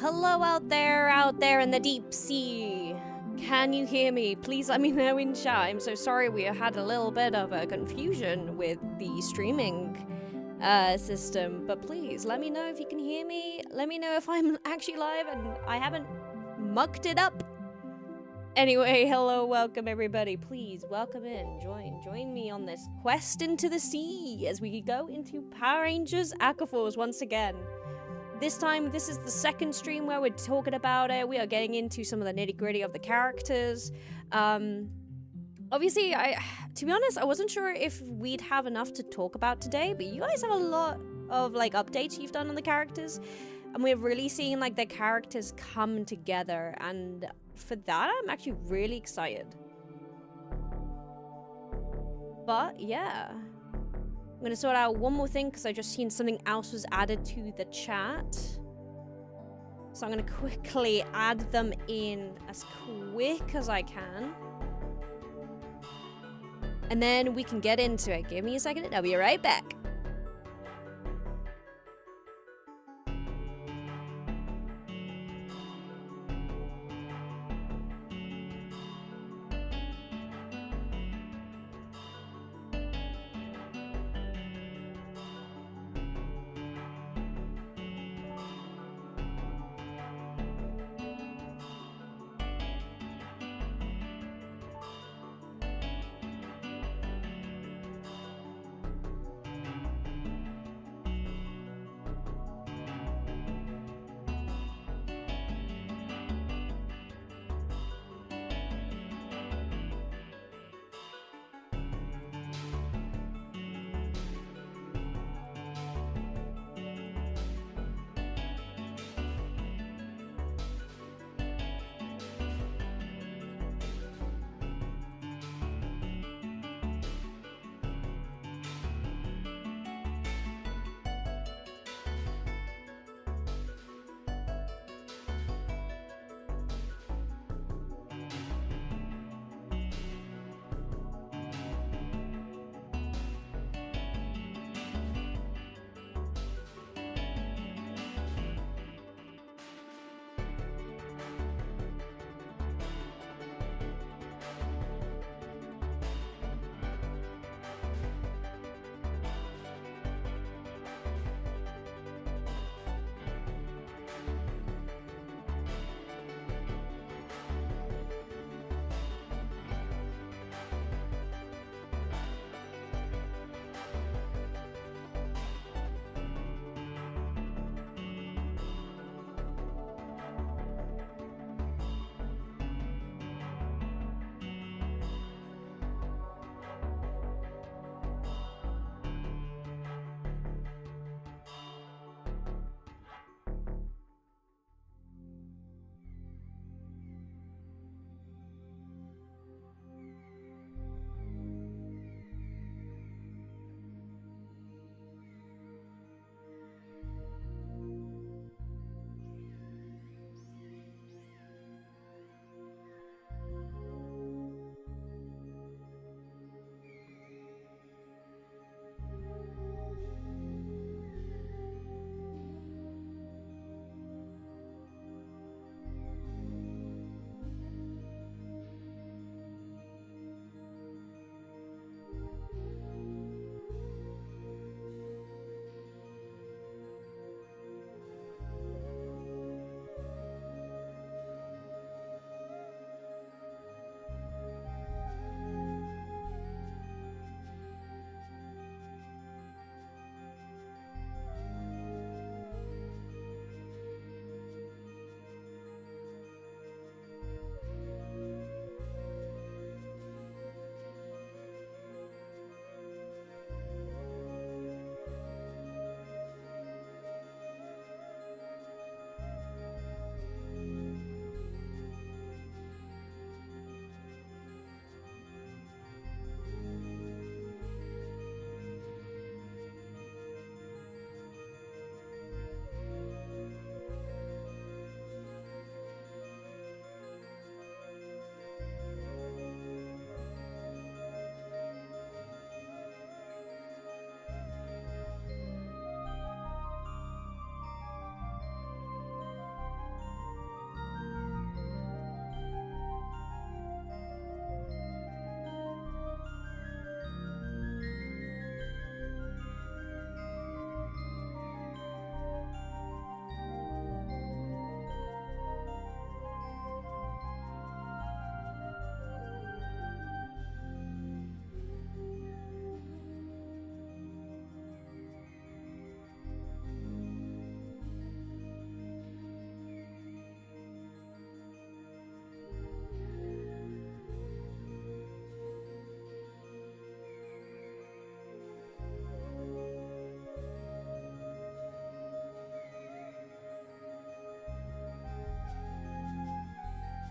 Hello out there in the deep sea. Can you hear me? Please let me know in chat. I'm so sorry we had a little bit of a confusion with the streaming system, but please let me know if you can hear me. Let me know if I'm actually live and I haven't mucked it up. Anyway, hello, welcome everybody. Please welcome in, join me on this quest into the sea as we go into Power Rangers Aqua Force once again. This time, this is the second stream where we're talking about it. We are getting into some of the nitty-gritty of the characters. Obviously, to be honest, I wasn't sure if we'd have enough to talk about today, but you guys have a lot of like updates you've done on the characters, and we're really seeing like the characters come together, and for that, I'm actually really excited. But yeah. I'm gonna sort out one more thing because I just seen something else was added to the chat. So I'm gonna quickly add them in as quick as I can. And then we can get into it. Give me a second and I'll be right back.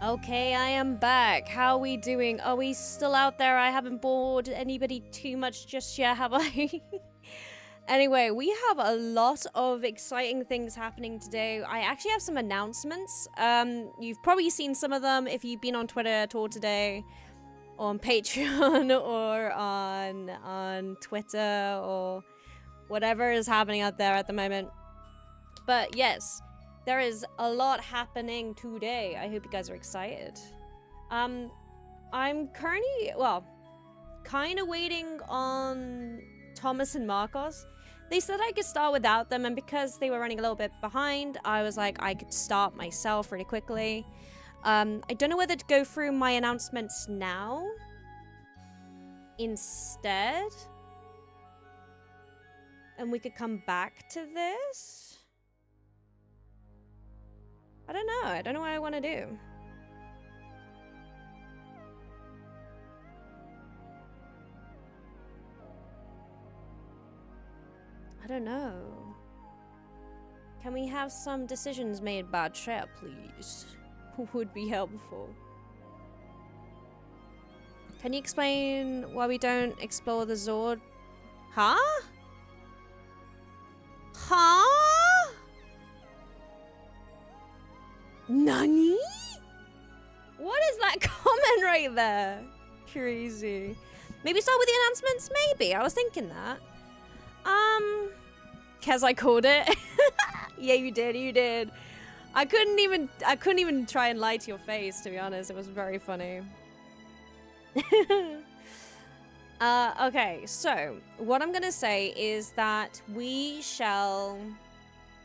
Okay, I am back. How are we doing? Are we still out there? I haven't bored anybody too much just yet, have I? Anyway, we have a lot of exciting things happening today. I actually have some announcements. You've probably seen some of them if you've been on Twitter at all today, or on Patreon, or on Twitter, or whatever is happening out there at the moment. But yes, there is a lot happening today. I hope you guys are excited. I'm currently, well, kind of waiting on Thomas and Marcos. They said I could start without them, and because they were running a little bit behind, I was like, I could start myself really quickly. I don't know whether to go through my announcements now instead, and we could come back to this. I don't know. I don't know what I want to do. I don't know. Can we have some decisions made by chat, please? Would be helpful. Can you explain why we don't explore the Zord? Huh? Huh? Nani? What is that comment right there? Crazy. Maybe start with the announcements? Maybe. I was thinking that. Kez, I called it. Yeah, you did. I couldn't even try and lie to your face, to be honest. It was very funny. Okay, so what I'm gonna say is that we shall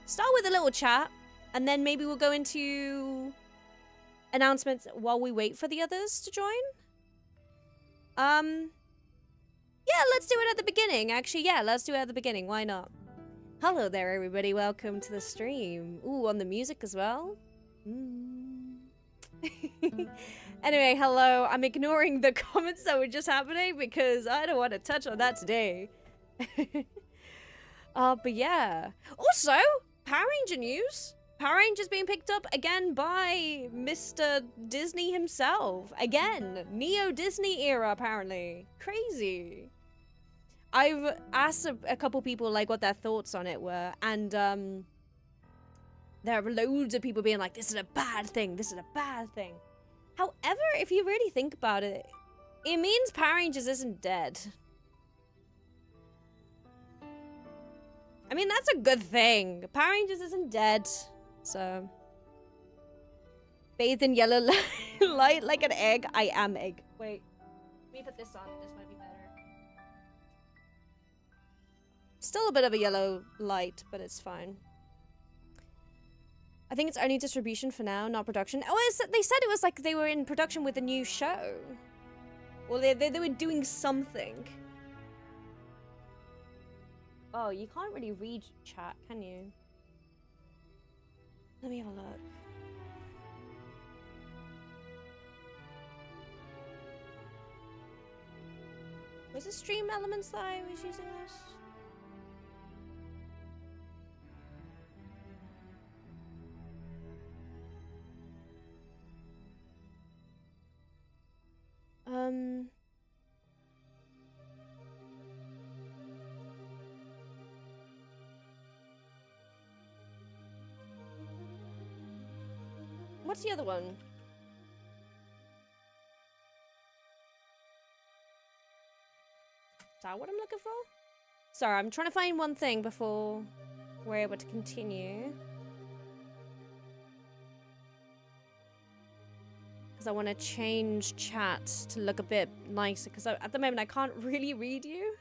start with a little chat, and then maybe we'll go into announcements while we wait for the others to join. Yeah, let's do it at the beginning. Actually, yeah, let's do it at the beginning. Why not? Hello there, everybody. Welcome to the stream. Ooh, on the music as well. Anyway, hello. I'm ignoring the comments that were just happening because I don't want to touch on that today. But yeah. Also, Power Ranger news. Power Rangers being picked up again by Mr. Disney himself. Again, Neo Disney era, apparently. Crazy. I've asked a couple people like what their thoughts on it were, and there are loads of people being like, this is a bad thing, this is a bad thing. However, if you really think about it, it means Power Rangers isn't dead. I mean, that's a good thing. Power Rangers isn't dead, so. Bathed in yellow light like an egg. I am egg. Wait, let me put this on. This might be better. Still a bit of a yellow light, but it's fine. I think it's only distribution for now, not production. Oh, they said it was like they were in production with a new show. Well, they were doing something. Oh, you can't really read chat, can you? Let me have a look. Was it Stream Elements that I was using this? What's the other one? Is that what I'm looking for? Sorry, I'm trying to find one thing before we're able to continue. Because I want to change chat to look a bit nicer, because at the moment I can't really read you.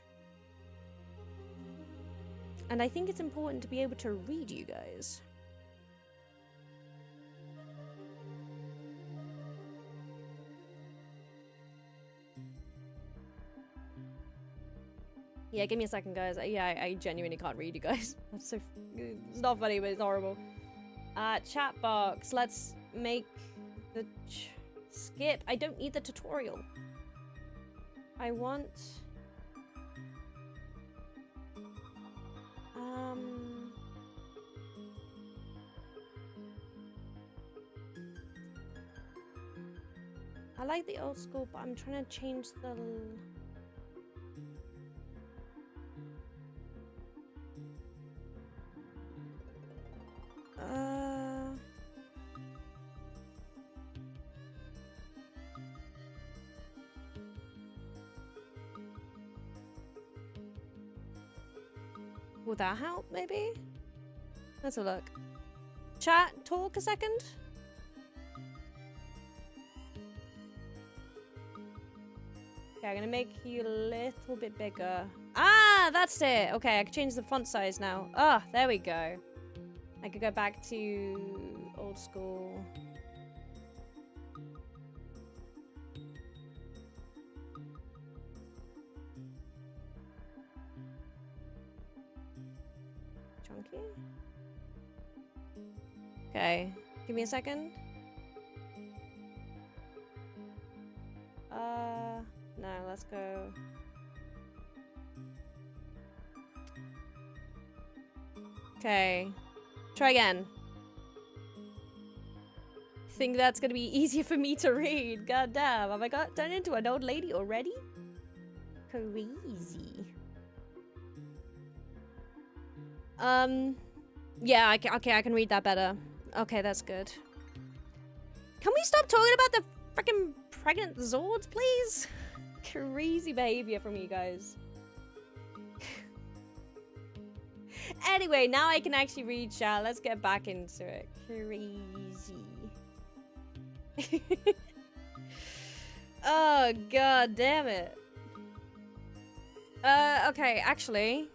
And I think it's important to be able to read you guys. Yeah, give me a second, guys. Yeah, I genuinely can't read you guys. That's so... It's not funny, but it's horrible. Chat box. Let's make the... skip. I don't need the tutorial. I want... I like the old school, but I'm trying to change the... Will that help, maybe? Let's have a look. Chat, talk a second. Okay, I'm gonna make you a little bit bigger. Ah, that's it. Okay, I can change the font size now. Ah, there we go. I could go back to old school. Chunky. Okay, give me a second. No, let's go. Okay, try again. Think that's gonna be easier for me to read. God damn, have I got turned into an old lady already? Crazy. Yeah, okay, I can read that better. Okay, that's good. Can we stop talking about the freaking pregnant Zords, please? Crazy behavior from you guys. Anyway, now I can actually read chat. Let's get back into it. Crazy. Oh, god damn it. Okay, actually.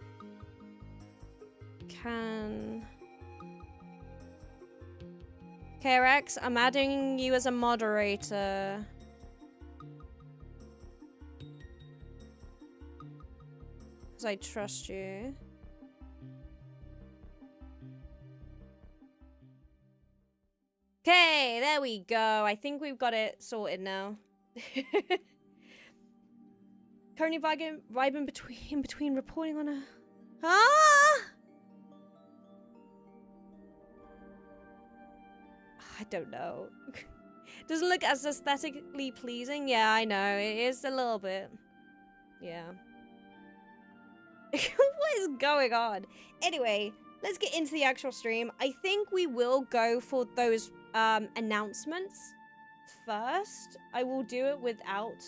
Okay, Rex, I'm adding you as a moderator. Because I trust you. Okay, there we go. I think we've got it sorted now. Currently vibing between reporting on a... Ah! I don't know. Doesn't look as aesthetically pleasing. Yeah, I know. It is a little bit. Yeah. What is going on? Anyway, let's get into the actual stream. I think we will go for those announcements first. I will do it without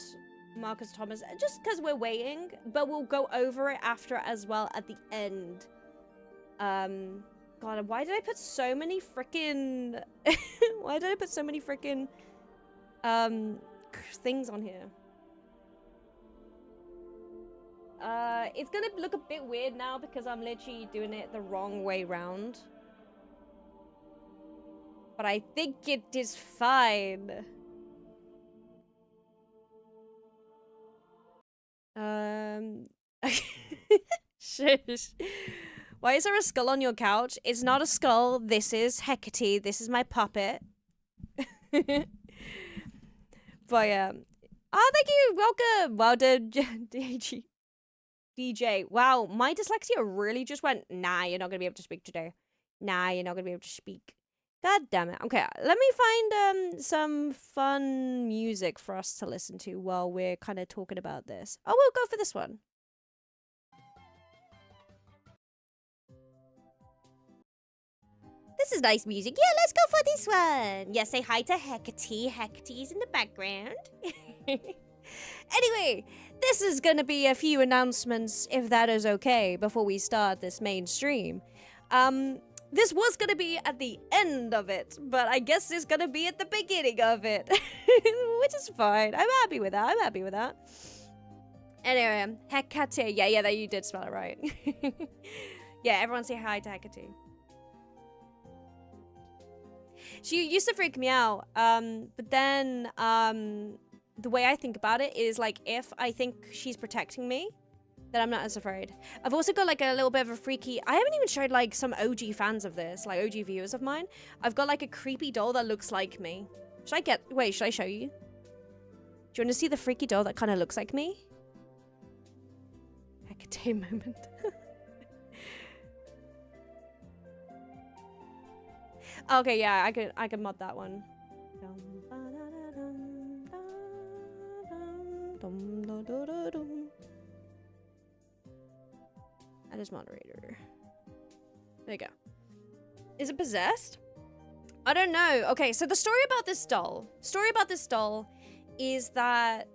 Marcus Thomas, just because we're waiting, but we'll go over it after as well at the end. God, why did I put so many freaking... Why did I put so many freaking things on here? It's gonna look a bit weird now because I'm literally doing it the wrong way round. But I think it is fine. Shush. Why is there a skull on your couch? It's not a skull. This is Hecate. This is my puppet. But yeah. Oh, thank you. Welcome. Well done, DJ. Wow, my dyslexia really just went, nah, you're not going to be able to speak today. Nah, you're not going to be able to speak. God damn it. Okay, let me find some fun music for us to listen to while we're kind of talking about this. Oh, we'll go for this one. This is nice music. Yeah, let's go for this one. Yeah, say hi to Hecate. Hecate's in the background. Anyway, this is gonna be a few announcements, if that is okay, before we start this main stream. This was gonna be at the end of it, but I guess it's gonna be at the beginning of it. Which is fine. I'm happy with that. I'm happy with that. Anyway, Hecate. Yeah, that you did spell it right. Yeah, everyone say hi to Hecate. She used to freak me out, but then, the way I think about it is, like, if I think she's protecting me, then I'm not as afraid. I've also got, like, a little bit of a freaky... I haven't even showed, like, some OG fans of this, like, OG viewers of mine. I've got, like, a creepy doll that looks like me. Should I get... Wait, should I show you? Do you want to see the freaky doll that kind of looks like me? Hecate moment. Okay, yeah, I can mod that one. Add as moderator. There you go. Is it possessed? I don't know. Okay, so the story about this doll is that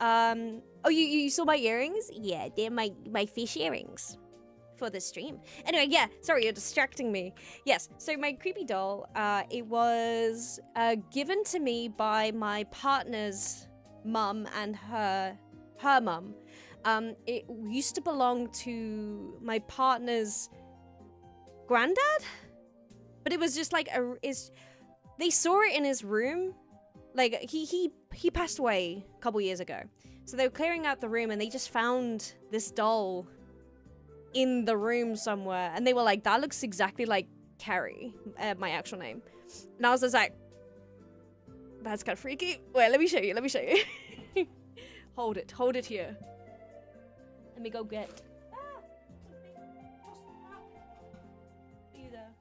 oh, you saw my earrings? Yeah, they're my fish earrings for the stream. Anyway, yeah, sorry, you're distracting me. Yes, so my creepy doll, it was given to me by my partner's mum and her mum. It used to belong to my partner's granddad, but it was just like they saw it in his room. Like he passed away a couple years ago, so they were clearing out the room and they just found this doll in the room somewhere, and they were like, that looks exactly like Carrie, my actual name. And I was just like, that's kind of freaky. Wait, let me show you. Hold it here. Let me go get. You there?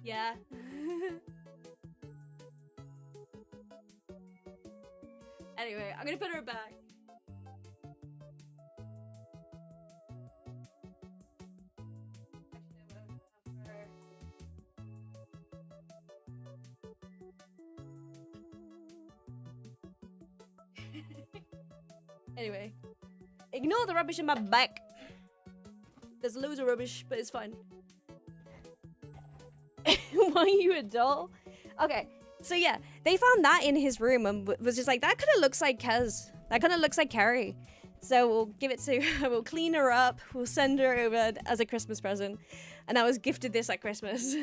Yeah. Anyway, I'm gonna put her back. Anyway, ignore the rubbish in my back. There's loads of rubbish, but it's fine. Why are you a doll? Okay, so yeah, they found that in his room and was just like, that kind of looks like Kez. That kind of looks like Carrie. So we'll give it to her, we'll clean her up, we'll send her over as a Christmas present. And I was gifted this at Christmas.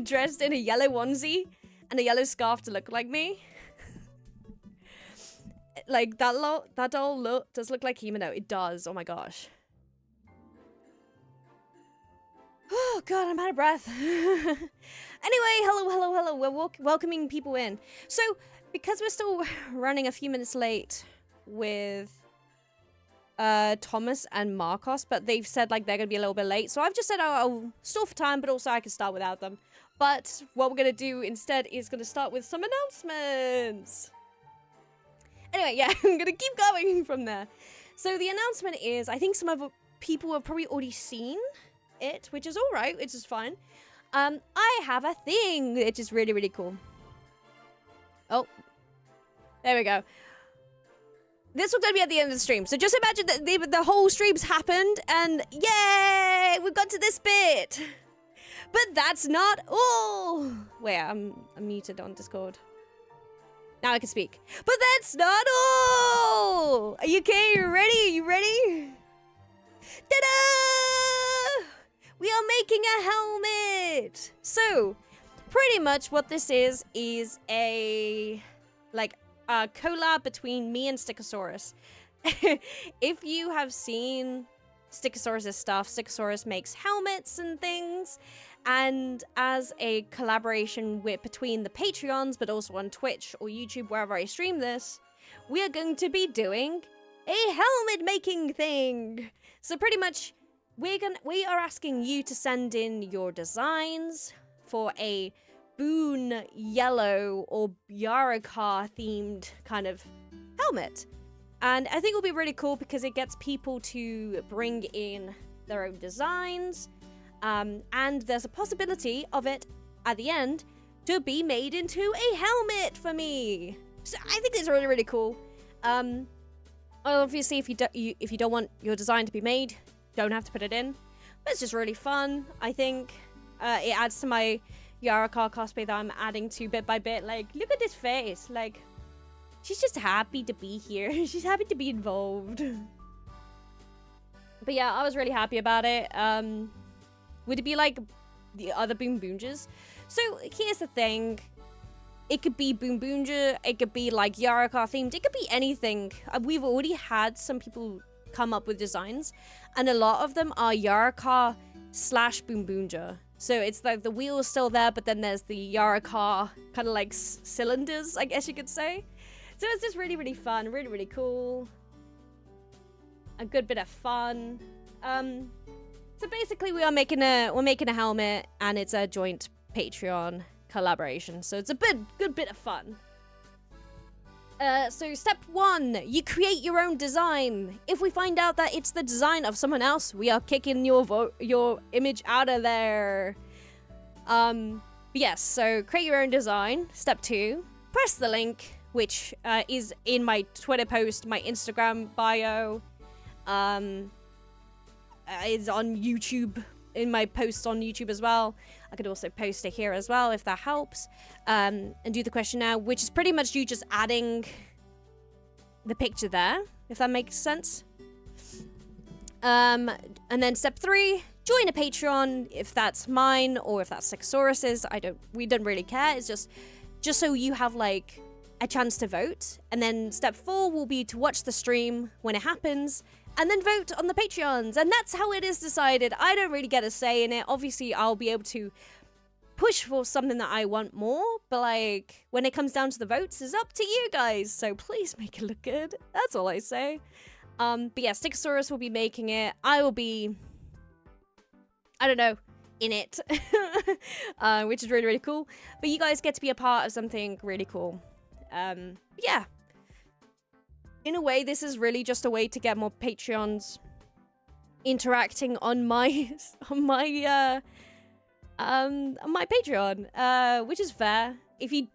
Dressed in a yellow onesie and a yellow scarf to look like me. Like, that doll does look like Himeno. It does, oh my gosh. Oh god, I'm out of breath. Anyway, hello. We're welcoming people in. So, because we're still running a few minutes late with Thomas and Marcos, but they've said like they're gonna be a little bit late. So I've just said I'll stall for time, but also I can start without them. But what we're gonna do instead is gonna start with some announcements. Anyway, yeah, I'm gonna keep going from there. So the announcement is, I think some of people have probably already seen it, which is alright, which is fine. I have a thing, which is really, really cool. Oh, there we go. This was gonna be at the end of the stream, so just imagine that the whole stream's happened, and yay, we got to this bit. But that's not all. Wait, I'm muted on Discord. Now I can speak. But that's not all! Are you okay? You ready? Are you ready? Ta-da! We are making a helmet! So, pretty much what this is a collab between me and Stickosaurus. If you have seen Stickosaurus' stuff, Stickosaurus makes helmets and things. And as a collaboration between the Patreons, but also on Twitch or YouTube, wherever I stream this, we are going to be doing a helmet making thing. So pretty much, we are asking you to send in your designs for a Boone Yellow or Yaraka themed kind of helmet. And I think it'll be really cool because it gets people to bring in their own designs. And there's a possibility of it at the end to be made into a helmet for me. So I think it's really, really cool. Obviously, if you don't want your design to be made, don't have to put it in. But it's just really fun. I think it adds to my Yaraka cosplay that I'm adding to bit by bit. Like, look at this face. Like, she's just happy to be here. She's happy to be involved. But yeah, I was really happy about it. Would it be like the other Boom Boonjas? So here's the thing. It could be Boom Boonja, it could be like Yaraka themed, it could be anything. We've already had some people come up with designs, and a lot of them are Yaraka / Boom Boomja. So it's like the wheel is still there, but then there's the Yaraka kind of like cylinders, I guess you could say. So it's just really, really fun, really, really cool. A good bit of fun. So basically we're making a helmet, and it's a joint Patreon collaboration. So it's a good bit of fun. So step 1, you create your own design. If we find out that it's the design of someone else, we are kicking your image out of there. Yes, so create your own design. Step 2, press the link, which is in my Twitter post, my Instagram bio. It's on YouTube, in my posts on YouTube as well. I could also post it here as well if that helps. And do the question now, which is pretty much you just adding the picture there, if that makes sense. And then step 3, join a Patreon, if that's mine or if that's Sexaurus's. We don't really care. It's just so you have like a chance to vote. And then step 4 will be to watch the stream when it happens, and then vote on the Patreons. And that's how it is decided. I don't really get a say in it. Obviously, I'll be able to push for something that I want more, but like when it comes down to the votes, it's up to you guys. So please make it look good. That's all I say. But yeah, Stickosaurus will be making it. I will be, I don't know, in it, which is really, really cool. But you guys get to be a part of something really cool. Yeah. In a way, this is really just a way to get more Patreons interacting on my my Patreon, which is fair. If you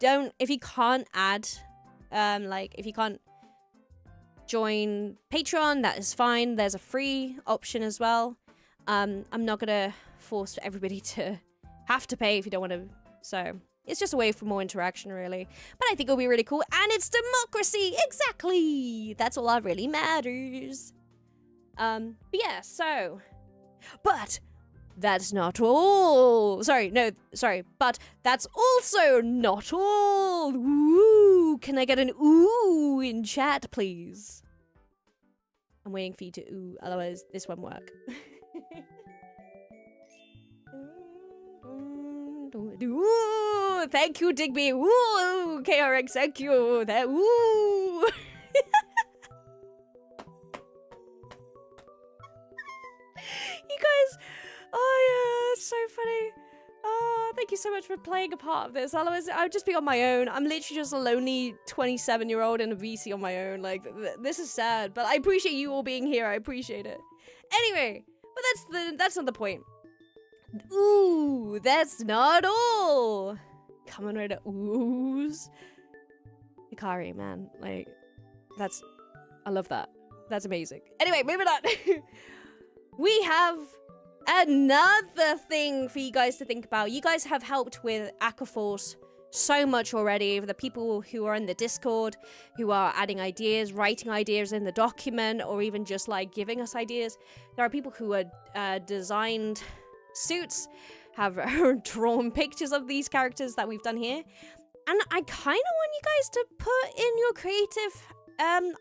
can't add, if you can't join Patreon, that is fine. There's a free option as well. I'm not gonna force everybody to have to pay if you don't want to. So it's just a way for more interaction, really. But I think it'll be really cool. And it's democracy! Exactly! That's all that really matters. But yeah, so... But that's not all. But that's also not all. Ooh, can I get an ooh in chat, please? I'm waiting for you to ooh, otherwise this won't work. Ooh, thank you, Digby. Ooh, KRX, thank you. That ooh. You guys, oh yeah, it's so funny. Oh, thank you so much for playing a part of this. Otherwise, I'd just be on my own. I'm literally just a lonely 27-year-old in a VC on my own. Like, this is sad, but I appreciate you all being here. I appreciate it. Anyway, but that's not the point. Ooh, that's not all. Coming right at oohs. Hikari, man, like, I love that. That's amazing. Anyway, moving on. We have another thing for you guys to think about. You guys have helped with Aqua Force so much already. The people who are in the Discord, who are adding ideas, writing ideas in the document, or even just like giving us ideas. There are people who are designed suits, have drawn pictures of these characters that we've done here, and I kind of want you guys to put in your creative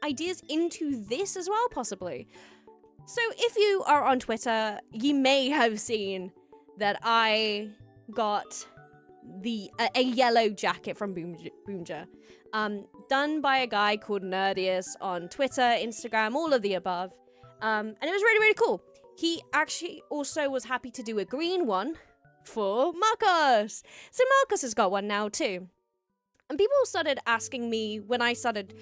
ideas into this as well, possibly. So if you are on Twitter, you may have seen that I got a yellow jacket from Boomja, done by a guy called Nerdius on Twitter, Instagram, all of the above, and it was really, really cool. He actually also was happy to do a green one for Marcus. So Marcus has got one now too. And people started asking me when I started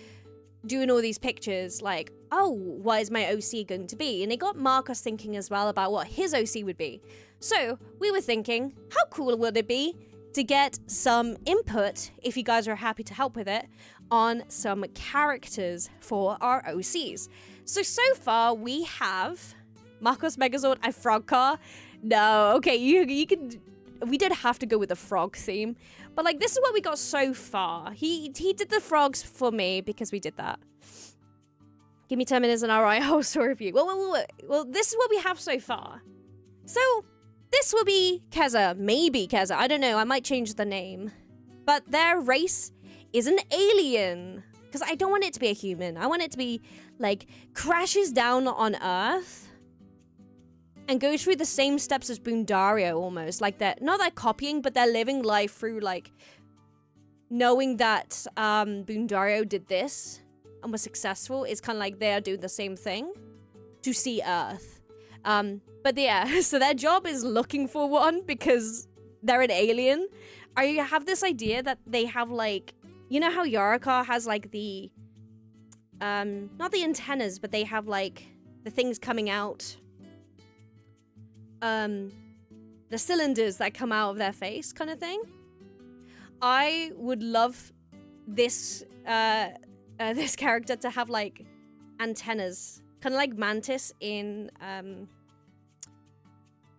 doing all these pictures, like, oh, what is my OC going to be? And it got Marcus thinking as well about what his OC would be. So we were thinking, how cool would it be to get some input, if you guys are happy to help with it, on some characters for our OCs. So far we have Marcos Megazord and Frog Car. No, okay, you can... We did have to go with the frog theme. But, like, this is what we got so far. He did the frogs for me because we did that. Give me 10 minutes and I'll story review. Well, this is what we have so far. So, this will be Kezza. Maybe Kezza. I don't know. I might change the name. But their race is an alien. because I don't want it to be a human. I want it to be like crashes down on Earth and goes through the same steps as Bundario almost. Like they're not that copying, but they're living life through like knowing that Bundario did this and was successful. It's kind of like they're doing the same thing to see Earth. But yeah, so their job is looking for one because they're an alien. I have this idea that they have like, you know how Yarika has like the, not the antennas, but they have like the things coming out. The cylinders that come out of their face kind of thing. I would love this, this character to have like antennas, kind of like Mantis in,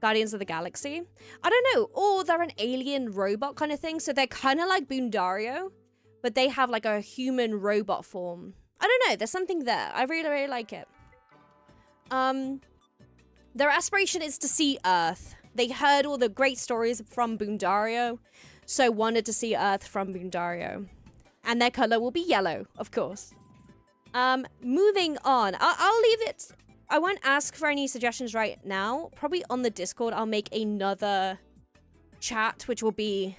Guardians of the Galaxy. I don't know. Or they're an alien robot kind of thing. So they're kind of like Bundario, but they have like a human robot form. I don't know. There's something there. I really, really like it. Their aspiration is to see Earth. They heard all the great stories from Bundario, so wanted to see Earth from Bundario. And their color will be yellow, of course. Moving on. I'll leave it. I won't ask for any suggestions right now. Probably on the Discord, I'll make another chat, which will be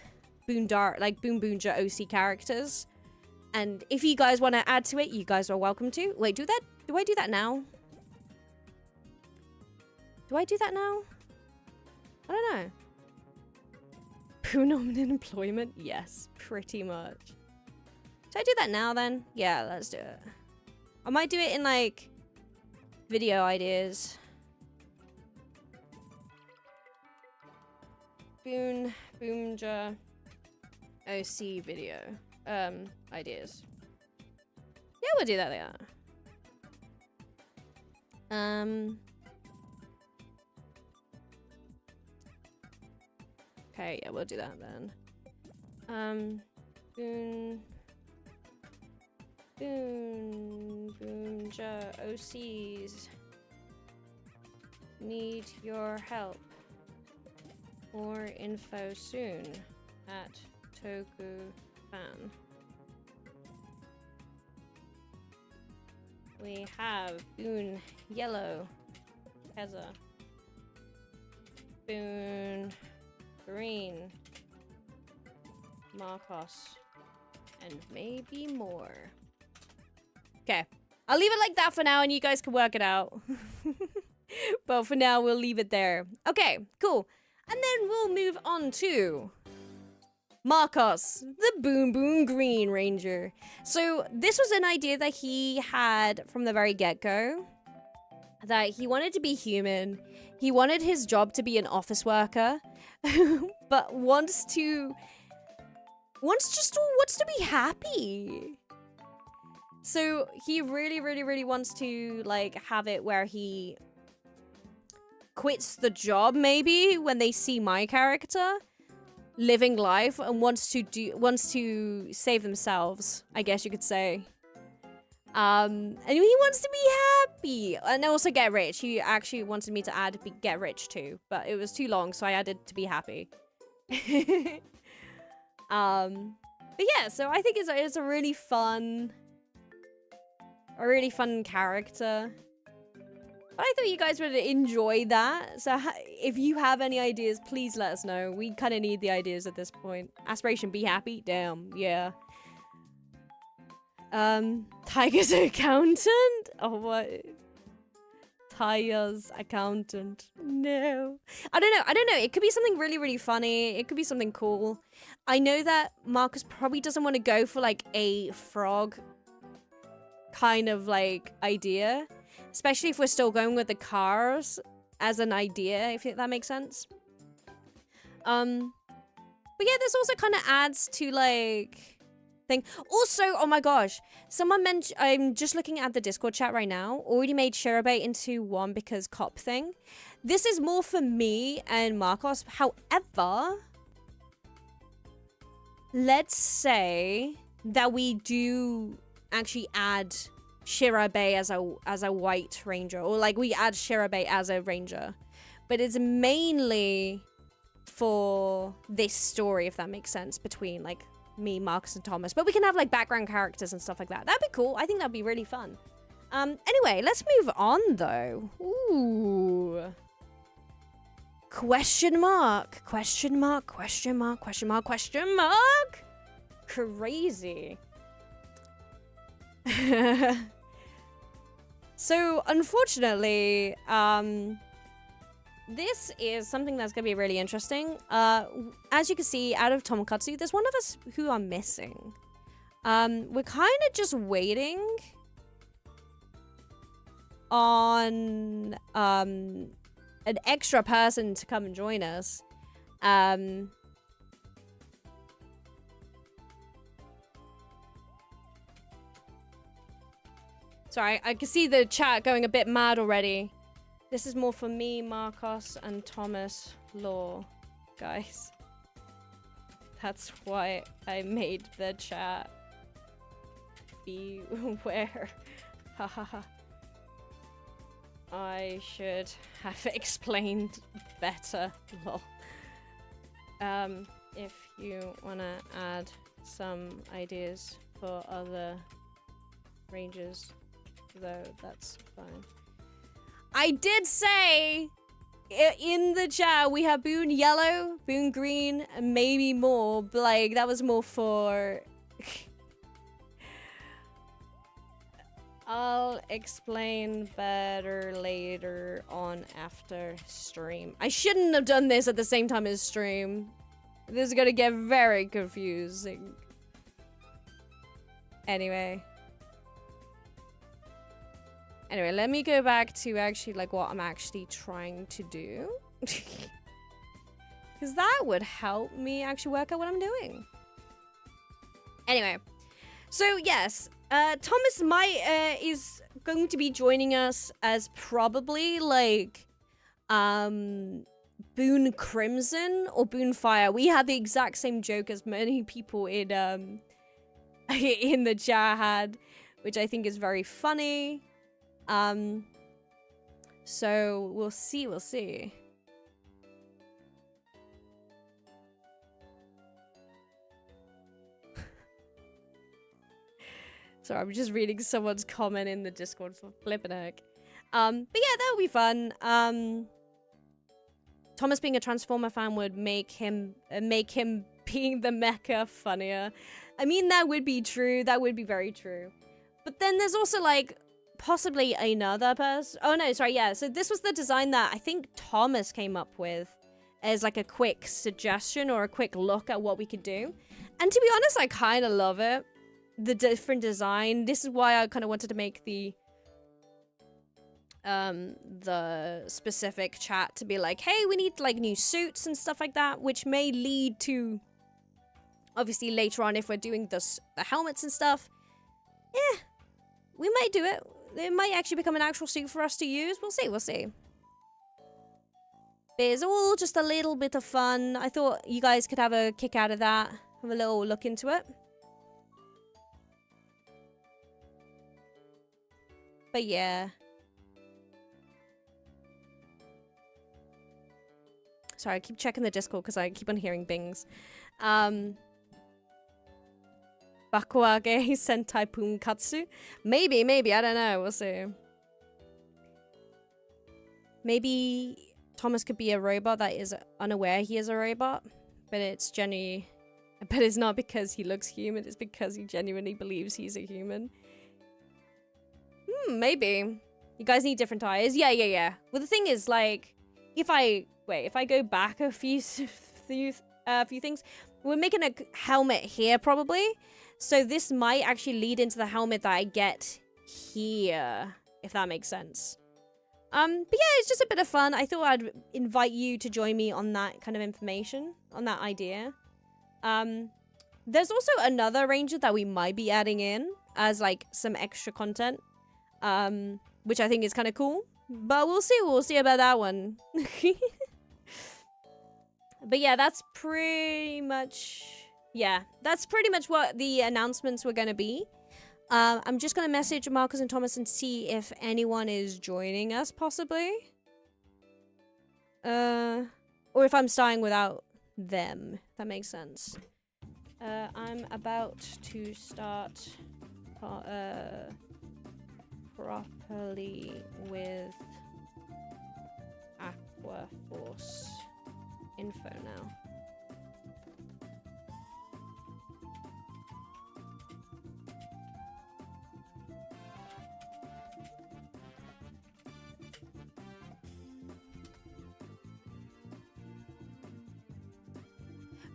Boon Boonja OC characters. And if you guys want to add to it, you guys are welcome to. Wait, do I do that now? Do I do that now? I don't know. Boon employment? Yes, pretty much. Should I do that now then? Yeah, let's do it. I might do it in like video ideas. Boonja OC video ideas. Yeah, we'll do that there. Okay, yeah, we'll do that then. Boonja OCs need your help. More info soon at Toku Fan. We have Boon Yellow, Kezza, Boon Green, Marcos, and maybe more. Okay, I'll leave it like that for now and you guys can work it out. But for now, we'll leave it there. Okay, cool. And then we'll move on to Marcos, the Boon Green Ranger. So this was an idea that he had from the very get-go. That he wanted to be human. He wanted his job to be an office worker. But wants to be happy. So he really wants to like have it where he quits the job maybe when they see my character living life and wants to save themselves, I guess you could say. And he wants to be happy and also get rich. He actually wanted me to add get rich too, but it was too long, so I added to be happy. But yeah, so I think it's a really fun character. But I thought you guys would enjoy that. So if you have any ideas, please let us know. We kind of need the ideas at this point. Aspiration, be happy? Damn, yeah. Tiger's accountant? Oh, what? Tiger's accountant. No. I don't know. It could be something really funny. It could be something cool. I know that Marcus probably doesn't want to go for like a frog kind of like idea. Especially if we're still going with the cars as an idea, if that makes sense. But yeah, this also kind of adds to like thing. Also, oh my gosh, someone mentioned, I'm just looking at the Discord chat right now, already made Shirabe into one because cop thing. This is more for me and Marcos. However, let's say that we do actually add Shirabe as a white ranger, or like we add Shirabe as a ranger, but it's mainly for this story, if that makes sense, between like me, Marcus, and Thomas. But we can have like background characters and stuff like that. That'd be cool. I think that'd be really fun. Anyway, let's move on though. Ooh. Question mark. Question mark. Question mark. Question mark. Question mark. Crazy. So, unfortunately, this is something that's going to be really interesting. As you can see, out of Tomokatsu, there's one of us who are missing. We're kind of just waiting on an extra person to come and join us. Sorry, I can see the chat going a bit mad already. This is more for me, Marcos, and Thomas Law, guys. That's why I made the chat. Beware. Hahaha. I should have explained better. Lol. If you wanna add some ideas for other ranges, though, that's fine. I did say in the chat we have Boone Yellow, Boone Green, and maybe more, but like that was more for... I'll explain better later on after stream. I shouldn't have done this at the same time as stream. This is gonna get very confusing. Anyway, let me go back to actually like what I'm actually trying to do. Because that would help me actually work out what I'm doing. Anyway, so yes, Thomas is going to be joining us as probably like Boone Crimson or Boone Fire. We had the exact same joke as many people in in the chat had, which I think is very funny. So we'll see. Sorry, I'm just reading someone's comment in the Discord for flipping heck. But yeah, that would be fun. Thomas being a Transformer fan would make him being the mecha funnier. I mean, that would be true. That would be very true. But then there's also like possibly another person. Oh no, sorry, yeah. So this was the design that I think Thomas came up with as like a quick suggestion or a quick look at what we could do. And to be honest, I kind of love it. The different design. This is why I kind of wanted to make the specific chat to be like, hey, we need like new suits and stuff like that, which may lead to obviously later on if we're doing the helmets and stuff. Yeah, we might do it. It might actually become an actual suit for us to use. We'll see. But it's all just a little bit of fun. I thought you guys could have a kick out of that. Have a little look into it. But yeah. Sorry, I keep checking the Discord because I keep on hearing bings. Bakuage Sentai Punkatsu? Maybe, I don't know. We'll see. Maybe Thomas could be a robot that is unaware he is a robot, but it's but it's not because he looks human, it's because he genuinely believes he's a human. Maybe. You guys need different tires? Yeah. Well, the thing is, like, if I go back a few things, we're making a helmet here, probably. So this might actually lead into the helmet that I get here, if that makes sense. But yeah, it's just a bit of fun. I thought I'd invite you to join me on that kind of information, on that idea. There's also another ranger that we might be adding in as, like, some extra content. Which I think is kind of cool, but we'll see about that one. But yeah, that's pretty much what the announcements were going to be. I'm just going to message Marcus and Thomas and see if anyone is joining us, possibly. Or if I'm starting without them, if that makes sense. I'm about to start properly with Aqua Force info now.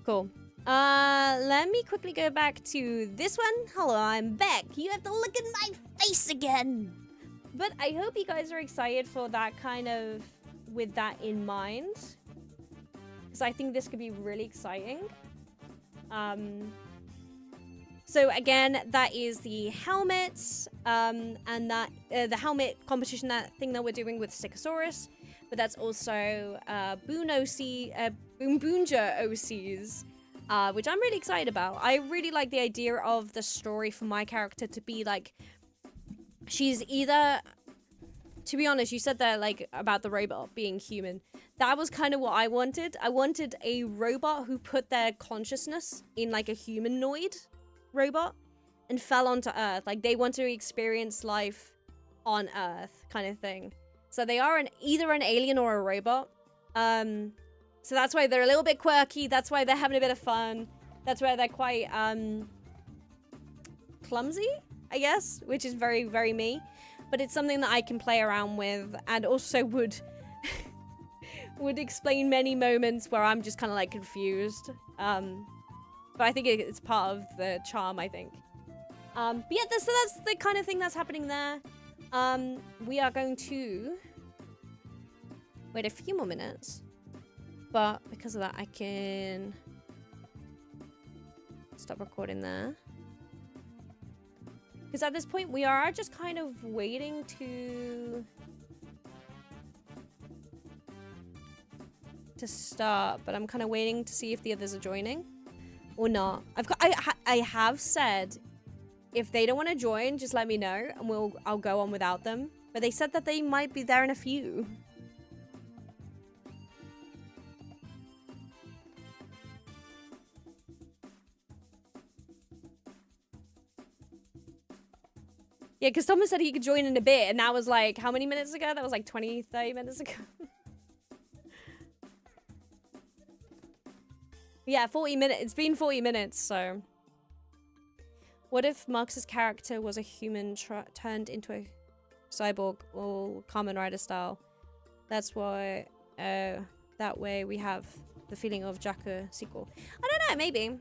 Cool. Let me quickly go back to this one. Hello, I'm back. You have to look at my face again. But I hope you guys are excited for that kind of, with that in mind. Because I think this could be really exciting. So again, that is the helmets, and that, the helmet competition, that thing that we're doing with Stichosaurus. But that's also, Boonja OCs. Which I'm really excited about. I really like the idea of the story for my character to be like, she's either, to be honest, you said that like about the robot being human. That was kind of what I wanted. I wanted a robot who put their consciousness in like a humanoid robot and fell onto Earth. Like they want to experience life on Earth kind of thing. So they are either an alien or a robot. So that's why they're a little bit quirky. That's why they're having a bit of fun. That's why they're quite clumsy, I guess, which is very, very me. But it's something that I can play around with, and also would would explain many moments where I'm just kind of like confused. But I think it's part of the charm, I think. But yeah, so that's the kind of thing that's happening there. We are going to wait a few more minutes. But because of that, I can stop recording there. Because at this point, we are just kind of waiting to start. But I'm kind of waiting to see if the others are joining or not. I have said if they don't want to join, just let me know and I'll go on without them. But they said that they might be there in a few. Yeah, because Thomas said he could join in a bit, and that was like, how many minutes ago? That was like 20, 30 minutes ago. Yeah, 40 minutes. It's been 40 minutes, so. What if Marx's character was a human turned into a cyborg, all Kamen Rider style? That's why, that way we have the feeling of Jakku sequel. I don't know, maybe.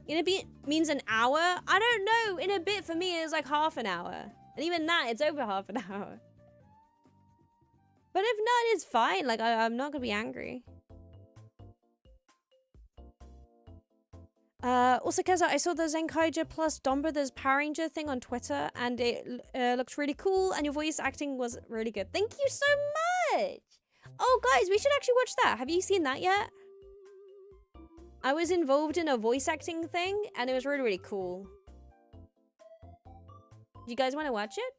In a bit means an hour? I don't know. In a bit for me is like half an hour. And even that, it's over half an hour. But if not, it's fine. Like, I'm not gonna be angry. Also, Kezza, I saw the Zenkaija plus Don Brothers Power Ranger thing on Twitter, and it looked really cool, and your voice acting was really good. Thank you so much! Oh, guys, we should actually watch that. Have you seen that yet? I was involved in a voice acting thing, and it was really, really cool. Do you guys want to watch it?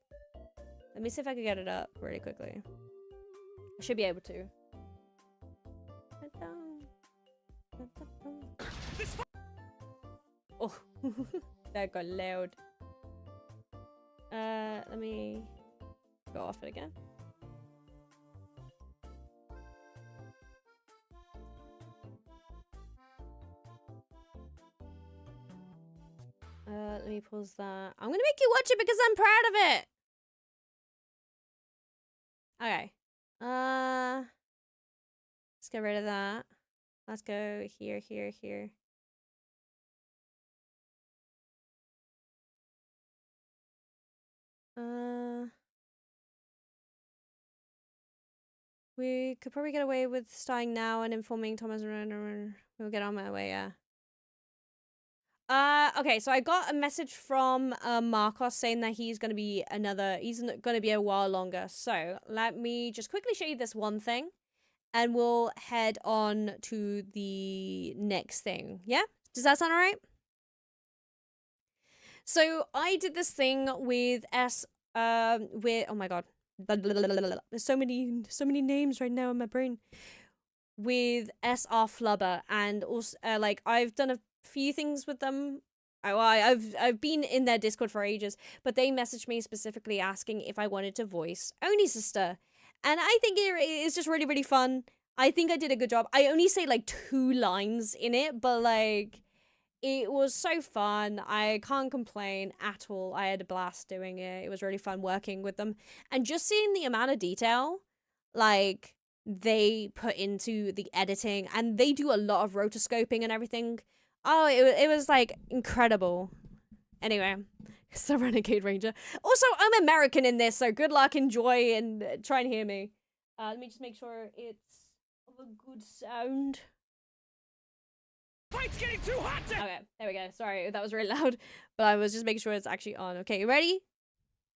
Let me see if I can get it up really quickly. I should be able to. Oh, that got loud. Let me go off it again. Let me pause that. I'm gonna make you watch it because I'm proud of it. Okay. Let's get rid of that. Let's go here, here, here. We could probably get away with starting now and informing Thomas. We'll get on my way, yeah. Okay, so I got a message from Marcos saying that he's gonna be a while longer. So let me just quickly show you this one thing, and we'll head on to the next thing. Yeah, does that sound alright? So I did this thing with oh my god, there's so many names right now in my brain. With SR Flubber, and also like I've done a few things with them. I've been in their Discord for ages, but they messaged me specifically asking if I wanted to voice Oni Sister, and I think it's just really, really fun. I think I did a good job. I only say like 2 lines in it, but like it was so fun. I can't complain at all. I had a blast doing it. It was really fun working with them, and just seeing the amount of detail like they put into the editing, and they do a lot of rotoscoping and everything. Oh, it was like incredible. Anyway, it's the Renegade Ranger. Also, I'm American in this, so good luck, enjoy, and try and hear me. Let me just make sure it's of a good sound. Fight's getting too hot. Okay, there we go. Sorry, that was really loud, but I was just making sure it's actually on. Okay, you ready?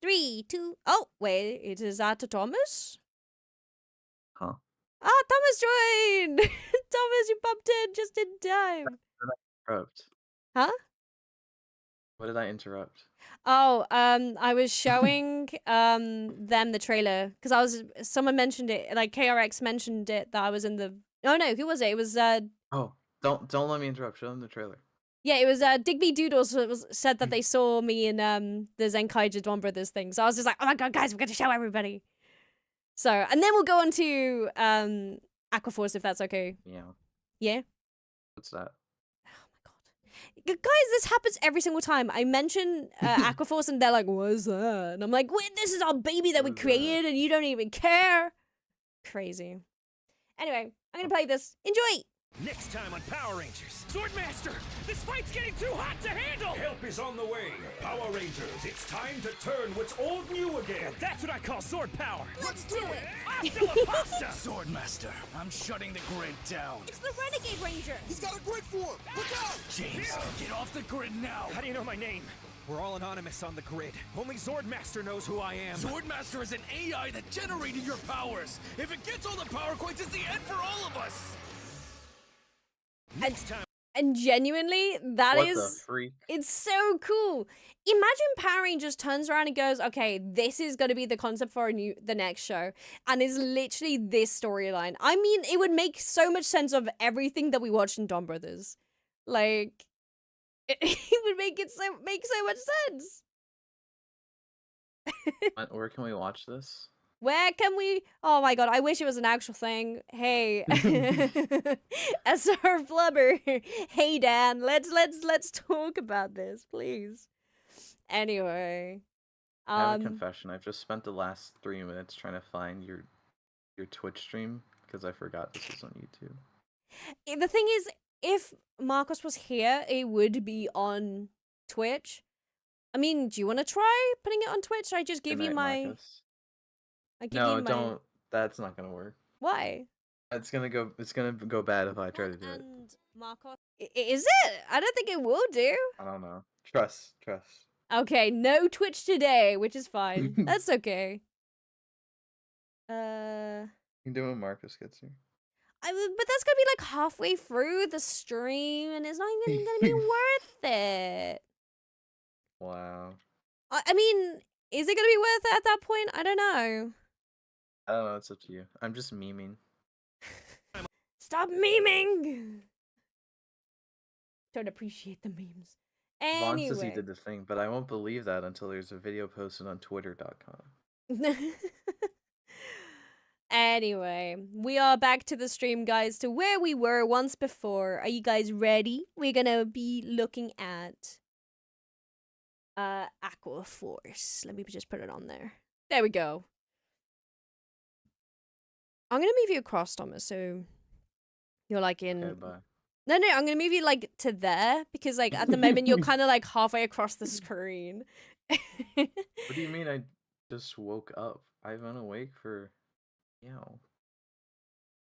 3, 2. Oh, wait, it is that Thomas? Huh? Ah, Thomas joined! Thomas, you popped in just in time. Interrupt. Huh? What did I interrupt? Oh, I was showing them the trailer because someone mentioned it, like KRX mentioned it that I was in the. Oh no, who was it? It was Oh, don't let me interrupt. Show them the trailer. Yeah, it was Digby Doodles said that they saw me in the Zenkai Dawn Brothers thing. So I was just like, oh my god, guys, we're gonna show everybody. So, and then we'll go on to Aqua Force if that's okay. Yeah. Yeah? What's that? Guys, this happens every single time. I mention Aqua Force and they're like, what is that? And I'm like, wait, this is our baby that we created and you don't even care. Crazy. Anyway, I'm gonna play this. Enjoy! Next time on Power Rangers. Swordmaster, this fight's getting too hot to handle! Help is on the way. Power Rangers, it's time to turn what's old new again. That's what I call sword power. Let's do it! Hasta la pasta! Swordmaster, I'm shutting the grid down. It's the Renegade Ranger! He's got a grid form. Look out! James, get off the grid now. How do you know my name? We're all anonymous on the grid. Only Swordmaster knows who I am. Swordmaster is an AI that generated your powers. If it gets all the power coins, it's the end for all of us. Next time. And genuinely, that What is... the freak? It's so cool. Imagine Power Rangers turns around and goes, okay, this is going to be the concept for the next show. And it's literally this storyline. I mean, it would make so much sense of everything that we watched in Dawn Brothers. Like, it would make so much sense. Where can we watch this? Where can we? Oh my god! I wish it was an actual thing. Hey, SR Flubber. Hey Dan, let's talk about this, please. Anyway, I have a confession. I've just spent the last 3 minutes trying to find your Twitch stream because I forgot this is on YouTube. The thing is, if Marcos was here, it would be on Twitch. I mean, do you want to try putting it on Twitch? I just give Good you night, my. Marcus. I give No, you my... don't. That's not gonna work. Why? It's gonna go bad if I try to do it. And Marcos, is it? I don't think it will do. I don't know. Trust. Okay, no Twitch today, which is fine. That's okay. You can do it when Marcus gets here. But that's gonna be like halfway through the stream, and it's not even gonna be worth it. Wow. I mean, is it gonna be worth it at that point? I don't know. I don't know. It's up to you. I'm just memeing. Stop memeing. Don't appreciate the memes. Vaughn says he Anyway. did the thing, but I won't believe that until there's a video posted on twitter.com. Anyway, we are back to the stream, guys, to where we were once before. Are you guys ready? We're gonna be looking at Aqua Force. Let me just put it on there. There we go. I'm gonna move you across, Thomas, so you're like in... Okay, bye. No, I'm gonna move you like to there, because like at the moment you're kind of like halfway across the screen. What do you mean I just woke up? I've been awake for...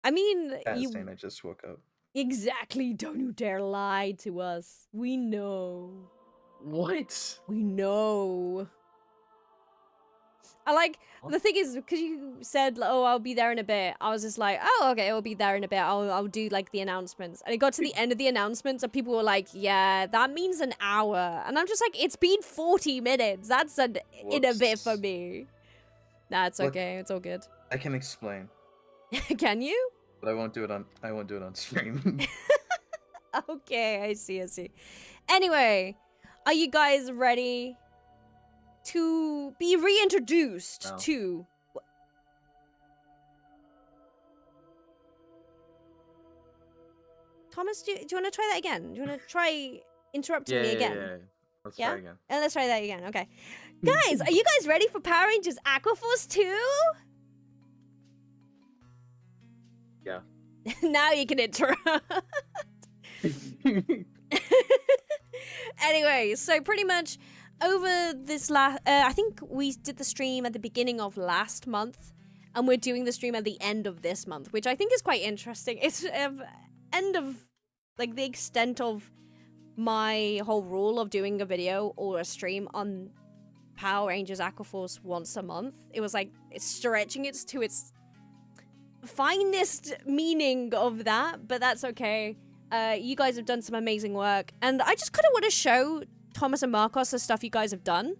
I mean, That's saying I just woke up. Exactly, don't you dare lie to us. We know. What? We know. I like, the thing is, because you said, oh, I'll be there in a bit. I was just like, oh, okay, I'll be there in a bit. I'll do like the announcements. And it got to the end of the announcements and people were like, yeah, that means an hour. And I'm just like, it's been 40 minutes. That's in a bit for me. Nah, it's okay. It's all good. I can explain. Can you? But I won't do it on stream. Okay, I see, I see. Anyway, are you guys ready to be reintroduced No. to... Thomas, do you want to try that again? Do you want to try interrupting me again? Yeah. Let's Yeah? try again. And let's try that again, okay. Guys, are you guys ready for Power Rangers Aqua Force 2? Yeah. Now you can interrupt. Anyway, so pretty much over this I think we did the stream at the beginning of last month, and we're doing the stream at the end of this month, which I think is quite interesting. It's end of, like, the extent of my whole rule of doing a video or a stream on Power Rangers Aqua Force once a month. It was like, it's stretching it to its finest meaning of that, but that's okay. You guys have done some amazing work, and I just kind of want to show Thomas and Marcos the stuff you guys have done,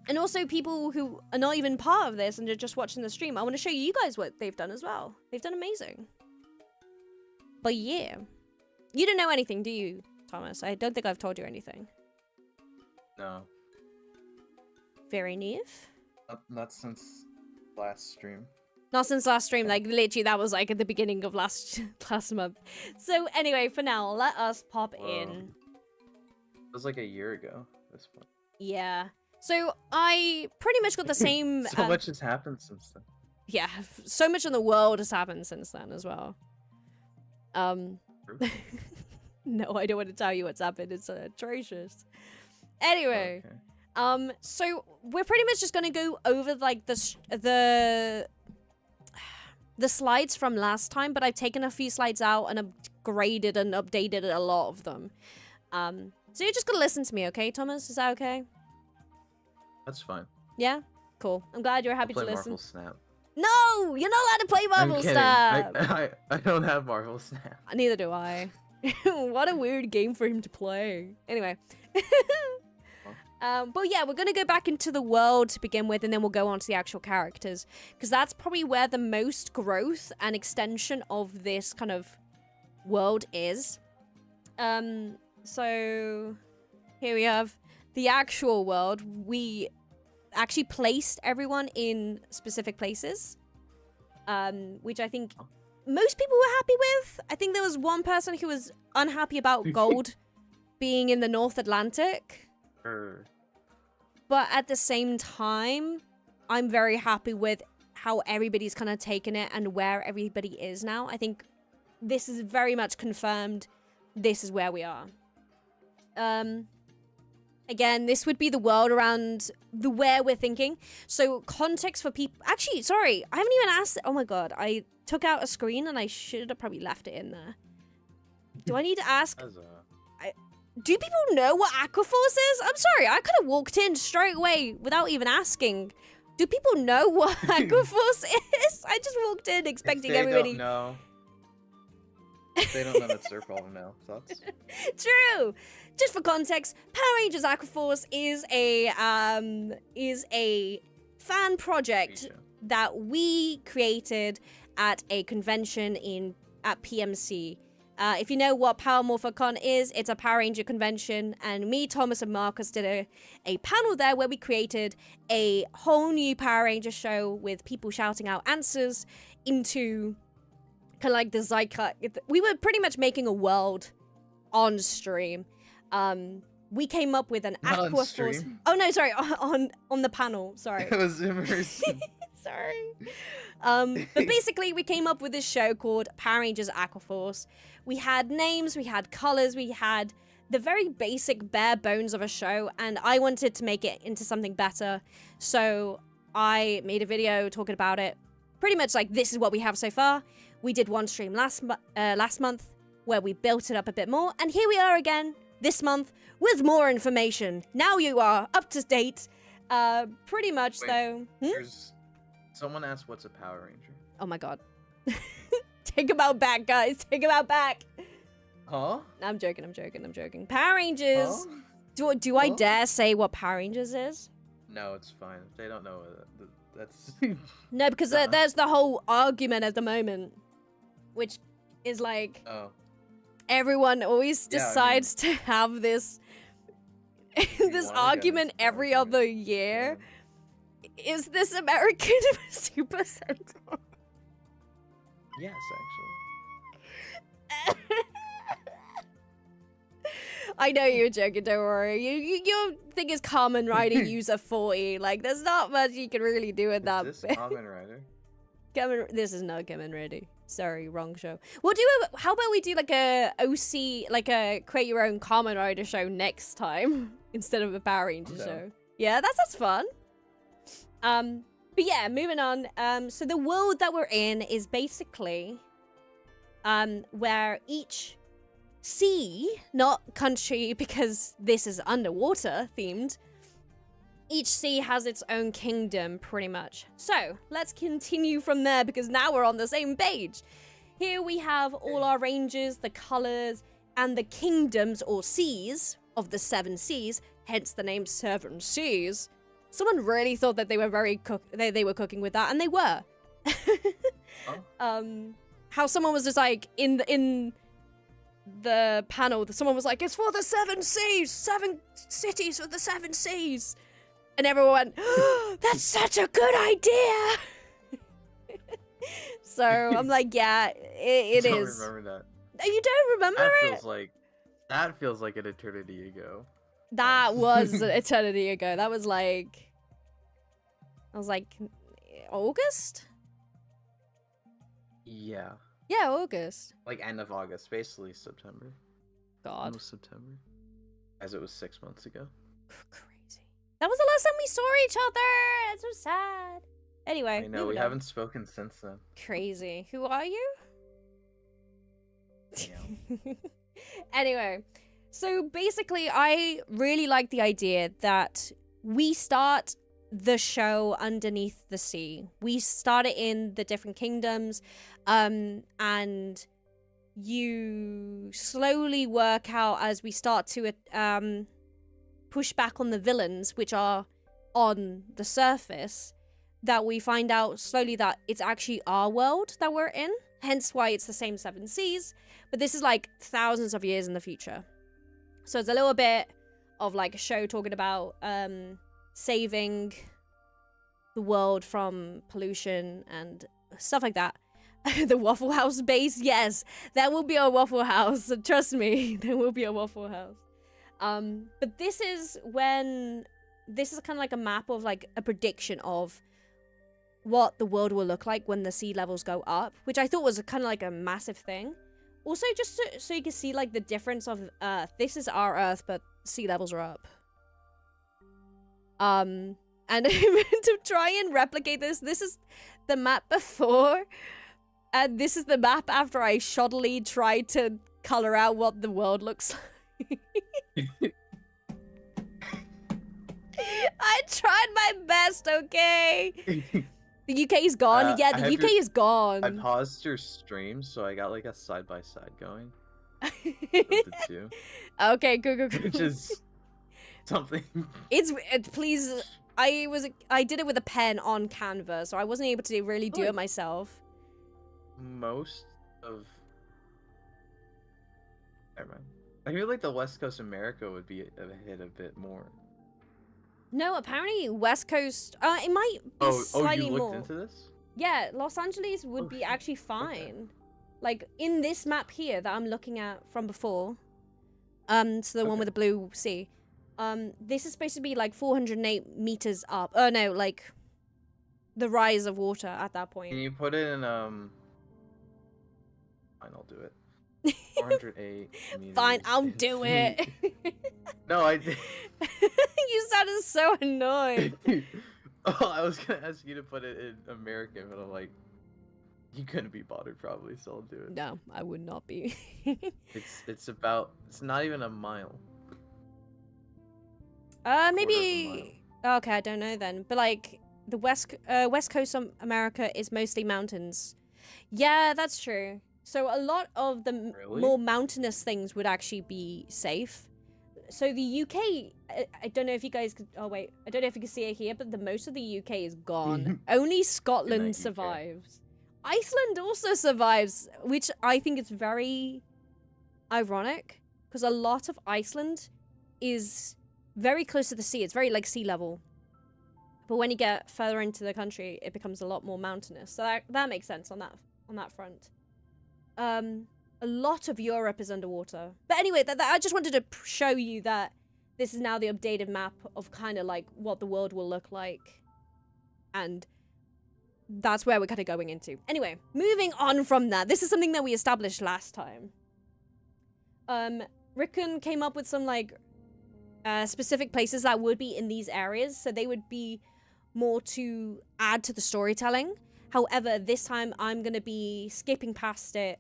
and also people who are not even part of this and are just watching the stream. I want to show you guys what they've done as well. They've done amazing. But yeah, you don't know anything, do you, Thomas? I don't think I've told you anything. No. Very neat. Not since last stream. Not since last stream, like literally that was like at the beginning of last month. So anyway, for now, let us pop in. It was like a year ago at this point. Yeah. So I pretty much got the same... So much has happened since then. Yeah, so much in the world has happened since then as well. No, I don't want to tell you what's happened. It's atrocious. Anyway, Okay. So we're pretty much just gonna go over like the slides from last time, but I've taken a few slides out and upgraded and updated a lot of them. So you're just gonna listen to me, okay, Thomas? Is that okay? That's fine. Yeah? Cool. I'm glad you're happy I'll to play listen. Marvel Snap. No! You're not allowed to play I'm Marvel kidding. Snap! I don't have Marvel Snap. Neither do I. What a weird game for him to play. Anyway. But yeah, we're going to go back into the world to begin with, and then we'll go on to the actual characters. Because that's probably where the most growth and extension of this kind of world is. So here we have the actual world. We actually placed everyone in specific places, which I think most people were happy with. I think there was one person who was unhappy about gold being in the North Atlantic. But at the same time, I'm very happy with how everybody's kind of taken it and where everybody is now. I think this is very much confirmed. This is where we are. Again, this would be the world around the where we're thinking. So context for people... Actually, sorry, I haven't even asked... Oh my god, I took out a screen and I should have probably left it in there. Do I need to ask... Do people know what Aqua Force is? I'm sorry, I could have walked in straight away without even asking. Do people know what Aqua Force is? I just walked in expecting everybody... Don't know. They don't know, that's their problem now. Thoughts? True. Just for context, Power Rangers Aqua Force is a fan project that we created at a convention at PMC. If you know what Power MorphoCon is, it's a Power Ranger convention, and me, Thomas, and Marcus did a panel there where we created a whole new Power Ranger show with people shouting out answers into kind of like the zeitgeist. We were pretty much making a world on stream. We came up with an Aqua Force. Oh no, sorry, on the panel. Sorry. It was immersive. Sorry. But basically, we came up with this show called Power Rangers Aqua Force. We had names, we had colors, we had the very basic bare bones of a show, and I wanted to make it into something better. So I made a video talking about it. Pretty much like, this is what we have so far. We did one stream last month where we built it up a bit more, and here we are again this month with more information. Now you are up to date. Pretty much. Wait, though. Someone asked what's a Power Ranger. Oh my god. Take him out back, guys. Take him out back. Huh? I'm joking. Power Rangers. Huh? Do I dare say what Power Rangers is? No, it's fine. They don't know that's... No, because there's the whole argument at the moment, which is like... Oh. everyone always Yeah, I mean- decides to have this this wanna get argument this every argument, other year. Is this American Super Sentai? Yes, I know you're joking, don't worry. Your thing is Kamen Rider user 40. Like, there's not much you can really do with that. Is this Kamen Rider? This is not Kamen Rider. Sorry, wrong show. How about we do like a OC, like a create your own Kamen Rider show next time instead of a Power Rangers show? Yeah, that's fun. But yeah, moving on. So the world that we're in is basically where each sea, not country because this is underwater themed, each sea has its own kingdom pretty much. So let's continue from there because now we're on the same page. Here we have all our ranges, the colors, and the kingdoms or seas of the 7 seas, hence the name 7 Seas. Someone really thought that they were they were cooking with that, and they were. How someone was just like in the panel, someone was like, "It's for the 7 seas, 7 cities for the 7 seas," and everyone went, "Oh, that's such a good idea." So I'm like, yeah, it I don't is. remember that. You don't remember it? That feels like an eternity ago. That was an eternity ago. That was like, I was like, August? Yeah. Yeah, August. Like end of August, basically September. God. Almost September. As it was 6 months ago. Crazy. That was the last time we saw each other. It's so sad. Anyway. I know, we haven't spoken since then. Crazy. Who are you? Yeah. Anyway. So basically, I really like the idea that we start the show underneath the sea. We start it in the different kingdoms, and you slowly work out as we start to push back on the villains, which are on the surface, that we find out slowly that it's actually our world that we're in, hence why it's the same 7 seas, but this is like thousands of years in the future. So it's a little bit of like a show talking about saving the world from pollution and stuff like that. The Waffle House base, yes, there will be a Waffle House. Trust me, there will be a Waffle House. But this is kind of like a map of like a prediction of what the world will look like when the sea levels go up, which I thought was kind of like a massive thing. Also, just so you can see like the difference of Earth. This is our Earth, but sea levels are up. And to try and replicate this is the map before, and this is the map after I shoddily tried to color out what the world looks like. I tried my best, okay? The UK is gone. Yeah, the UK is gone. I paused your stream, so I got like a side-by-side going. Of the two. Okay, cool. Which is something. Please, I did it with a pen on Canva, so I wasn't able to really do it myself. Most of... Never mind. I feel like the West Coast America would be hit a bit more. No, apparently West Coast, it might be slightly you looked more. into this? Yeah, Los Angeles would be actually fine. Okay. Like, in this map here that I'm looking at from before, so the one with the blue sea, this is supposed to be like 408 meters up. Oh no, like the rise of water at that point. Can you put it in, Fine, I'll do it. 408 meters. Fine, I'll do it. No, I did. You sounded so annoyed. Oh, I was gonna ask you to put it in American, but I'm like, you couldn't be bothered probably, so I'll do it. No, I would not be. It's not even a mile. Maybe. Okay, I don't know then. But like the West Coast of America is mostly mountains. Yeah, that's true. So a lot of the more mountainous things would actually be safe. So the UK, I don't know if you guys could, I don't know if you can see it here, but most of the UK is gone. Only Scotland survives. Iceland also survives, which I think is very ironic because a lot of Iceland is very close to the sea. It's very like sea level. But when you get further into the country, it becomes a lot more mountainous. So that makes sense on that front. A lot of Europe is underwater. But anyway, I just wanted to show you that this is now the updated map of kind of like what the world will look like. And that's where we're kind of going into. Anyway, moving on from that. This is something that we established last time. Rickon came up with some like specific places that would be in these areas. So they would be more to add to the storytelling. However, this time I'm going to be skipping past it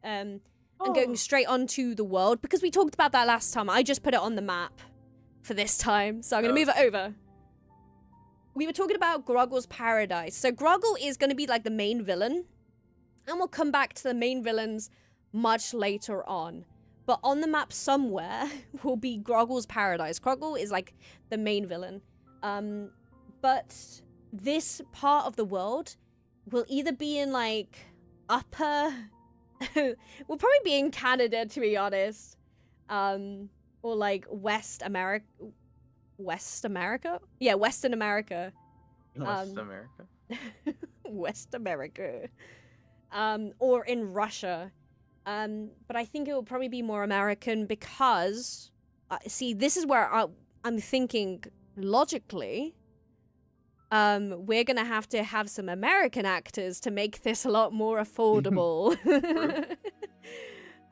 and going straight onto the world because we talked about that last time. I just put it on the map for this time. So I'm going to move it over. We were talking about Groggle's Paradise. So Groggle is going to be like the main villain. And we'll come back to the main villains much later on. But on the map somewhere will be Groggle's Paradise. Groggle is like the main villain. But this part of the world will either be in like upper... we'll probably be in Canada, to be honest. Or like West America? Western America. West America. West America. Or in Russia. But I think it will probably be more American because... see, this is where I'm thinking logically... we're gonna have to have some American actors to make this a lot more affordable.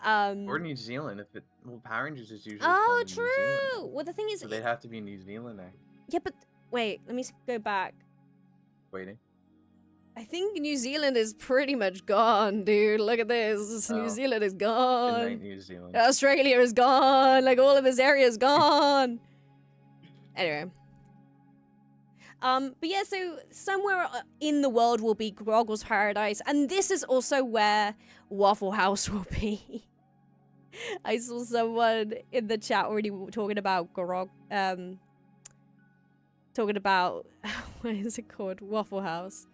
Or New Zealand, Power Rangers is usually oh, from New Zealand. true. Well, the thing is, So they'd have to be New Zealand actors. yeah, but wait, let me go back. Waiting. I think New Zealand is pretty much gone, dude. Look at this. New Zealand is Good gone. night, New Zealand. Australia is gone. Like all of this area is gone. Anyway. But yeah, so somewhere in the world will be Groggle's Paradise, and this is also where Waffle House will be. I saw someone in the chat already talking about talking about, what is it called? Waffle House.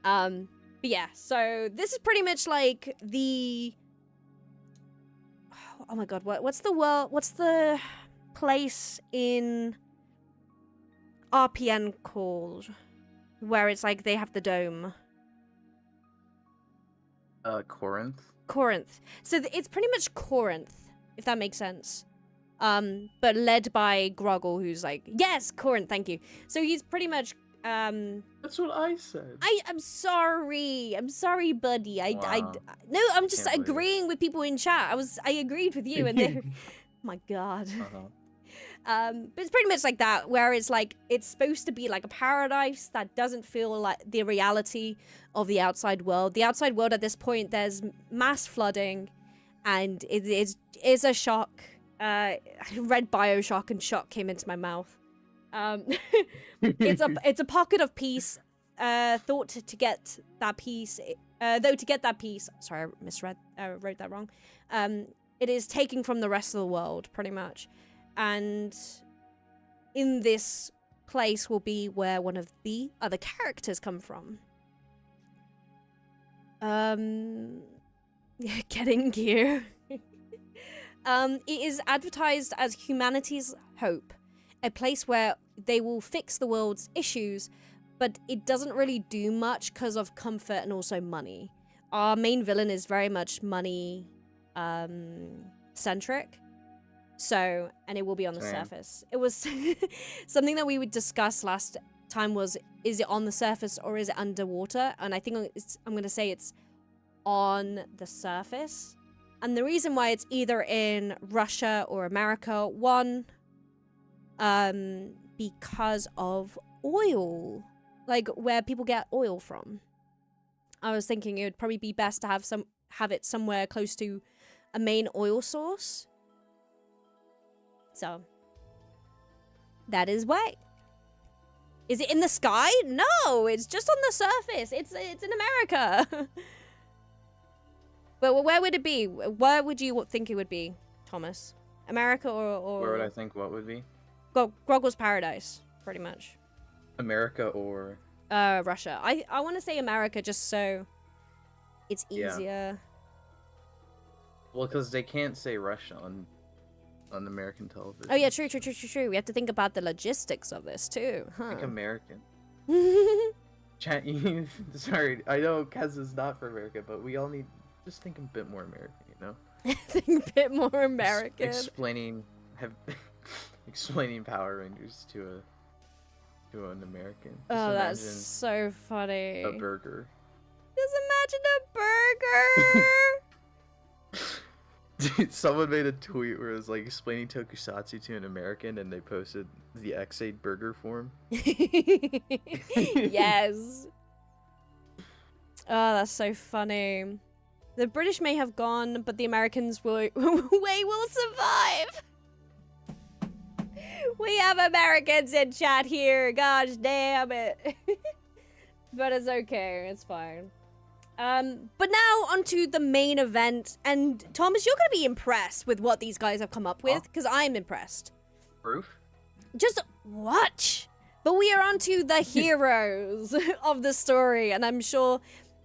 But yeah, so this is pretty much like the, oh my god, what's the place in RPN called, where it's like they have the dome? Corinth. So it's pretty much Corinth, if that makes sense. But led by Groggle, who's like, yes, Corinth, thank you. So he's pretty much That's what I said. I'm sorry, buddy. Wow. No, I'm just Can't believe it. agreeing with people in chat. I agreed with you, and they, my god. But it's pretty much like that, where it's like, it's supposed to be like a paradise that doesn't feel like the reality of the outside world. The outside world at this point, there's mass flooding, and it's a shock. I read Bioshock, and shock came into my mouth. It's a pocket of peace, thought to get that peace, though to get that peace, sorry, I wrote that wrong. It is taking from the rest of the world, pretty much. And in this place will be where one of the other characters come from. Getting gear. It is advertised as humanity's hope, a place where they will fix the world's issues, but it doesn't really do much because of comfort and also money. Our main villain is very much money centric. So, and it will be on the surface. It was something that we would discuss last time was, is it on the surface or is it underwater? And I think I'm going to say it's on the surface. And the reason why it's either in Russia or America, one, because of oil, like where people get oil from. I was thinking it would probably be best to have it somewhere close to a main oil source. So that is why. Is it in the sky? No, it's just on the surface. It's in America. But where would it be? Where would you think it would be, Thomas? America or Where would I think what would be? Groggle's Paradise, pretty much. America or Russia. I want to say America just so it's easier. Well, because they can't say Russian on American television. Oh yeah, true. We have to think about the logistics of this too, huh? Think American. Sorry, I know Kezza's not for America, but we all need just think a bit more American, you know? Think a bit more American. Explaining Power Rangers to an American. Just Oh, that's imagine so funny. a burger. Just imagine a burger. Dude, someone made a tweet where it was like explaining tokusatsu to an American, and they posted the X8 burger form. Yes. Oh, that's so funny. The British may have gone, but the Americans will survive. We have Americans in chat here. Gosh damn it. But it's okay. It's fine. But now onto the main event. And Thomas, you're going to be impressed with what these guys have come up with, because I'm impressed. Proof? Just watch. But we are onto the heroes of the story. And I'm sure,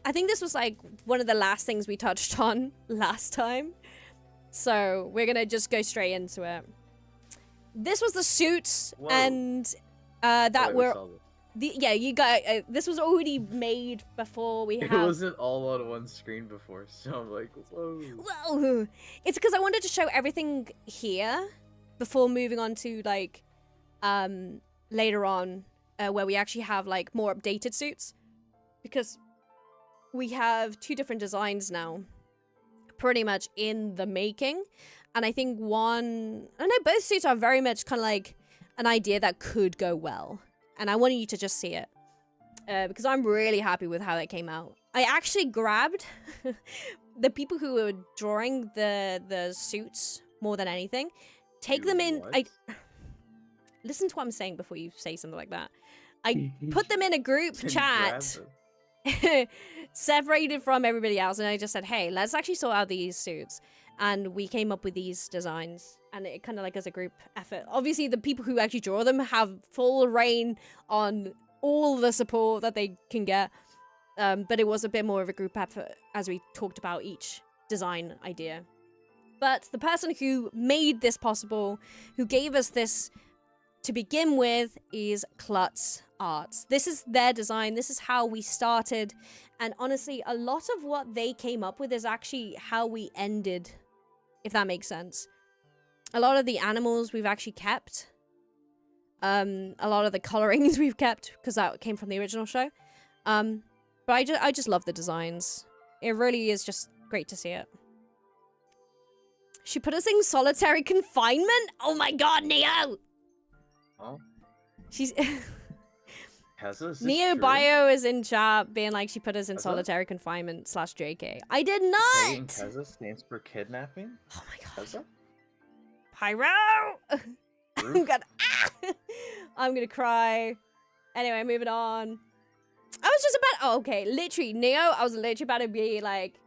I think this was like one of the last things we touched on last time. So we're going to just go straight into it. This was the suits. Whoa. And that were... you got this was already made before we have. It wasn't all on one screen before, so I'm like, whoa. Whoa! It's because I wanted to show everything here before moving on to like later on where we actually have like more updated suits, because we have 2 different designs now, pretty much in the making, and I think both suits are very much kind of like an idea that could go well. And I wanted you to just see it. Because I'm really happy with how it came out. I actually grabbed the people who were drawing the suits more than anything. Take them in... Listen to what I'm saying before you say something like that. I put them in a group chat. Separated from everybody else. And I just said, hey, let's actually sort out these suits. And we came up with these designs. And it kind of like as a group effort. Obviously, the people who actually draw them have full reign on all the support that they can get. But it was a bit more of a group effort as we talked about each design idea. But the person who made this possible, who gave us this to begin with, is Klutz Arts. This is their design. This is how we started. And honestly, a lot of what they came up with is actually how we ended, if that makes sense. A lot of the animals we've actually kept. A lot of the colorings we've kept because that came from the original show. But I just love the designs. It really is just great to see it. She put us in solitary confinement? Oh my god, Neo! Oh? She's... Neo Bio is in chat being like she put us in solitary confinement / JK. I did not! Hey, Kezza stands for kidnapping? Oh my god. Kezza? Pyro! I'm gonna cry. Anyway, moving on. I was just about... Oh, okay. Literally, Neo, I was literally about to be like...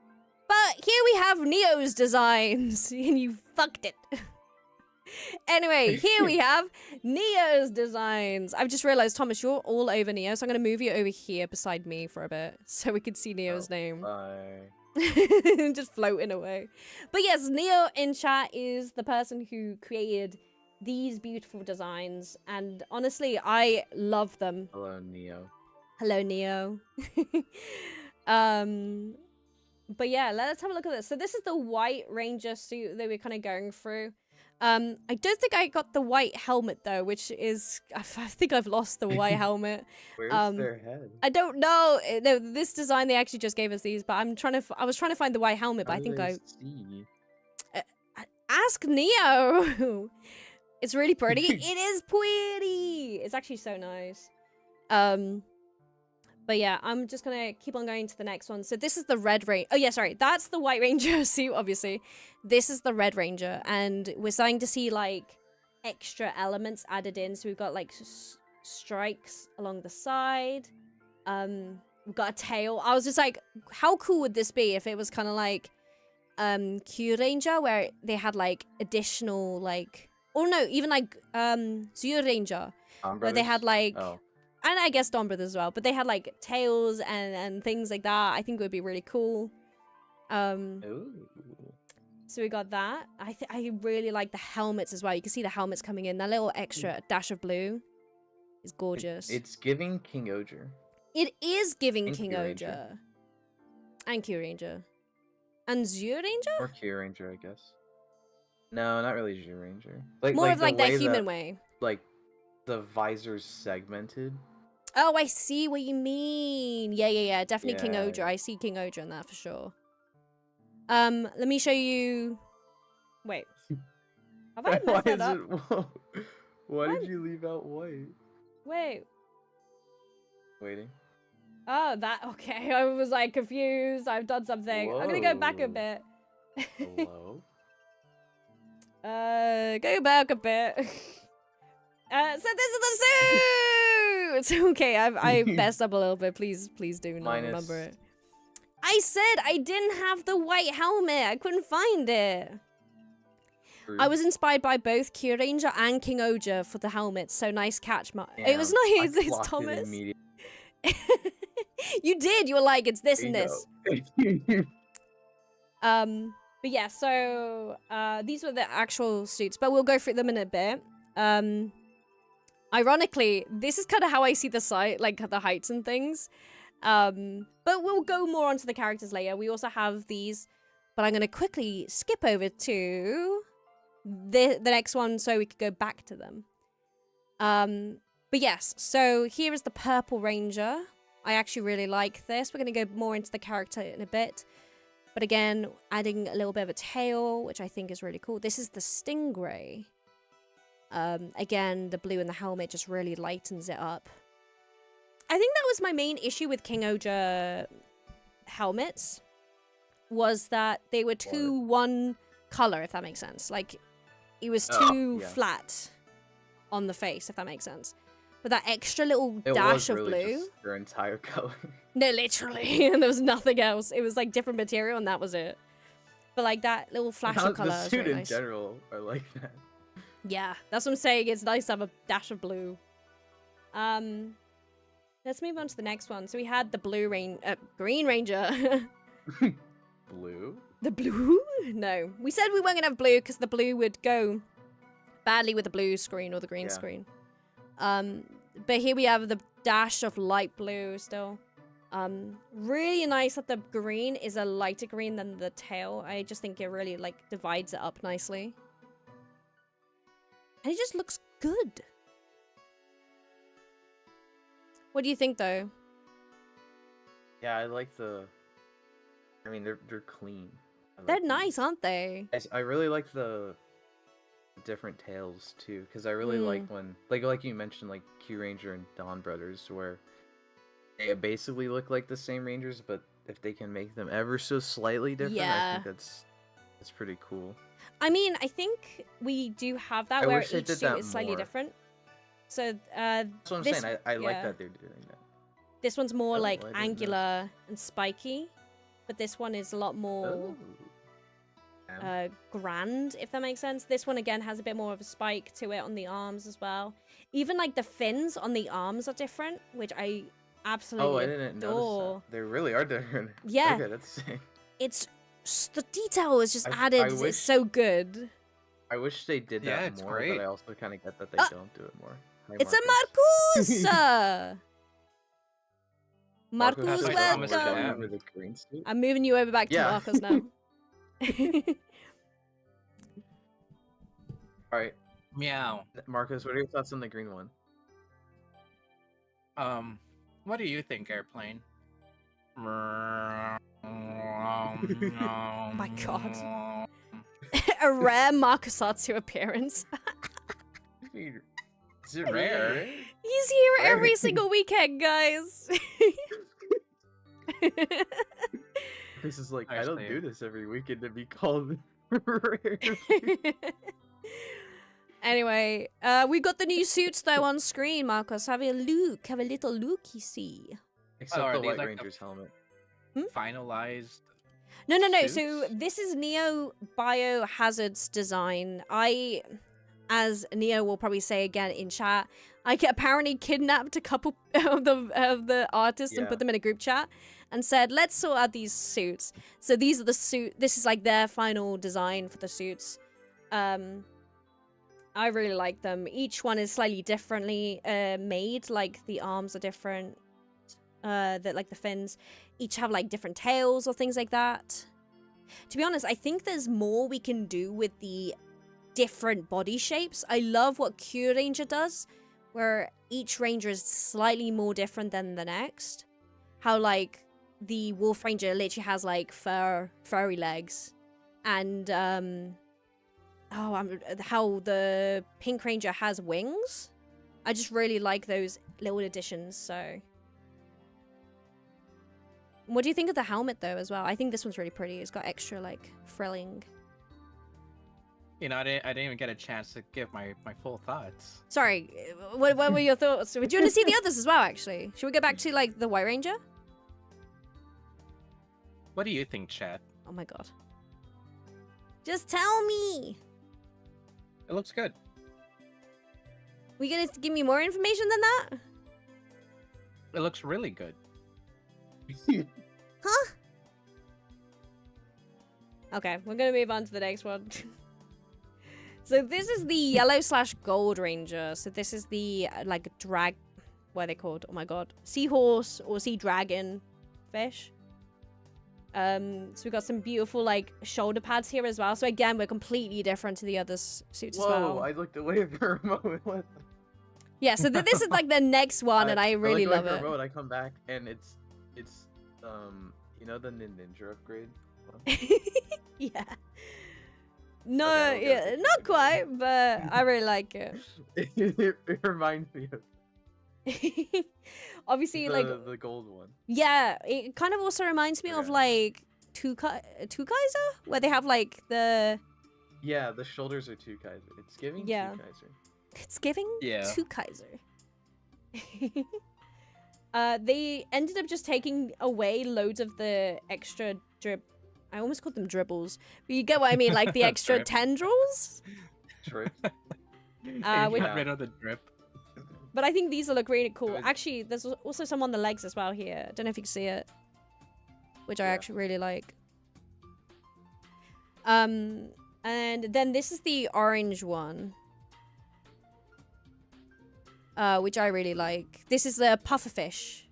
But here we have Neo's designs. And you fucked it. Anyway, here we have Neo's designs. I've just realized, Thomas, you're all over Neo. So I'm going to move you over here beside me for a bit. So we can see Neo's name. Bye. Just floating away. But yes, Neo in chat is the person who created these beautiful designs. And honestly, I love them. Hello, Neo. Hello, Neo. But yeah, let's have a look at this. So this is the White Ranger suit that we're kind of going through. I don't think I got the white helmet though, which is... I think I've lost the white helmet. Where's their head? I don't know. No, this design, they actually just gave us these, but I was trying to find the white helmet, but I think see? Ask Neo! It's really pretty. It is pretty! It's actually so nice. But yeah, I'm just gonna keep on going to the next one. So this is the Red Ranger. Oh yeah, sorry. That's the White Ranger suit, obviously. This is the Red Ranger. And we're starting to see, like, extra elements added in. So we've got, like, strikes along the side. We've got a tail. I was just like, how cool would this be if it was kind of like Q Ranger, where they had, like, additional, like... Or no, even, like, Zero Ranger. Where they had, like... Oh. And I guess Dawn Brothers as well. But they had, like, tails and things like that. I think it would be really cool. Ooh. So we got that. I really like the helmets as well. You can see the helmets coming in. That little extra dash of blue is gorgeous. It's giving King Oger. It is giving And King Q Oger. Ranger. And Q Ranger. And Zoo Ranger? Or Q Ranger, I guess. No, not really Q Ranger. Like, More of like the that way human way. Like, the visor's segmented. Oh, I see what you mean. Yeah. Definitely King Yeah. Oger. I see King Oger in that for sure. Let me show you. Wait. Have I Why messed is that up? it? Why did you leave out white? Wait. Waiting. Oh, that. Okay. I was like confused. I've done something. I'm gonna go back a Whoa. bit. Hello. Go back a bit. So this is the suit. It's okay. I messed up a little bit. Please do not remember it. I said I didn't have the white helmet. I couldn't find it. I was inspired by both Q Ranger and King Oger for the helmets. So nice catch, It was nice. It's Thomas. You did. You were like, it's this and this. But yeah. So these were the actual suits, but we'll go through them in a bit. Ironically, this is kind of how I see the site, like the heights and things. But we'll go more onto the characters later. We also have these, but I'm going to quickly skip over to the next one so we could go back to them. But yes, so here is the Purple Ranger. I actually really like this. We're going to go more into the character in a bit. But again, adding a little bit of a tail, which I think is really cool. This is the Stingray. Again, the blue in the helmet just really lightens it up. I think that was my main issue with King Oger helmets, was that they were too one color, if that makes sense. Like, it was too flat on the face, if that makes sense. But that extra little dash of blue. Just your entire color. No, literally. And there was nothing else. It was like different material and that was it. But like that little flash of color. The suit really in nice. general are like that. Yeah, that's what I'm saying. It's nice to have a dash of blue. Let's move on to the next one. So we had the Green Ranger. Blue? The blue? No. We said we weren't going to have blue because the blue would go badly with the blue screen or the green screen. But here we have the dash of light blue still. Really nice that the green is a lighter green than the tail. I just think it really like divides it up nicely. And it just looks good. What do you think though? Yeah, I like the... I mean, they're clean. They're nice, aren't they? I really like the different tails too, because I really like when, like you mentioned, like Q Ranger and Dawn Brothers, where they basically look like the same Rangers, but if they can make them ever so slightly different, I think that's pretty cool. I mean, I think we do have that where each suit is slightly different. So that's what I'm saying. I like that they're doing that. This one's more like angular and spiky, but this one is a lot more grand, if that makes sense. This one again has a bit more of a spike to it on the arms as well. Even like the fins on the arms are different, which I absolutely I didn't adore. notice that. They really are different. Yeah, okay, that's sick. It's the detail is just added. It's so good. I wish they did that more, great. but I also kind of get that they don't do it more. Hi, It's Marcus. a Marcus. Marcus, Marcus, welcome. with the green suit. I'm moving you over back to Marcus now. Alright. Meow. Marcus, what are your thoughts on the green one? What do you think, Airplane? Oh my god. A rare Marcusatsu appearance. Is it rare? He's here every single weekend, guys. This is like, I don't do this every weekend to be called rare. Anyway, we got the new suits though on screen, Marcus. Have a look. Have a little look, you see. Except the White Ranger's helmet. Finalized. No. Suits? So this is Neo Biohazard's design. As Neo will probably say again in chat, I apparently kidnapped a couple of the artists and put them in a group chat. and said, let's sort out these suits. So these are the suit. This is like their final design for the suits. I really like them. Each one is slightly differently made. Like the arms are different. Like the fins. Each have like different tails or things like that. To be honest, I think there's more we can do with the different body shapes. I love what Q Ranger does, where each Ranger is slightly more different than the next. How like the Wolf Ranger literally has like furry legs, and how the Pink Ranger has wings. I just really like those little additions. So, what do you think of the helmet though as well? I think this one's really pretty. It's got extra like frilling. You know, I didn't even get a chance to give my full thoughts. Sorry, what were your thoughts? Would you want to see the others as well, actually? Should we go back to, like, the White Ranger? What do you think, Chad? Oh my god. Just tell me! It looks good. Were you gonna give me more information than that? It looks really good. Huh? Okay, we're gonna move on to the next one. So this is the yellow/gold Ranger. So this is the like what are they called? Oh my god, seahorse or sea dragon fish. So we've got some beautiful like shoulder pads here as well. So again, we're completely different to the other suits as well. Whoa! I looked away for a moment. What? Yeah. So this is like the next one, and I really love it. I come back and it's you know the ninja upgrade. Yeah. No, Okay, yeah, not quite, but I really like it. It reminds me of Obviously, like the gold one. yeah, it kind of also reminds me of like Two Kaiser, where they have like the the shoulders are two Kaiser. It's giving two Kaiser. It's giving Yeah. Two Kaiser. They ended up just taking away loads of the extra drip. I almost called them dribbles, but you get what I mean, like the extra Drip. tendrils. True. Got rid of the drip. But I think these will look really cool. Good. Actually, there's also some on the legs as well here. I don't know if you can see it, which I actually really like. And then this is the orange one, which I really like. This is the pufferfish.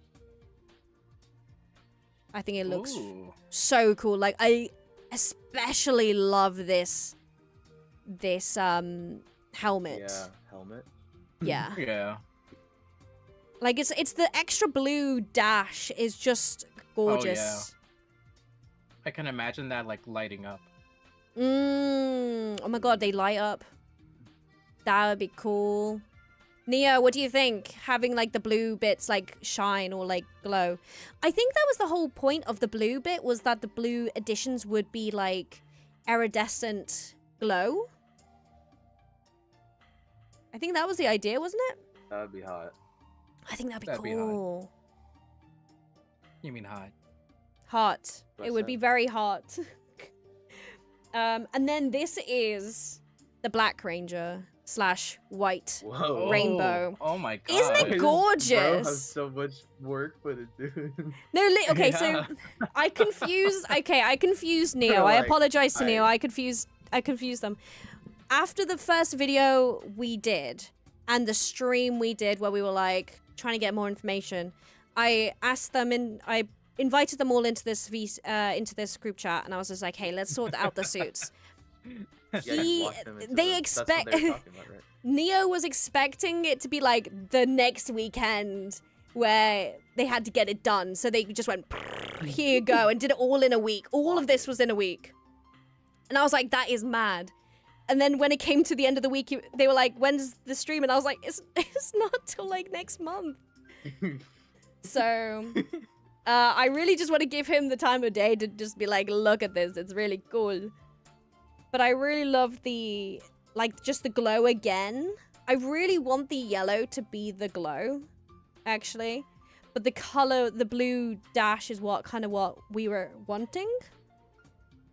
I think it looks so cool. Like I especially love this helmet. Yeah, helmet. Yeah. Yeah. Like it's the extra blue dash is just gorgeous. Oh, yeah. I can imagine that like lighting up. Oh my god, they light up. That would be cool. Neo, what do you think? Having like the blue bits like shine or like glow. I think that was the whole point of the blue bit, was that the blue additions would be like iridescent glow. I think that was the idea, wasn't it? That would be hot. I think that'd be That'd be hot. cool. You mean hot? Hot. Less It would be sense. very hot. And then this is the Black Ranger / white Whoa. rainbow. Oh my god. Isn't Why it does Bro gorgeous? have so much work put into it. No, okay, Yeah. so I confused Neo. They're I like, apologize to Neo. I confused them. After the first video we did and the stream we did where we were like trying to get more information, I asked them and I invited them all into this group chat, and I was just like, "Hey, let's sort out the suits." They expect Neo was expecting it to be like the next weekend where they had to get it done, so they just went, "Here you go," and did it all in a week. All of this was in a week, and I was like, "That is mad." And then when it came to the end of the week, they were like, "When's the stream?" And I was like, "It's not till like next month." So, I really just want to give him the time of day to just be like, "Look at this, it's really cool." But I really love the, like, just the glow again. I really want the yellow to be the glow, actually. But the color, the blue dash is what we were wanting.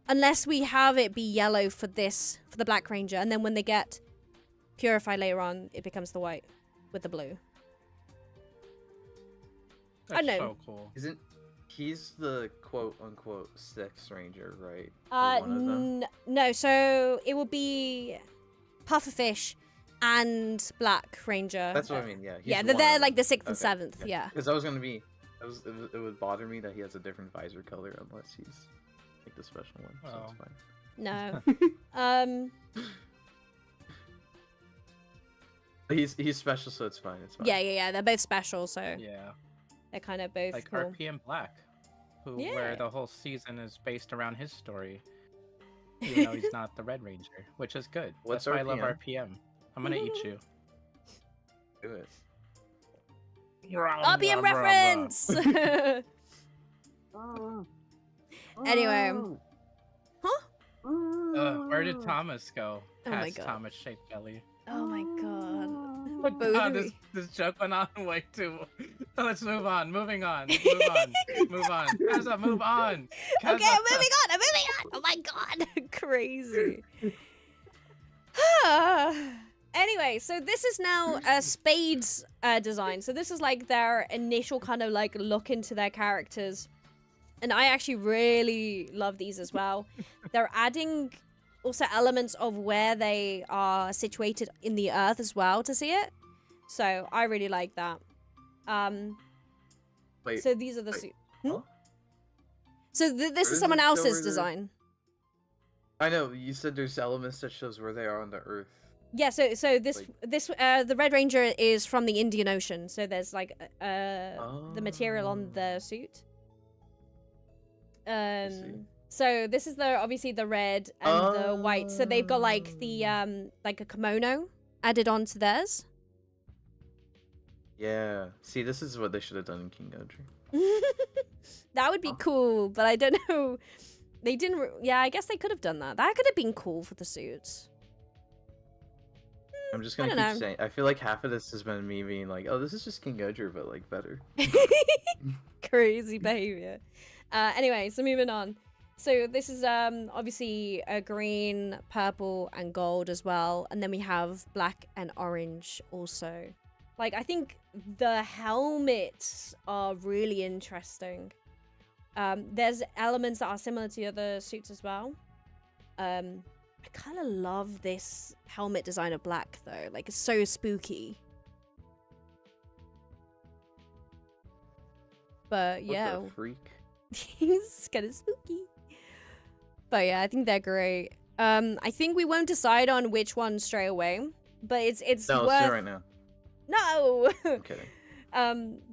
Unless we have it be yellow for the Black Ranger. And then when they get purified later on, it becomes the white with the blue. That's know. so cool. He's the quote-unquote sixth ranger, right? Uh, Or one of them? no, so it would be Pufferfish and Black Ranger. That's what I mean, yeah. Yeah, he's they're one of like the them. 6th and 7th, yeah. Because I was gonna be... it would bother me that he has a different visor color unless he's like the special one, so it's fine. No. He's special, so it's fine. It's fine. Yeah, they're both special, so Yeah. they're kind of both Like cool. RPM Black, Yeah. where the whole season is based around his story, even though he's not the Red Ranger, which is good. What's That's why I love RPM? RPM. I'm gonna eat you. Do it. RPM reference! Anyway. Huh? Where did Thomas go? Oh my Past God. Thomas shaped jelly. Oh my god. But Both God, of you. this joke went on way too. Let's move on. Moving on. Move on. Move on. Kezza, move on. Okay, I'm Kezza. moving on. I'm moving on. Oh my god, crazy. Anyway, so this is now Spade's design. So this is like their initial kind of like look into their characters, and I actually really love these as well. They're adding also elements of where they are situated in the earth as well to see it. So I really like that. Wait. So these are the wait, suits. huh? So this Where is does someone it show else's where they're- design. I know you said there's elements that shows where they are on the Earth. Yeah, so this Like- the Red Ranger is from the Indian Ocean, so there's like the material on the suit. see. So this is obviously the red and the white. So they've got like the like a kimono added onto theirs. Yeah. See, this is what they should have done in King Goju. That would be cool, but I don't know. They didn't. Yeah, I guess they could have done that. That could have been cool for the suits. I'm just I gonna don't keep know. saying. I feel like half of this has been me being like, "Oh, this is just King Goju, but like better." Crazy behavior. Anyway, so moving on. So this is obviously a green, purple, and gold as well, and then we have black and orange also. Like, I think the helmets are really interesting. There's elements that are similar to the other suits as well. I kind of love this helmet design of black though. Like, it's so spooky. But yeah, What the freak? it's kind of spooky. But yeah, I think they're great. I think we won't decide on which one straight away, but it's No, worth. let's do it right now. No. I'm kidding.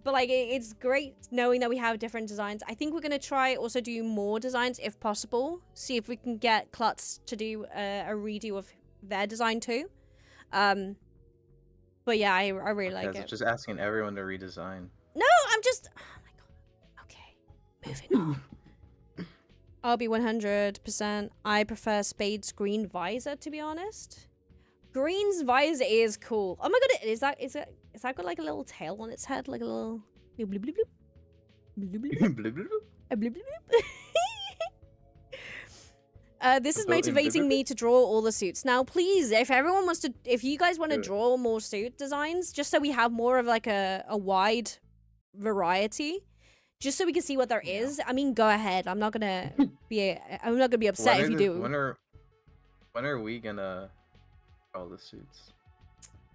But like it's great knowing that we have different designs. I think we're gonna try also do more designs if possible. See if we can get Klutz to do a redo of their design too. But yeah, I really like it. Just asking everyone to redesign. No, I'm just. Oh my god. Okay, moving on. I'll be 100%. I prefer Spade's green visor, to be honest. Green's visor is cool. Oh my god, is that got like a little tail on its head, like a little bloop bloop bloop bloop bloop bloop Blub, blub, blub. a bloop bloop bloop. This is Bloop, bloop, motivating bloop. me to draw all the suits. Now, please, if you guys want to Do it. draw more suit designs, just so we have more of like a wide variety, just so we can see what there is. I mean, go ahead. I'm not gonna be upset if you do. When are we gonna draw the suits?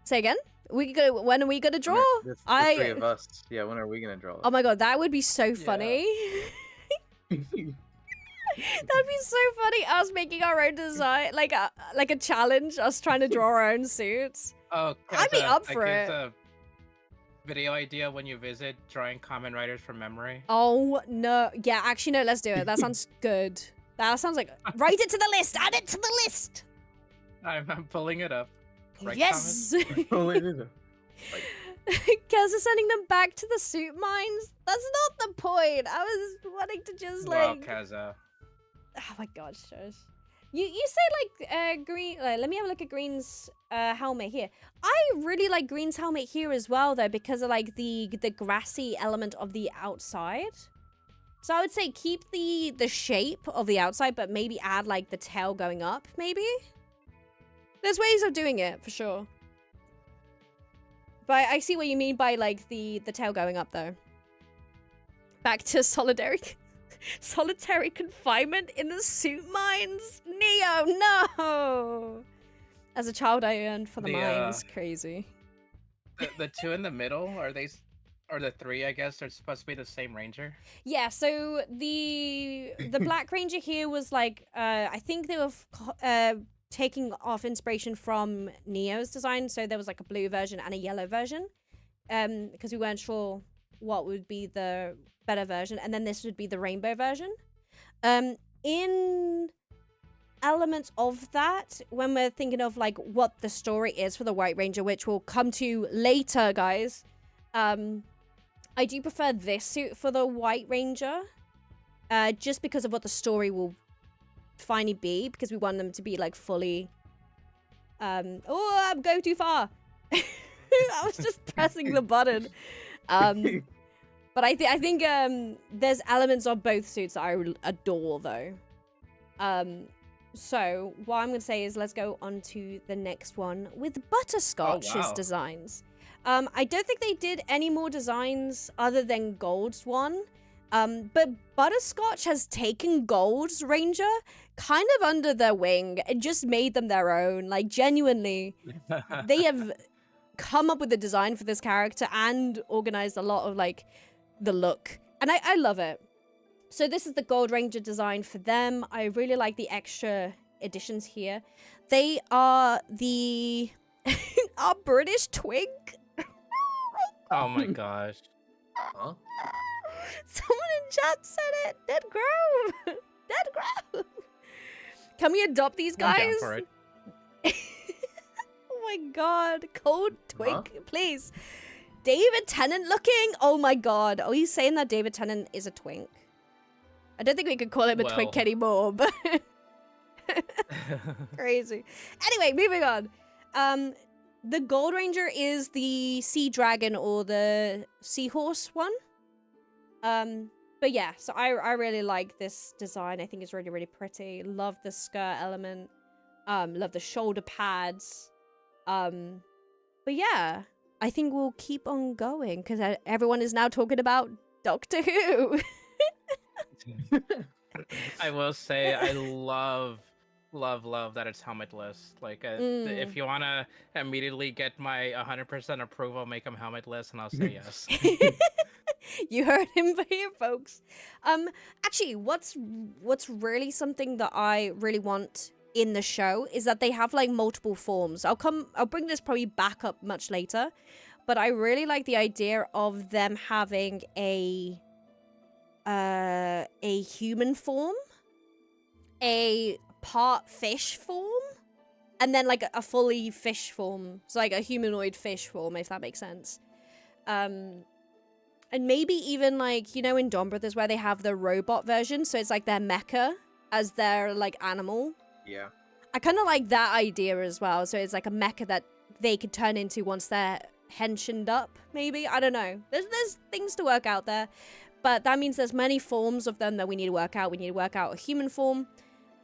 Say again. When are we gonna draw? The three of us. Yeah, when are we gonna draw? Oh my god, that would be so funny. That'd be so funny. Us making our own design, like a challenge. Us trying to draw our own suits. Oh, I'd be Kezza, up that for gives it. a video idea when you visit drawing common writers from memory. Oh no, yeah. Actually, no. Let's do it. That sounds good. That sounds like write it to the list. Add it to the list. I'm pulling it up. Right, Yes. Like, Kezza sending them back to the suit mines. That's not the point. I was wanting to just Wow, like. Kezza. Oh my gosh, Josh. You say like green. Let me have a look at Green's helmet here. I really like Green's helmet here as well though, because of like the grassy element of the outside. So I would say keep the shape of the outside, but maybe add like the tail going up. Maybe there's ways of doing it for sure. But I see what you mean by like the tail going up though. back to solitary confinement in the suit mines. Neo, no. As a child, I yearned for the mines. Crazy. The two in the middle, are they, or the three, I guess, are supposed to be the same ranger? Yeah, so the Black Ranger here was like, I think they were taking off inspiration from Neo's design. So there was like a blue version and a yellow version, because we weren't sure what would be the better version. And then this would be the rainbow version. In elements of that, when we're thinking of like what the story is for the White Ranger, which we'll come to later, guys, I do prefer this suit for the White Ranger, just because of what the story will finally be, because we want them to be like fully oh, I'm going too far. I was just pressing the button. But I think there's elements of both suits that I adore though. So what I'm going to say is let's go on to the next one with Butterscotch's designs. I don't think they did any more designs other than Gold's one. But Butterscotch has taken Gold's Ranger kind of under their wing and just made them their own. Like, genuinely, they have come up with a design for this character and organized a lot of, like, the look. And I love it. So this is the Gold Ranger design for them. I really like the extra additions here. They are the... our British twink. Oh my gosh. Huh? Someone in chat said it. Dead Grove. Dead Grove. Can we adopt these guys? I'm down for it. Oh my god. Cold twink, please. David Tennant looking? Oh my god. Are you saying that David Tennant is a twink? I don't think we could call him a twink anymore, but... Crazy. Anyway, moving on. The Gold Ranger is the Sea Dragon or the Seahorse one. But yeah, so I really like this design. I think it's really, really pretty. Love the skirt element. Love the shoulder pads. But yeah, I think we'll keep on going because everyone is now talking about Doctor Who. I will say I love that it's helmetless. Like, if you want to immediately get my 100% approval, make them helmetless, and I'll say yes. You heard him here, folks. Actually, what's really something that I really want in the show is that they have like multiple forms. I'll bring this probably back up much later, but I really like the idea of them having a human form, a part fish form, and then like a fully fish form. So like a humanoid fish form, if that makes sense. And maybe even like, you know, in Dawn Brothers where they have the robot version, so it's like their mecha as their like animal. Yeah. I kind of like that idea as well. So it's like a mecha that they could turn into once they're henshined up, maybe. I don't know. There's things to work out there. But that means there's many forms of them that we need to work out. We need to work out a human form,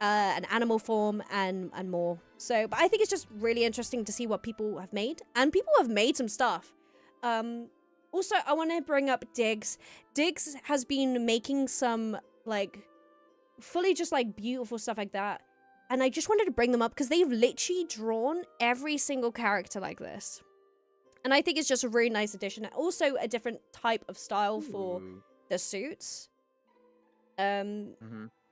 an animal form, and more. So, but I think it's just really interesting to see what people have made. And people have made some stuff. Also, I want to bring up Diggs. Diggs has been making some, like, fully just, like, beautiful stuff like that. And I just wanted to bring them up because they've literally drawn every single character like this. And I think it's just a really nice addition. Also, a different type of style for the suits. And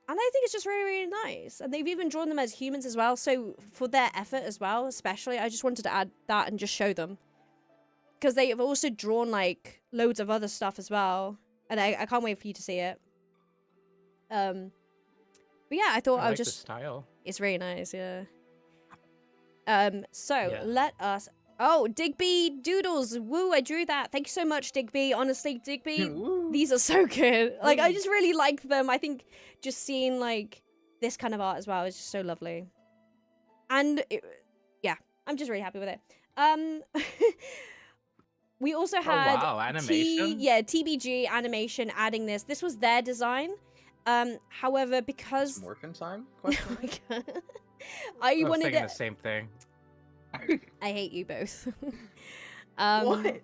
I think it's just really, really nice. And they've even drawn them as humans as well. So for their effort as well, especially, I just wanted to add that and just show them. Because they have also drawn, like, loads of other stuff as well. And I can't wait for you to see it. But yeah, I thought I would just... the style. It's really nice, yeah. Let us... Oh, Digby Doodles. Woo, I drew that. Thank you so much, Digby. Honestly, Digby, these are so good. Like, I just really like them. I think just seeing, like, this kind of art as well is just so lovely. And, yeah, I'm just really happy with it. We also had animation. TBG animation adding this. This was their design. However, because Morphin time? Oh my God. I was thinking the same thing. I hate you both. What?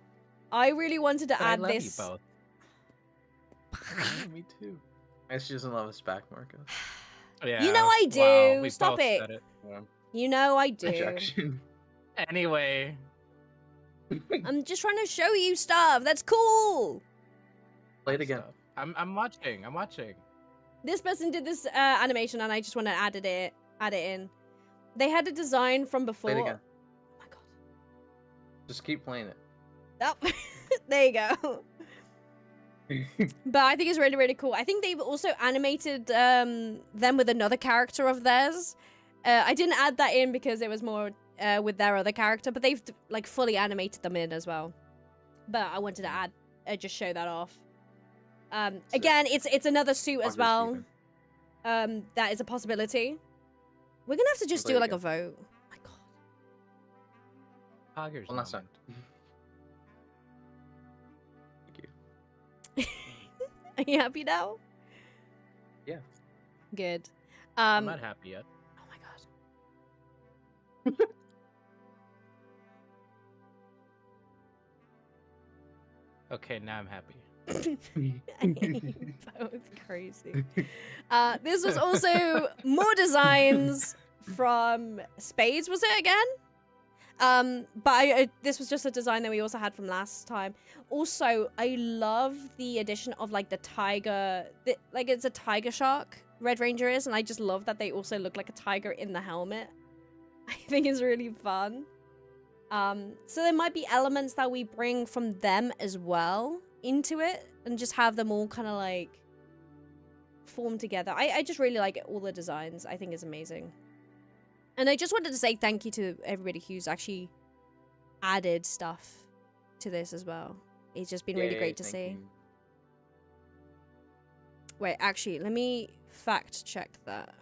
I really wanted to add I love this. You both. Yeah, me too. I guess she doesn't love us back, Marco. Yeah. You know I do. Wow, we Stop both it. said it. Yeah. You know I do. Rejection. Anyway, I'm just trying to show you stuff. That's cool. Play it again. stuff. I'm watching. I'm watching. This person did this animation, and I just want to add it in. They had a design from before. Play it again. Oh my god. Just keep playing it. Oh, there you go. But I think it's really, really cool. I think they've also animated them with another character of theirs. I didn't add that in because it was more with their other character, but they've like fully animated them in as well. But I wanted to add, just show that off. Again, it's another suit as well. That is a possibility. We're gonna have to just do like a vote. Oh my god. Poggers. One last time. Thank you. Are you happy now? Yeah. Good. I'm not happy yet. Oh my god. Okay, now I'm happy. I hate you both. Crazy. This was also more designs from Spades, was it again? But this was just a design that we also had from last time. Also, I love the addition of like the tiger, like it's a tiger shark, Red Ranger is, and I just love that they also look like a tiger in the helmet. I think it's really fun. So there might be elements that we bring from them as well into it and just have them all kind of like form together. I just really like all the designs. I think it's amazing. And I just wanted to say thank you to everybody who's actually added stuff to this as well. It's just been really great to see. You. Wait, actually, let me fact check that.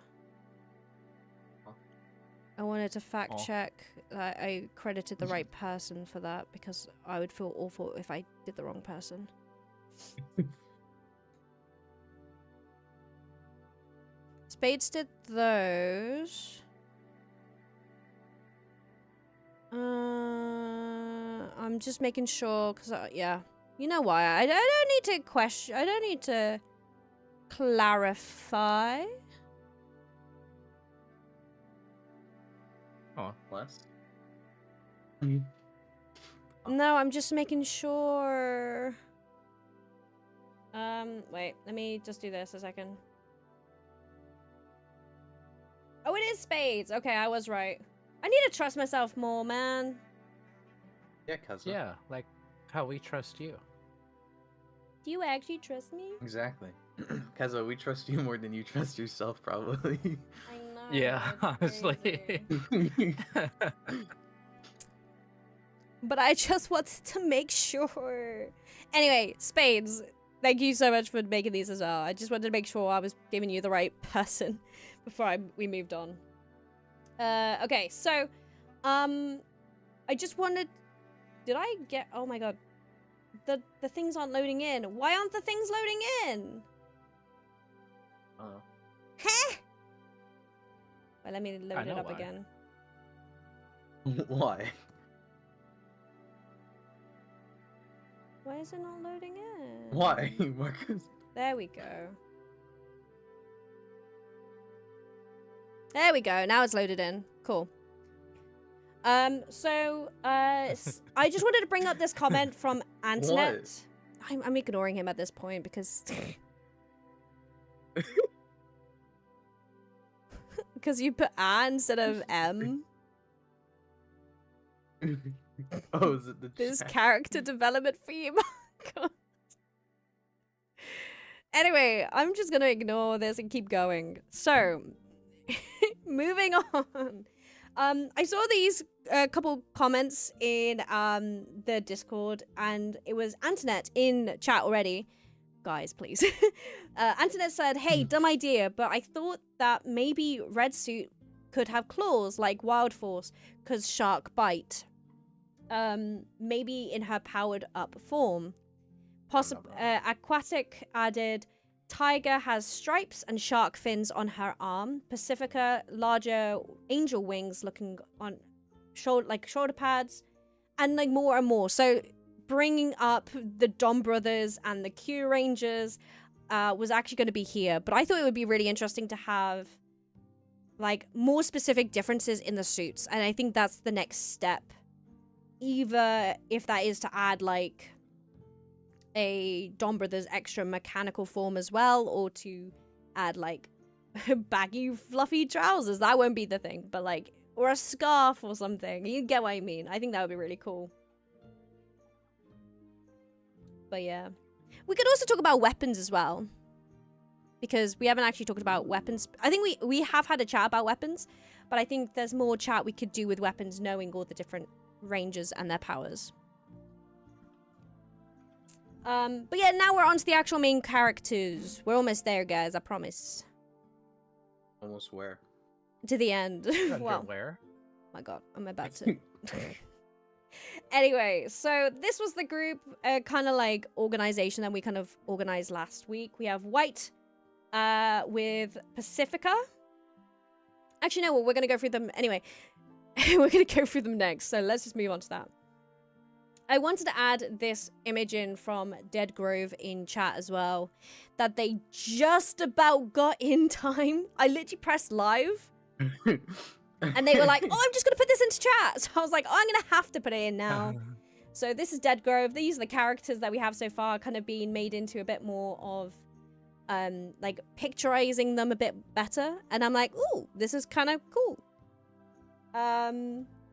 I wanted to fact check that I credited the right person for that because I would feel awful if I did the wrong person. Spades did those. I'm just making sure because yeah, you know why I don't need to question. I don't need to clarify. Oh, less. No, I'm just making sure. Wait, let me just do this a second. Oh, it is Spades. Okay, I was right. I need to trust myself more, man. Yeah, cousin. Yeah, like how we trust you. Do you actually trust me? Exactly. Kezza, we trust you more than you trust yourself, probably. I know. Yeah, it's honestly. crazy. But I just wanted to make sure. Anyway, Spades, thank you so much for making these as well. I just wanted to make sure I was giving you the right person before we moved on. Okay, so, I just wanted. Did I get? Oh my god, the things aren't loading in. Why aren't the things loading in? Oh. Huh? Well, let me load it up why. again. Why? Why is it not loading in? Why, Marcus? There we go. There we go. Now it's loaded in. Cool. I just wanted to bring up this comment from Antoinette. I'm ignoring him at this point because because you put A instead of M. Oh, is it the This chat? character development for you, Marco. Anyway, I'm just gonna ignore this and keep going. So, moving on. I saw these couple comments in the Discord, and it was Antoinette in chat already. Guys, please. Antoinette said, "Hey, dumb idea, but I thought that maybe Red Suit could have claws like Wild Force, cause shark bite. Maybe in her powered up form. Aquatic added, Tiger has stripes and shark fins on her arm. Pacifica, larger angel wings looking on shoulder pads, and like more and more. So bringing up the Dom Brothers and the Q Rangers was actually going to be here, but I thought it would be really interesting to have like more specific differences in the suits, and I think that's the next step. Either if that is to add like a Dom Brothers extra mechanical form as well, or to add like baggy fluffy trousers. That won't be the thing, but like, or a scarf or something. You get what I mean. I think that would be really cool. But yeah, we could also talk about weapons as well, because we haven't actually talked about weapons. I think we have had a chat about weapons, but I think there's more chat we could do with weapons, knowing all the different Rangers and their powers. But yeah, now we're on to the actual main characters. We're almost there, guys, I promise. Almost where? To the end. Well, where? My god, I'm about to... Anyway, so this was the group kind of like organization that we kind of organized last week. We have White with Pacifica. Actually, no, we're going to go through them anyway. We're going to go through them next, so let's just move on to that. I wanted to add this image in from Dead Grove in chat as well, that they just about got in time. I literally pressed live, and they were like, oh, I'm just going to put this into chat. So I was like, oh, I'm going to have to put it in now. So this is Dead Grove. These are the characters that we have so far, kind of being made into a bit more of, like, picturizing them a bit better. And I'm like, ooh, this is kind of cool.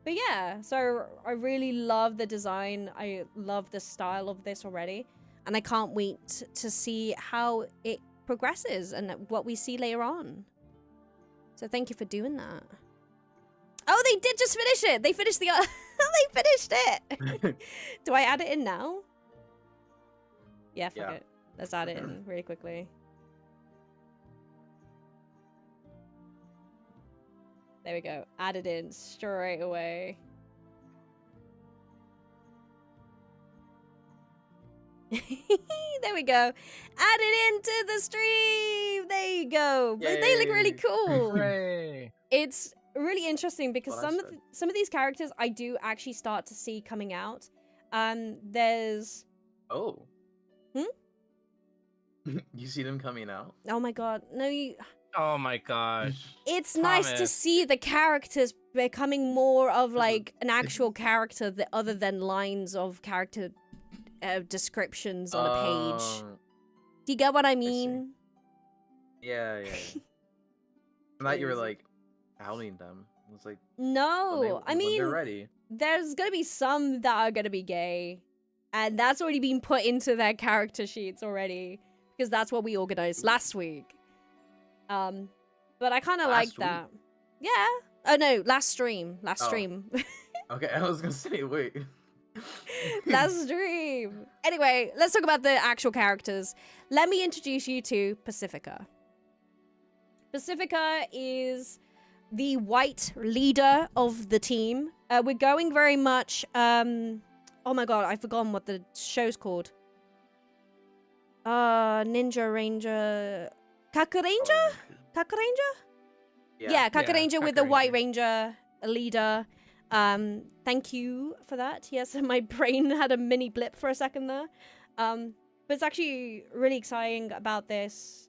But yeah, so I really love the design. I love the style of this already. And I can't wait to see how it progresses and what we see later on. So thank you for doing that. Oh, they did just finish it. They finished the... they finished it. Do I add it in now? Yeah, fuck it. Let's add it in really quickly. There we go. Add it in straight away. There we go. Add it into the stream. There you go. Yay. They look really cool. Hooray. It's really interesting because some of these characters I do actually start to see coming out. There's... Oh. You see them coming out? Oh my god. No, you... Oh my gosh. It's nice to see the characters becoming more of like an actual character other than lines of character descriptions on a page. Do you get what I mean? Yeah. I thought you were like outing them. I was like, no, I mean, they're ready. There's gonna be some that are gonna be gay, and that's already been put into their character sheets already, because that's what we organized last week. But I kind of like that. Yeah. Oh no, last stream. Okay, I was gonna say, wait. Last stream. Anyway, let's talk about the actual characters. Let me introduce you to Pacifica. Pacifica is the white leader of the team. We're going very much, oh my god, I've forgotten what the show's called. Ninja Ranger... Kakuranger? Kakuranger? Yeah, Kakuranger with the White Ranger leader. Thank you for that. Yes, my brain had a mini blip for a second there. But it's actually really exciting about this.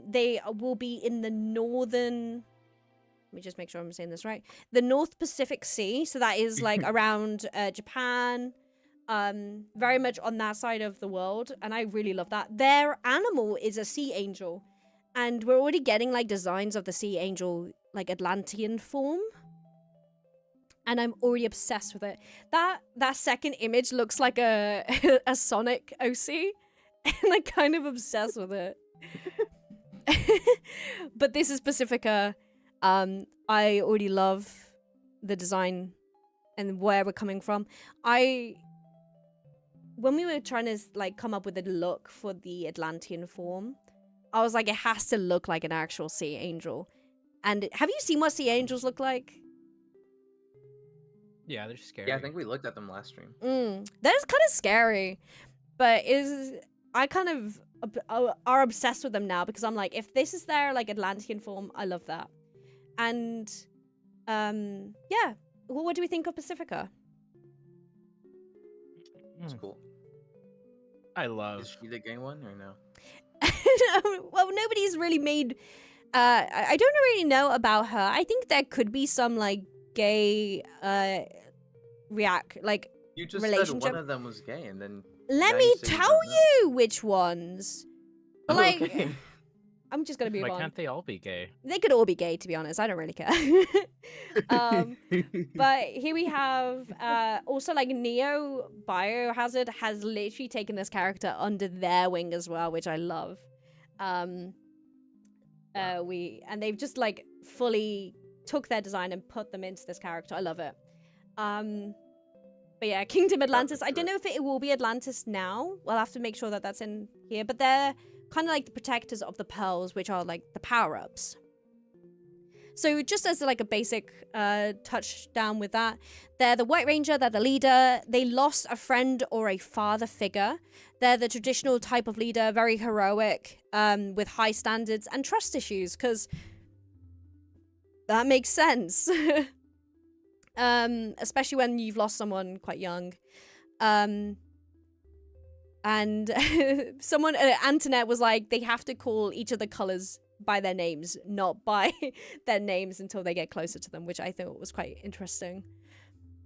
They will be in the northern... Let me just make sure I'm saying this right. The North Pacific Sea. So that is like around Japan. Very much on that side of the world. And I really love that. Their animal is a sea angel. And we're already getting like designs of the sea angel, like Atlantean form. And I'm already obsessed with it. That second image looks like a Sonic OC. And I'm kind of obsessed with it. But this is Pacifica. I already love the design and where we're coming from. When we were trying to like come up with a look for the Atlantean form, I was like, it has to look like an actual sea angel. And have you seen what sea angels look like? Yeah, they're scary. Yeah, I think we looked at them last stream. They're kind of scary. But I kind of are obsessed with them now because I'm like, if this is their like Atlantean form, I love that. And yeah, what do we think of Pacifica? It's cool. I love. Is she the gay one or no? Well, nobody's really made. I don't really know about her. I think there could be some like gay like You just relationship. said one of them was gay, and then Let now me you say tell don't know. you which ones. But, like, Okay. I'm just gonna move Why on. can't they all be gay? They could all be gay, to be honest. I don't really care. But here we have also like Neo Biohazard has literally taken this character under their wing as well, which I love. And they've just like fully took their design and put them into this character. I love it. But yeah, Kingdom Atlantis. I don't know if it will be Atlantis now. We'll have to make sure that that's in here. But they're kind of like the protectors of the pearls, which are like the power-ups. So just as like a basic touchdown with that, they're the White Ranger, they're the leader. They lost a friend or a father figure. They're the traditional type of leader, very heroic, with high standards and trust issues, because that makes sense. Especially when you've lost someone quite young. And someone, Antoinette was like, they have to call each of the colors by their names, not by their names until they get closer to them, which I thought was quite interesting.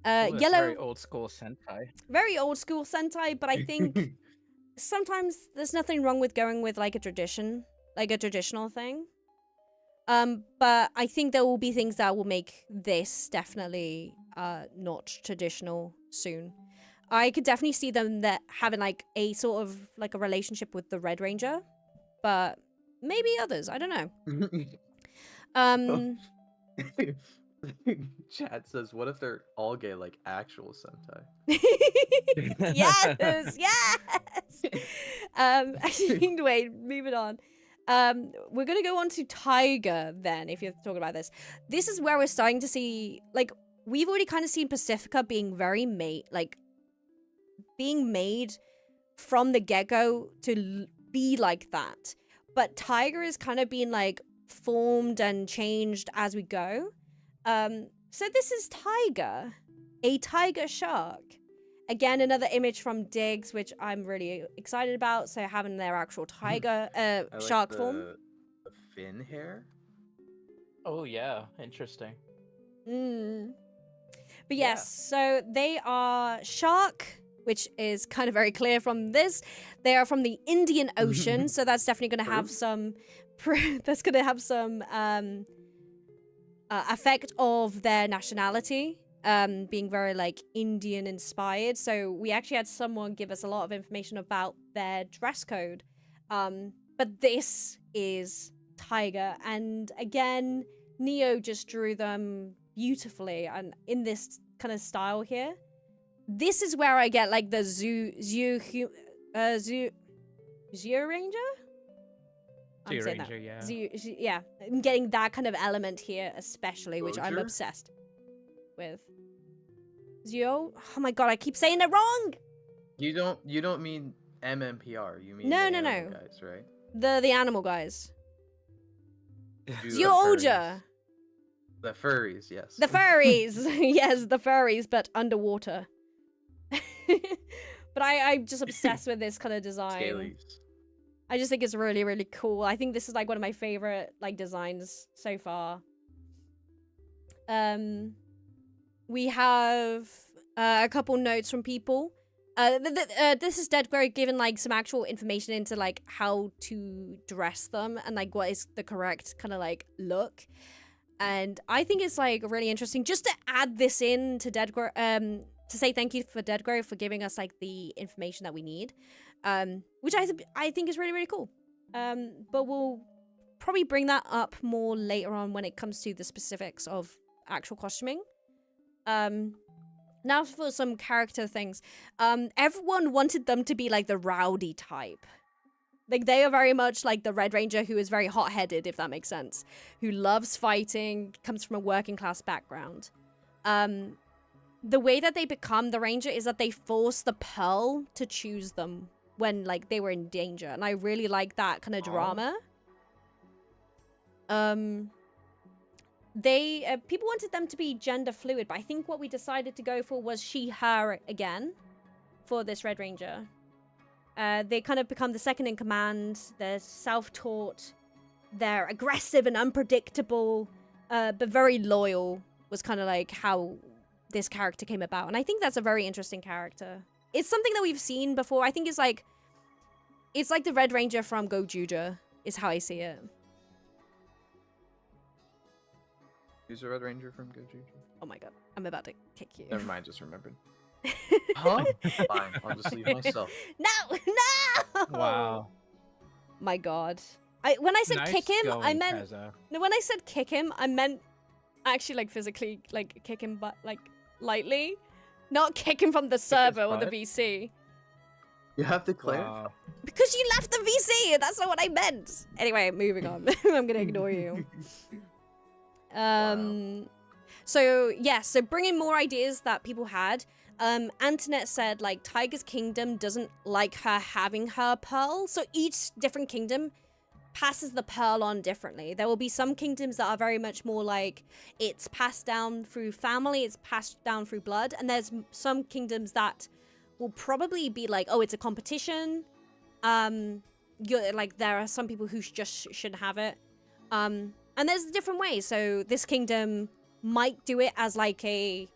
Ooh, Yellow, very old school Sentai. very old school Sentai, but I think sometimes there's nothing wrong with going with like a tradition, like a traditional thing. But I think there will be things that will make this definitely not traditional soon. I could definitely see them that having like a sort of like a relationship with the Red Ranger, but maybe others. I don't know. Chat says, "What if they're all gay, like actual Sentai?" Yes, yes. Wait, moving on. We're gonna go on to Tiger then. If you're talking about this, this is where we're starting to see like we've already kind of seen Pacifica being very being made from the get-go to be like that. But Tiger is kind of being like formed and changed as we go. So this is Tiger, a tiger shark. Again, another image from Diggs, which I'm really excited about. So having their actual tiger, shark form. The fin hair. Oh yeah, interesting. But yes, so they are shark, which is kind of very clear from this. They are from the Indian Ocean, so that's definitely going to have some. That's going to have some effect of their nationality, being very like Indian inspired. So we actually had someone give us a lot of information about their dress code. But this is Tiger, and again, Neo just drew them beautifully, and in this kind of style here. This is where I get like the Zeo Ranger? I'm saying Ranger, that. yeah. Yeah, I'm getting that kind of element here, especially, which I'm Roger? obsessed with. Zeo? Oh my god, I keep saying it wrong! You don't mean MMPR. You mean No, the no, animal no. guys, right? The animal guys. Do Zeo the furries. Oja! The furries, yes. The furries! Yes, the furries, but underwater. But I'm just obsessed with this kind of design. Scalies. I just think it's really, really cool. I think this is like one of my favorite like designs so far. We have a couple notes from people. This is Deadgrove giving like some actual information into like how to dress them and like what is the correct kind of like look. And I think it's like really interesting just to add this in to Deadgrove, to say thank you for Deadgrove for giving us like the information that we need. Which I think is really, really cool. But we'll probably bring that up more later on when it comes to the specifics of actual costuming. Now for some character things. Everyone wanted them to be like the rowdy type. Like they are very much like the Red Ranger, who is very hot-headed, if that makes sense. Who loves fighting, comes from a working class background. The way that they become the Ranger is that they force the Pearl to choose them when like they were in danger, and I really like that kind of drama. People wanted them to be gender fluid, but I think what we decided to go for was she, her again for this Red Ranger. They kind of become the second in command. They're self-taught. They're aggressive and unpredictable, but very loyal. Was kind of like how this character came about, and I think that's a very interesting character. It's something that we've seen before. I think it's like the Red Ranger from Gojuja, is how I see it. Who's a Red Ranger from Gojuju? Oh my god, I'm about to kick you. Never mind, just remembered. Huh? Fine, I'll just leave myself. No! Wow. My god. When I said Nice kick him, I going, meant... Kezza. No, when I said kick him, I meant actually like physically like kick him, but like lightly. Not kick him from the server or the butt? VC. You have to clarify. Wow. Because you left the VC! That's not what I meant! Anyway, moving on. I'm gonna ignore you. So yeah, so bringing more ideas that people had. Antoinette said like Tiger's kingdom doesn't like her having her pearl, so each different kingdom passes the pearl on differently. There will be some kingdoms that are very much more like it's passed down through family, it's passed down through blood, and there's some kingdoms that will probably be like, oh, it's a competition. You're like, there are some people who just shouldn't have it. And there's different ways. So this kingdom might do it as like a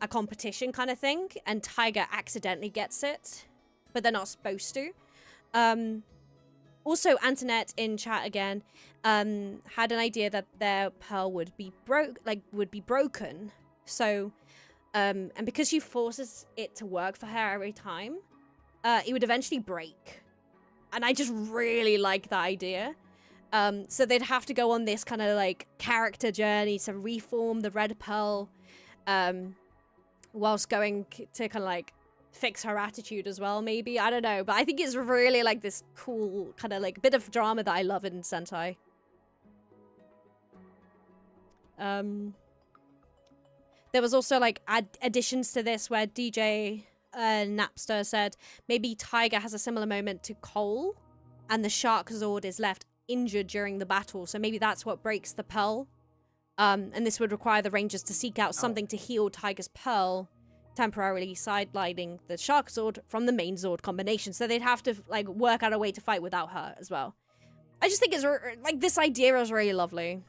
competition kind of thing, and Tiger accidentally gets it, but they're not supposed to. Also, Antoinette in chat again had an idea that their pearl would be broken. So, and because she forces it to work for her every time, it would eventually break. And I just really like that idea. So they'd have to go on this kind of like character journey to reform the red pearl, whilst going to kind of like fix her attitude as well, maybe. I don't know, but I think it's really like this cool kind of like bit of drama that I love in Sentai. There was also like additions to this where DJ Napster said maybe Tiger has a similar moment to Cole, and the Shark Zord is left injured during the battle, so maybe that's what breaks the pearl. And this would require the Rangers to seek out something to heal Tiger's pearl, temporarily sidelining the Shark Zord from the main Zord combination. So they'd have to like work out a way to fight without her as well. I just think it's like this idea is really lovely.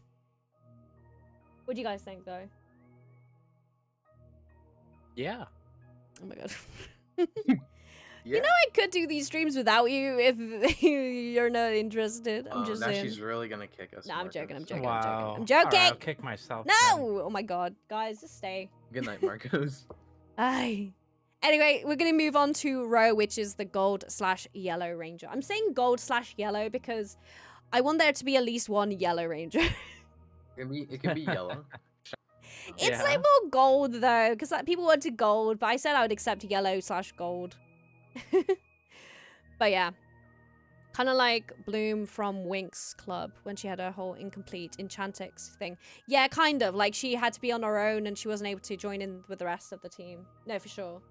What do you guys think, though? Yeah. Oh my god. Yeah. You know, I could do these streams without you if you're not interested. I'm just now saying. she's really gonna kick us. No, I'm joking. I'm Marcos. joking. Wow. I'm joking. Alright, I'll kick myself. No! then. Oh my god. Guys, just stay. Good night, Marcos. Aye. Anyway, we're going to move on to Ro, which is the gold/yellow ranger. I'm saying gold/yellow because I want there to be at least one yellow ranger. It can be yellow. It's like more gold though, because like, people wanted gold, but I said I would accept yellow/gold. But yeah. Kind of like Bloom from Winx Club when she had her whole incomplete Enchantix thing. Yeah, kind of. Like she had to be on her own and she wasn't able to join in with the rest of the team. No, for sure.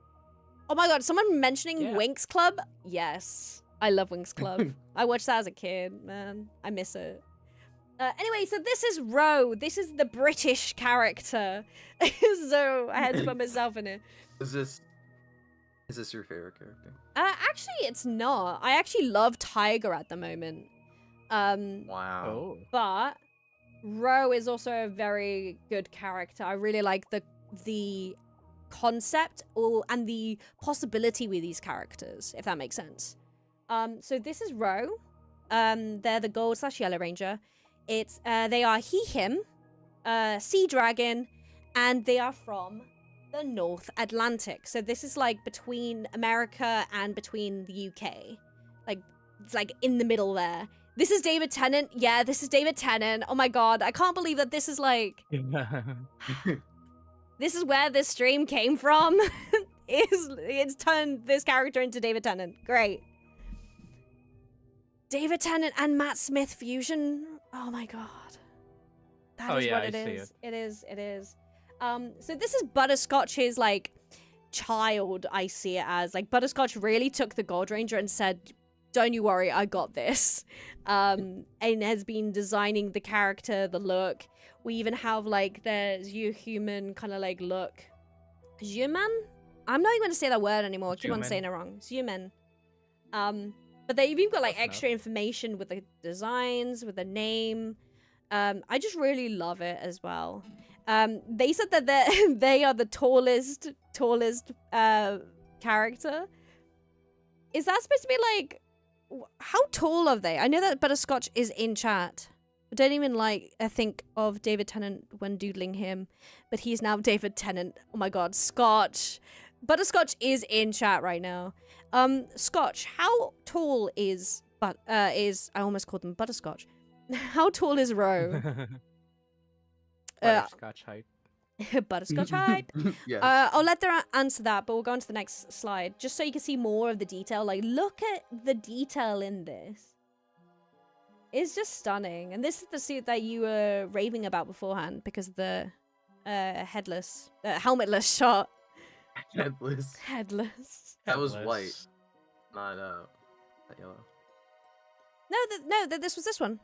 Oh my god, someone mentioning Winx Club? Yes. I love Winx Club. I watched that as a kid, man. I miss it. Anyway, so this is Ro. This is the British character. So I had to put myself in it. Is this your favorite character? Actually, it's not. I actually love Tiger at the moment. Wow. Oh. But Ro is also a very good character. I really like the concept and the possibility with these characters, if that makes sense. So this is Ro. They're the gold/yellow ranger. It's they are him, sea dragon, and they are from the North Atlantic. So this is like between America and between the UK. Like it's like in the middle there. This is David Tennant. Yeah, this is David Tennant. Oh my god, I can't believe that this is like this is where this stream came from. It's turned this character into David Tennant. Great. David Tennant and Matt Smith fusion. Oh my god. That is what it is. It is. So this is Butterscotch's like child, I see it as. Like Butterscotch really took the Gold Ranger and said, don't you worry, I got this. And has been designing the character, the look. We even have like the human kind of like look. Human? I'm not even going to say that word anymore. I keep on saying it wrong. Human. But they've even got like Close extra information with the designs, with the name. I just really love it as well. They said that they are the tallest character. Is that supposed to be like, how tall are they? I know that Butterscotch is in chat. I don't even think of David Tennant when doodling him, but he's now David Tennant. Oh my god, Scotch. Butterscotch is in chat right now. Scotch, how tall is I almost called them Butterscotch. How tall is Ro? Butterscotch height. Butterscotch height. Yes. I'll let them answer that, but we'll go on to the next slide just so you can see more of the detail. Like, look at the detail in this. It's just stunning. And this is the suit that you were raving about beforehand because of the helmetless shot. Headless. Headless. That was Headless. white, not yellow. No, this was this one.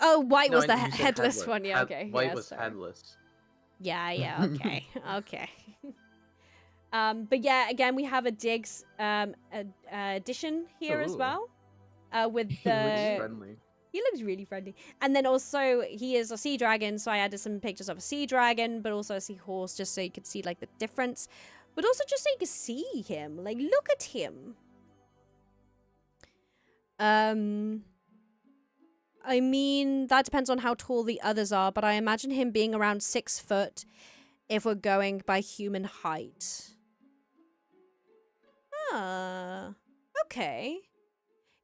Oh, white No, was the you said headless one. Yeah, okay. White yeah, was sorry. headless. Yeah, okay. Okay. But yeah, again, we have a Diggs addition here as Ooh. well. With He looks the friendly. he looks really friendly. And then also he is a sea dragon, so I added some pictures of a sea dragon, but also a seahorse just so you could see like the difference. But also just so you could see him. Like, look at him. I mean, that depends on how tall the others are, but I imagine him being around 6 foot if we're going by human height. Okay.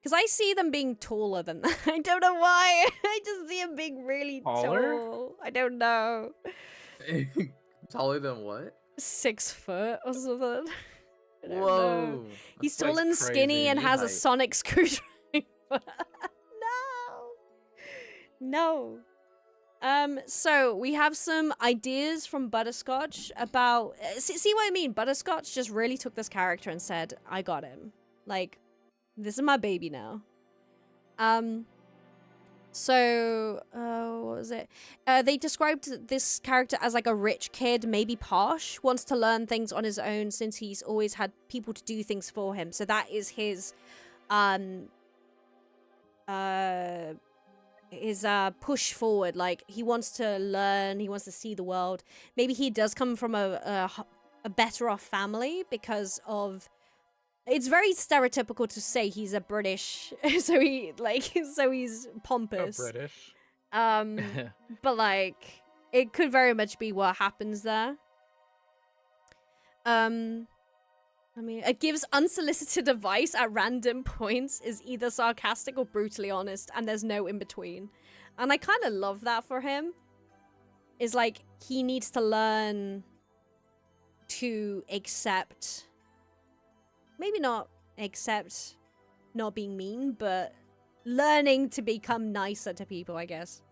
Because I see them being taller than that. I don't know why. I just see him being really Taller? tall. I don't know. Taller than what? 6 foot or something. I don't know. Whoa. He's That's tall and skinny crazy and has a height. sonic screwdriver. No. So we have some ideas from Butterscotch about see what I mean? Butterscotch just really took this character and said, I got him. Like, this is my baby now. So what was it? They described this character as like a rich kid, maybe posh, wants to learn things on his own since he's always had people to do things for him. So that is his push forward. Like, he wants to learn, he wants to see the world. Maybe he does come from a better off family because of, it's very stereotypical to say he's a British so he's pompous. British. But like, it could very much be what happens there. I mean, it gives unsolicited advice at random points, is either sarcastic or brutally honest, and there's no in between. And I kind of love that for him. Is like, he needs to learn to accept, maybe not accept not being mean, but learning to become nicer to people, I guess.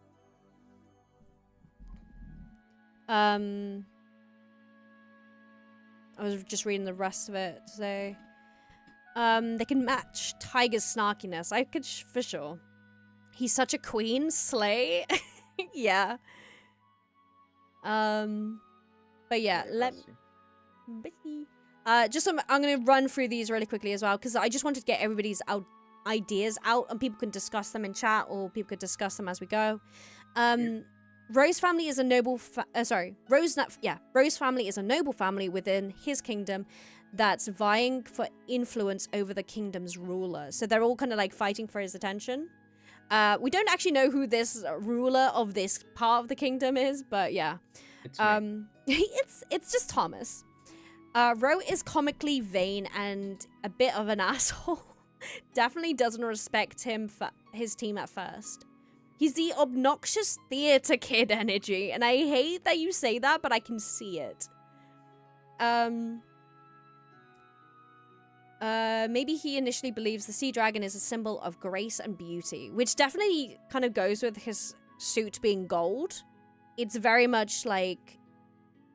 I was just reading the rest of it. So, they can match Tiger's snarkiness. I could for sure. He's such a queen. Slay. Yeah. But yeah, I'm gonna run through these really quickly as well because I just wanted to get everybody's ideas out and people can discuss them in chat or people could discuss them as we go. Rose family is a noble Rose family is a noble family within his kingdom that's vying for influence over the kingdom's ruler. So they're all kind of like fighting for his attention. We don't actually know who this ruler of this part of the kingdom is, but yeah. It's just Thomas. Ro is comically vain and a bit of an asshole. Definitely doesn't respect his team at first. He's the obnoxious theater kid energy, and I hate that you say that, but I can see it. Maybe he initially believes the sea dragon is a symbol of grace and beauty, which definitely kind of goes with his suit being gold. It's very much like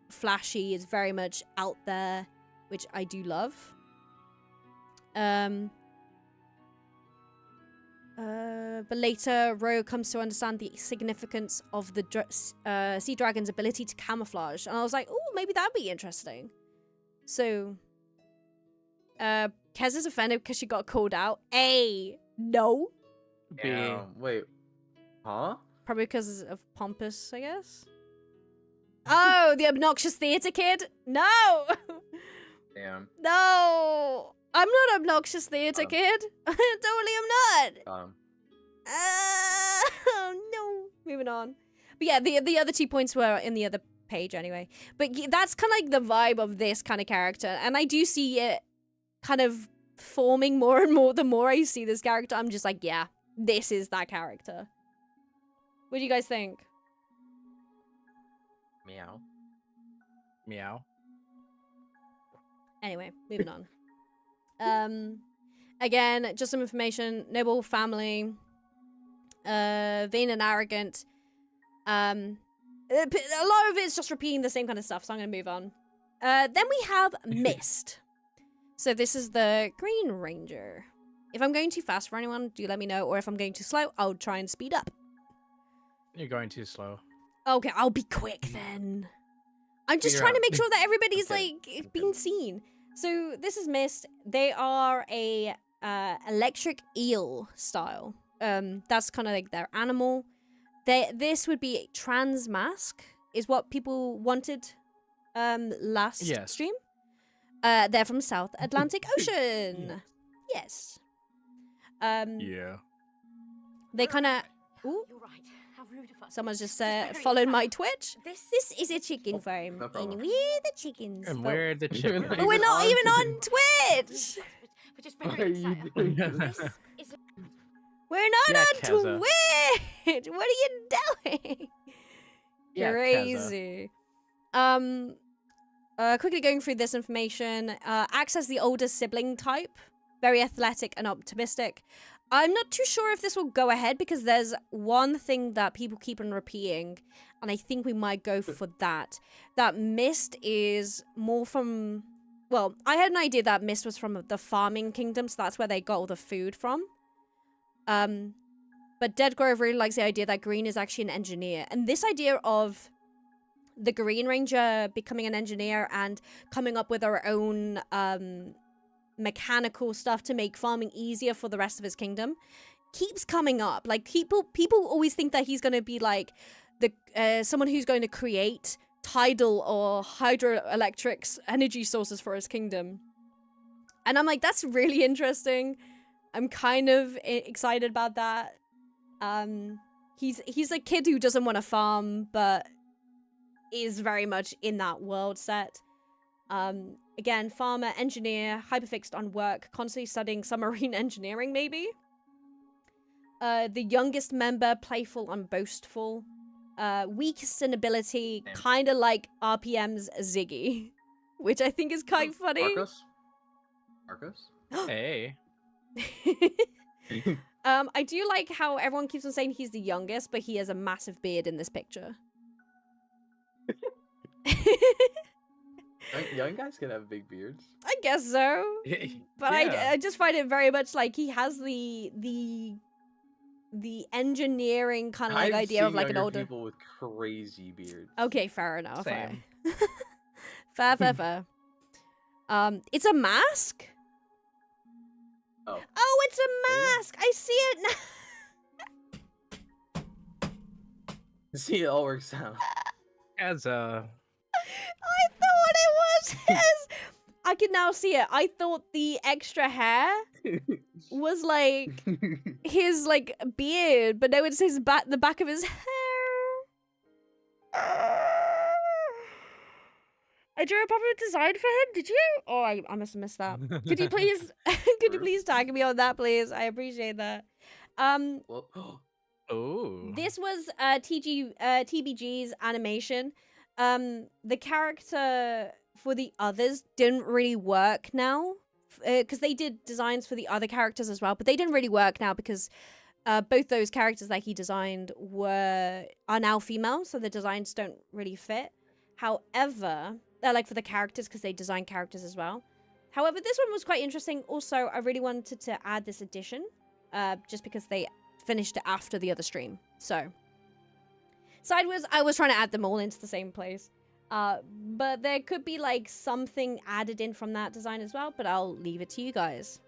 flashy, it's very much out there, which I do love. But later, Ro comes to understand the significance of the sea dragon's ability to camouflage. And I was like, oh, maybe that'd be interesting. So, Kez is offended because she got called out. A, no. B. Wait. Huh? Probably because of pompous, I guess. Oh, the obnoxious theater kid? No! Damn. No! I'm not obnoxious theater kid. Totally am not. Oh, no. Moving on. But yeah, the other 2 points were in the other page anyway. But that's kind of like the vibe of this kind of character. And I do see it kind of forming more and more. The more I see this character, I'm just like, yeah, this is that character. What do you guys think? Meow. Meow. Anyway, moving on. Again, just some information. Noble family. Vain and arrogant. A lot of it's just repeating the same kind of stuff, so I'm going to move on. Then we have Mist. So this is the Green Ranger. If I'm going too fast for anyone, do let me know. Or if I'm going too slow, I'll try and speed up. You're going too slow. Okay, I'll be quick then. I'm just trying to make sure that everybody's like being seen. So this is Mist. They are a electric eel style. That's kind of like their animal. This would be trans mask, is what people wanted last stream. They're from South Atlantic Ocean. Yes. Yeah. They kind of. Ooh. You're right. How rude of us. Someone's just followed my Twitch. This This is a chicken farm, no problem. and we're the chickens. And we're the chicken. But we're not even on Twitch. we're just Why are very you excited. doing This this? is We're not Yeah, on Kezza. Twitch. What are you doing? Yeah, Crazy. Quickly going through this information. Acts as the older sibling type. Very athletic and optimistic. I'm not too sure if this will go ahead because there's one thing that people keep on repeating, and I think we might go for that. That Mist is more from... Well, I had an idea that Mist was from the farming kingdom, so that's where they got all the food from. But Dead Grove really likes the idea that Green is actually an engineer. And this idea of the Green Ranger becoming an engineer and coming up with her own mechanical stuff to make farming easier for the rest of his kingdom keeps coming up. Like people always think that he's going to be like the someone who's going to create tidal or hydroelectric energy sources for his kingdom. And I'm like, that's really interesting. I'm kind of excited about that. He's a kid who doesn't want to farm, but is very much in that world set. Again, farmer, engineer, hyperfixed on work, constantly studying submarine engineering, maybe. The youngest member, playful and boastful. Weakest in ability, kind of like RPM's Ziggy, which I think is quite funny. Marcos? Hey. I do like how everyone keeps on saying he's the youngest, but he has a massive beard in this picture. Young guys can have big beards. I guess so. But Yeah. I just find it very much like he has the engineering kind of like I've idea seen of like an younger older. people with crazy beards. Okay, fair enough. Same. Fair. It's a mask? Oh. Oh, it's a mask! I see it now. See, it all works out. As a I thought it was his. I can now see it. I thought the extra hair was like his like beard, but no, it's his the back of his hair. I drew a proper design for him. Did you? Oh, I must have missed that. Could you please, could you please tag me on that, please? I appreciate that. Well, oh. This was TBG's animation. The character for the others didn't really work now, because they did designs for the other characters as well, but they didn't really work now because both those characters that he designed are now female, so the designs don't really fit. However, like for the characters, because they design characters as well. However, this one was quite interesting. Also, I really wanted to add this addition, just because they finished it after the other stream. So I was trying to add them all into the same place. But there could be like something added in from that design as well, but I'll leave it to you guys.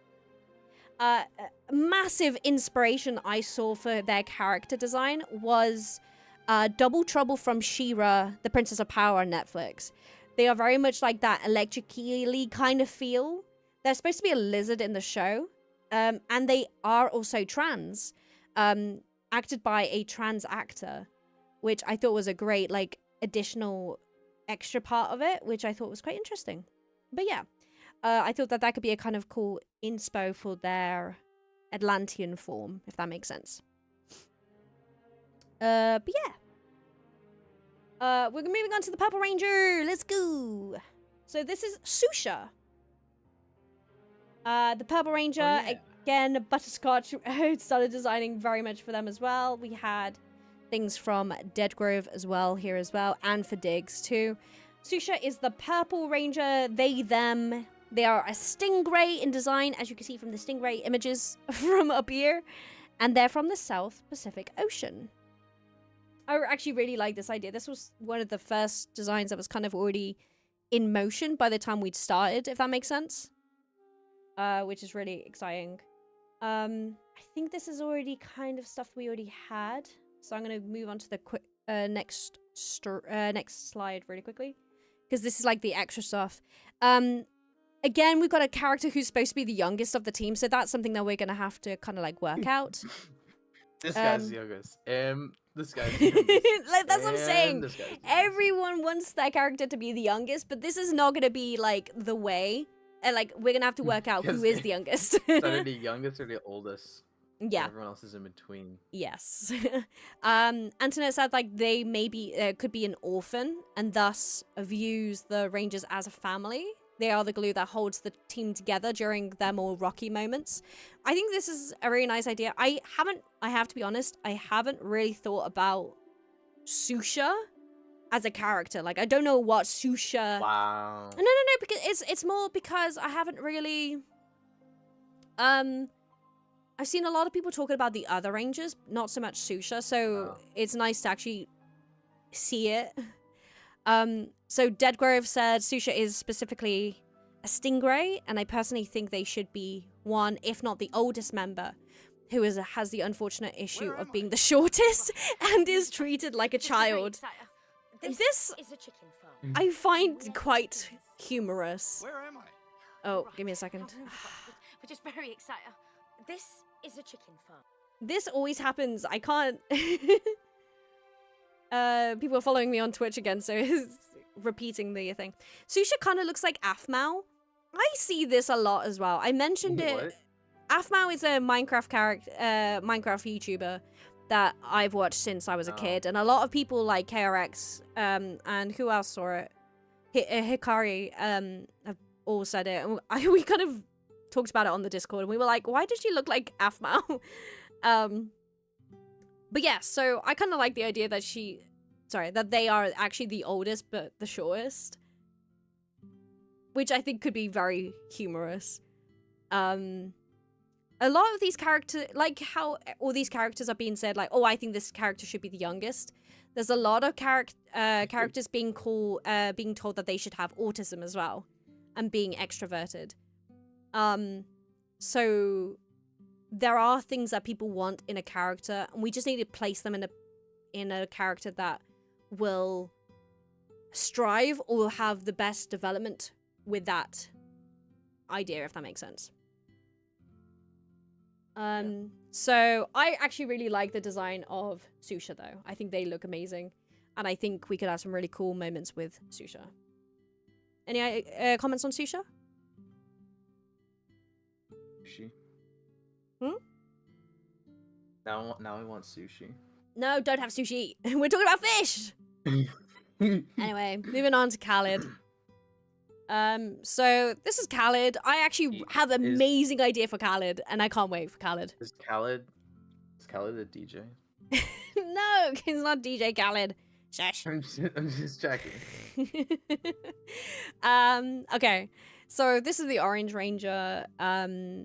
Massive inspiration I saw for their character design was Double Trouble from She-Ra, the Princess of Power on Netflix. They are very much like that electric eel kind of feel. They're supposed to be a lizard in the show, and they are also trans, acted by a trans actor, which I thought was a great like additional extra part of it, which I thought was quite interesting. But yeah. I thought that could be a kind of cool inspo for their Atlantean form, if that makes sense. But yeah. We're moving on to the Purple Ranger. Let's go. So this is Susha. The Purple Ranger, again, Butterscotch started designing very much for them as well. We had things from Dead Grove as well here as well, and for Diggs too. Susha is the Purple Ranger, they, them. They are a stingray in design, as you can see from the stingray images from up here. And they're from the South Pacific Ocean. I actually really like this idea. This was one of the first designs that was kind of already in motion by the time we'd started, if that makes sense. Which is really exciting. I think this is already kind of stuff we already had. So I'm going to move on to the next slide really quickly. Because this is like the extra stuff. Again, we've got a character who's supposed to be the youngest of the team, so that's something that we're gonna have to kind of like work out. This guy's the youngest. This guy's the youngest. Like, that's what I'm saying. Everyone wants their character to be the youngest, but this is not gonna be like the way. And like we're gonna have to work out who is the youngest. Either the youngest or the oldest. Yeah. Everyone else is in between. Yes. Antoinette said like they maybe could be an orphan and thus views the Rangers as a family. They are the glue that holds the team together during their more rocky moments. I think this is a really nice idea. I have to be honest, I haven't really thought about Susha as a character. Like, I don't know what Susha... Wow. No, because it's more because I haven't really... I've seen a lot of people talking about the other Rangers, not so much Susha, so it's nice to actually see it. So Dead Grove said Susha is specifically a stingray, and I personally think they should be one, if not the oldest member, who has the unfortunate issue of being the shortest and is treated like a child. This is a chicken farm. I find quite humorous. Where am I? Oh, give me a second. We're just very excited. This is a chicken farm. This always happens. I can't... people are following me on Twitch again, so it's repeating the thing. Susha kind of looks like Aphmau. I see this a lot as well. I mentioned it. What? Aphmau is a Minecraft character, Minecraft YouTuber that I've watched since I was a kid, and a lot of people like KRX, and who else saw it? Hikari, have all said it. And we kind of talked about it on the Discord, and we were like, why does she look like Aphmau? But yeah, so I kind of like the idea that that they are actually the oldest but the shortest, which I think could be very humorous. A lot of these characters, like how all these characters are being said, like, oh, I think this character should be the youngest. There's a lot of characters being told that they should have autism as well, and being extroverted. So there are things that people want in a character, and we just need to place them in a character that will strive or have the best development with that idea, if that makes sense. So I actually really like the design of Susha, though. I think they look amazing, and I think we could have some really cool moments with Susha. Any comments on Susha? Sushi. Hmm? Now I want sushi. No, don't have sushi. We're talking about fish. Anyway, moving on to Khalid. So this is Khalid. I actually have an amazing idea for Khalid, and I can't wait for Khalid. Is Khalid a DJ? No, he's not DJ Khalid. Shush. I'm just checking. Okay. So this is the Orange Ranger.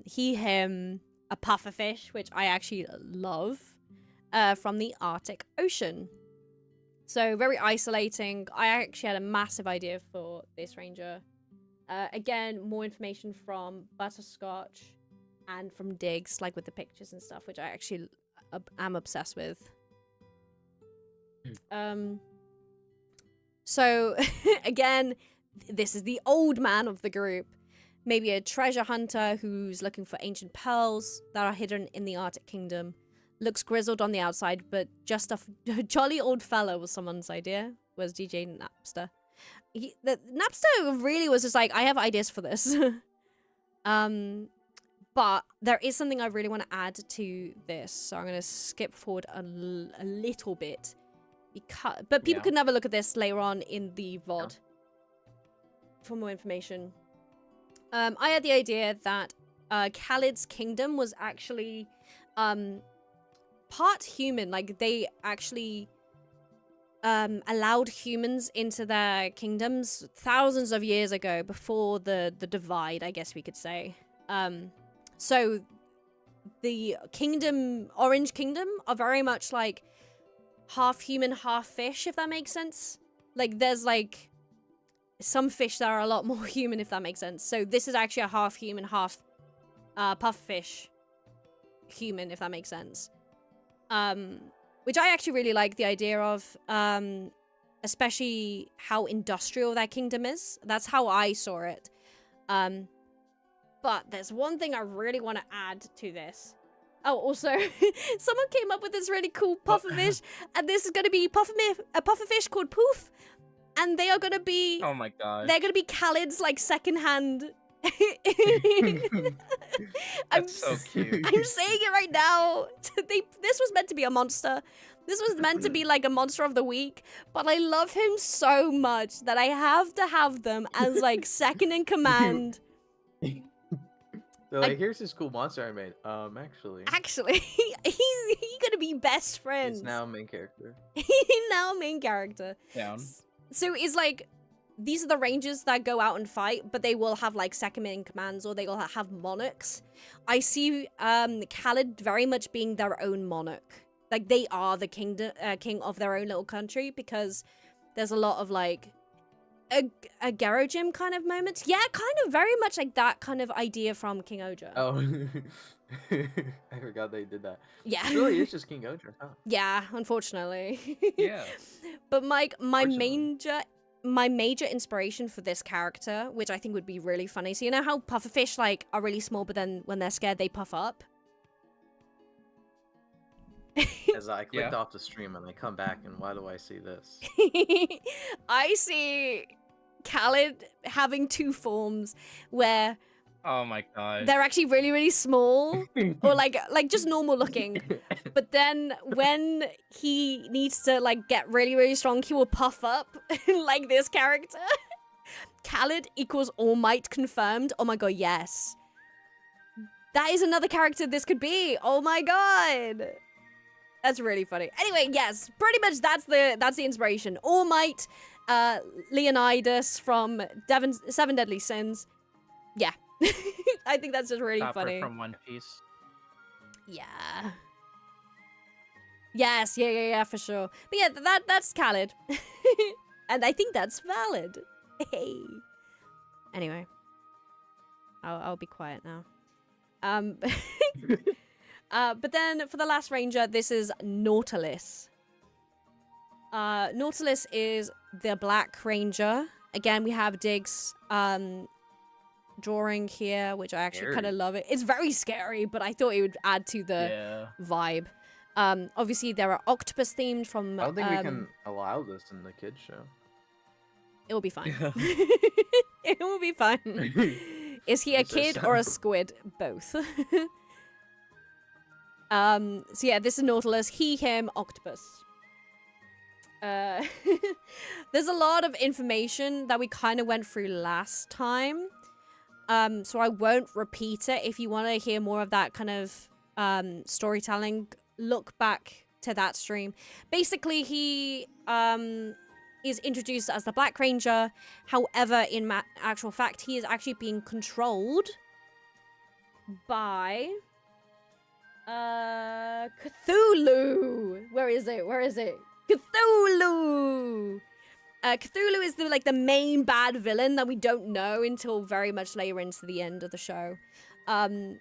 He, him, a pufferfish, which I actually love, from the Arctic Ocean. So very isolating. I actually had a massive idea for this ranger. Again, more information from Butterscotch and from Diggs, like with the pictures and stuff, which I actually am obsessed with. So again, this is the old man of the group. Maybe a treasure hunter who's looking for ancient pearls that are hidden in the Arctic Kingdom. Looks grizzled on the outside, but just a jolly old fellow was someone's idea, was DJ Napster. Napster really was just like, I have ideas for this. But there is something I really want to add to this, so I'm going to skip forward a little bit. But people can have a look at this later on in the VOD for more information. I had the idea that Khalid's kingdom was actually part human. Like, they actually allowed humans into their kingdoms thousands of years ago, before the divide, I guess we could say. So the Orange Kingdom are very much like half human, half fish, if that makes sense. Like, there's like some fish that are a lot more human, if that makes sense. So this is actually a half human, half pufferfish human, if that makes sense. Which I actually really like the idea of, especially how industrial that kingdom is. That's how I saw it. But there's one thing I really want to add to this. Oh, also, someone came up with this really cool pufferfish, and this is going to be a pufferfish called Poof, and they are going to be... Oh my god. They're going to be Khaled's, like, secondhand... That's so cute. I'm saying it right now. This was meant to be a monster. This was meant to be like a monster of the week, but I love him so much that I have to have them as like second in command. They're like, here's this cool monster I made. Actually, he's gonna be best friends. He's now main character. Now main character. Down. So it's like, these are the rangers that go out and fight, but they will have like second in commands, or they will have monarchs. I see Khaled very much being their own monarch. Like, they are the king of their own little country, because there's a lot of like a Garojim kind of moments. Yeah, kind of very much like that kind of idea from King Oja. Oh, I forgot they did that. Yeah. It really is just King Oja, huh? Yeah, unfortunately. Yeah. But Mike, my major inspiration for this character, which I think would be really funny. So you know how pufferfish like are really small, but then when they're scared, they puff up? As I clicked off the stream and I come back, and why do I see this? I see Khaled having two forms where Oh my god. they're actually really, really small, or like just normal looking. But then when he needs to like get really, really strong, he will puff up like this character. Khaled equals All Might confirmed. Oh my god, yes. That is another character this could be. Oh my god. That's really funny. Anyway, yes, pretty much that's the inspiration. All Might, Leonidas from Seven Deadly Sins. Yeah. I think that's just really Chopper funny. from One Piece. Yeah. Yes, yeah, for sure. But yeah, that's Khaled. And I think that's valid. Hey. Anyway. I'll be quiet now. But then for the last ranger, this is Nautilus. Nautilus is the Black Ranger. Again, we have Diggs drawing here, which I actually kind of love it. It's very scary, but I thought it would add to the vibe. Obviously, there are octopus themed from... I don't think we can allow this in the kids show. It will be fine. It will be fine. Is he a kid or a squid? Both. So yeah, this is Nautilus. He, him, octopus. There's a lot of information that we kind of went through last time. So I won't repeat it. If you want to hear more of that kind of storytelling, look back to that stream. Basically, he is introduced as the Black Ranger. However, in actual fact, he is actually being controlled by Cthulhu. Where is it? Cthulhu! Cthulhu is the main bad villain that we don't know until very much later into the end of the show. And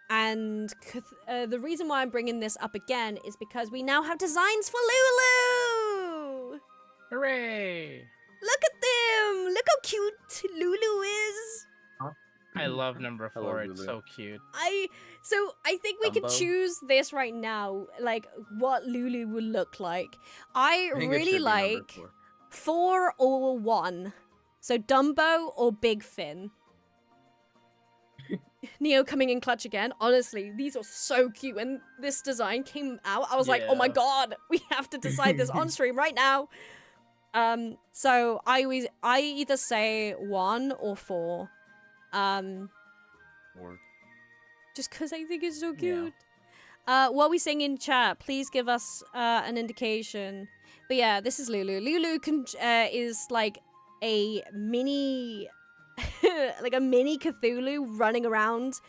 the reason why I'm bringing this up again is because we now have designs for Lulu! Hooray! Look at them! Look how cute Lulu is! I love number 4. Hello, It's Lulu. so cute. I think we could Dumbo? choose this right now, like what Lulu would look like. I I think it should really be number like 4. 4 or 1. So Dumbo or Big Finn. Neo coming in clutch again. Honestly, these are so cute. When this design came out, I was like, oh my Yeah. god, we have to decide this on stream right now. So I either say 1 or 4. Or Just because I think it's so cute. What are we saying in chat? Please give us an indication. But yeah, this is Lulu. Lulu is like a mini, like a mini Cthulhu running around,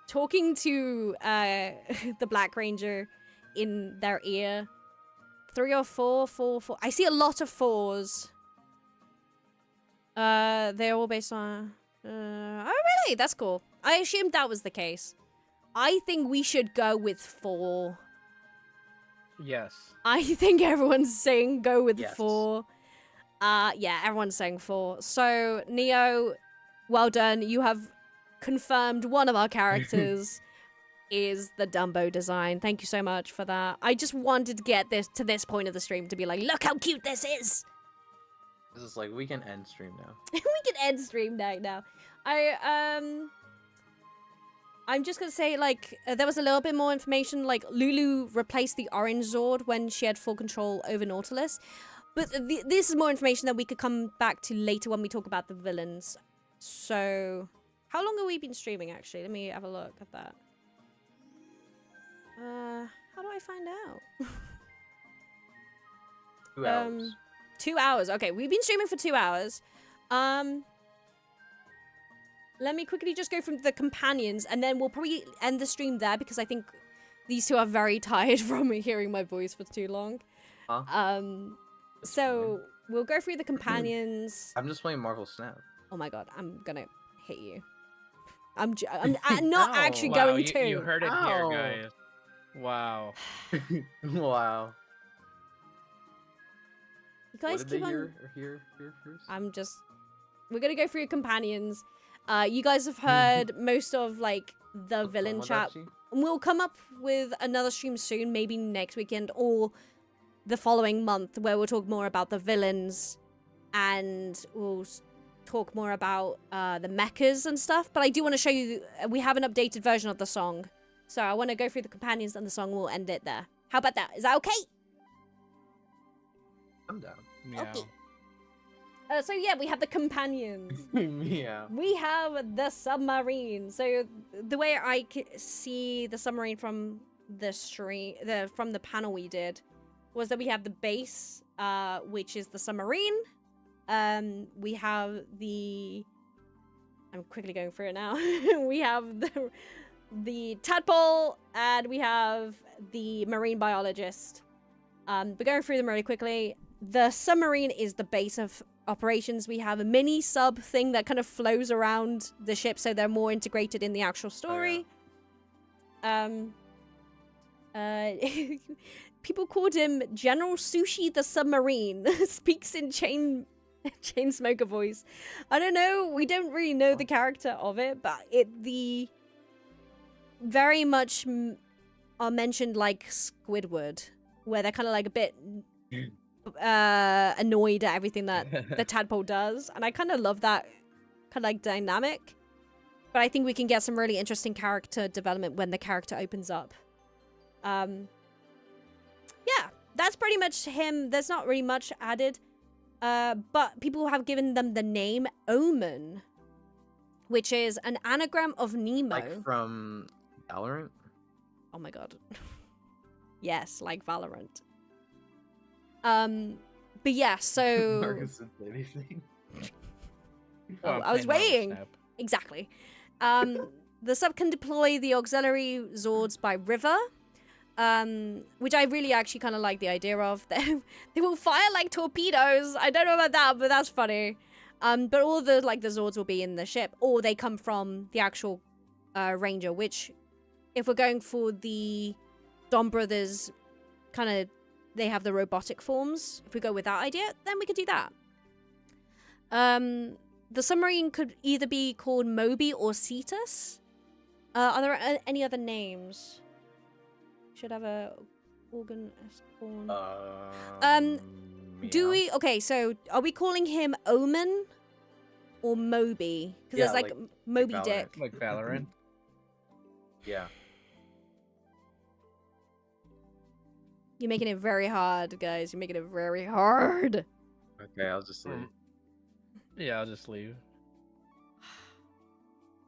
talking to the Black Ranger in their ear. 3 or 4, 4. I see a lot of 4s. They're all based on... oh, really? That's cool. I assumed that was the case. I think we should go with 4. Yes. I think everyone's saying go with Yes. 4. Yeah, everyone's saying 4. So, Neo, well done. You have confirmed one of our characters is the Dumbo design. Thank you so much for that. I just wanted to get this to this point of the stream to be like, look how cute this is. this is like we can end stream now. We can end stream now. I'm just gonna say, like, there was a little bit more information. Like, Lulu replaced the orange Zord when she had full control over Nautilus. But this is more information that we could come back to later when we talk about the villains. So, how long have we been streaming, actually? Let me have a look at that. How do I find out? 2 hours. 2 hours. Okay, we've been streaming for 2 hours. Let me quickly just go from the companions, and then we'll probably end the stream there because I think these two are very tired from hearing my voice for too long. Huh? So we'll go through the companions. I'm just playing Marvel Snap. Oh my god, I'm gonna hit you. I'm not Ow. actually Wow, going to. You heard it Ow. here, guys. Wow. Wow. You guys what did keep they on. hear first? We're gonna go through your companions. You guys have heard most of like the villain chat. And we'll come up with another stream soon, maybe next weekend or the following month, where we'll talk more about the villains and we'll talk more about the mechas and stuff. But I do want to show you, we have an updated version of the song. So I want to go through the companions and the song. We'll end it there. How about that? Is that okay? I'm down. Meow. Okay. So yeah, we have the companions. Yeah. We have the submarine. So the way I see the submarine from the stream, from the panel we did, was that we have the base, which is the submarine. We have the. I'm quickly going through it now. We have the tadpole, and we have the marine biologist. We're going through them really quickly. The submarine is the base of operations. We have a mini sub thing that kind of flows around the ship, so they're more integrated in the actual story. People called him General Sushi the Submarine. Speaks in chain smoker voice. I don't know. We don't really know the character of it, but the very much are mentioned like Squidward, where they're kind of like a bit annoyed at everything that the tadpole does, and I kind of love that kind of like dynamic. But I think we can get some really interesting character development when the character opens up. Yeah, that's pretty much him. There's not really much added, but people have given them the name Omen, which is an anagram of Nemo. Like from Valorant? Oh my god. Yes, like Valorant. But yeah, so Marcus didn't say anything. Well, I was plain Marvel waiting. Snap. Exactly. The sub can deploy the auxiliary Zords by river. which I really actually kind of like the idea of. They will fire like torpedoes. I don't know about that, but that's funny. But all the Zords will be in the ship, or they come from the actual Ranger, which, if we're going for the Dom Brothers, kind of, they have the robotic forms. If we go with that idea, then we could do that. The submarine could either be called Moby or Cetus. Are there any other names? Should have a organ spawn. Do we? Okay, so are we calling him Omen or Moby? Because there's like Moby Valorant. Dick. Like Valorant. Yeah. You're making it very hard, guys. You're making it very hard. Okay, I'll just leave. Yeah, I'll just leave.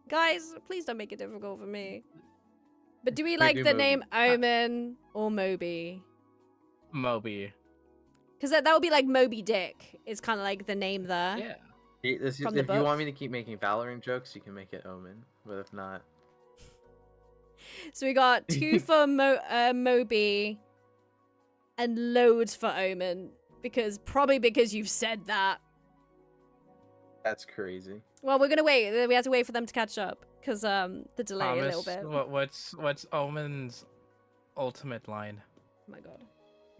Guys, please don't make it difficult for me. But do we Maybe like the Moby. name Omen or Moby? Moby. Because that would be like Moby Dick. It's kind of like the name there. Yeah. From the If you want book. me to keep making Valorant jokes, you can make it Omen. But if not, So we got 2 for Moby and loads for Omen. Probably because you've said that. that's crazy. Well, we're gonna wait. We have to wait for them to catch up. Because the delay a little bit. What's Omen's ultimate line? Oh my god.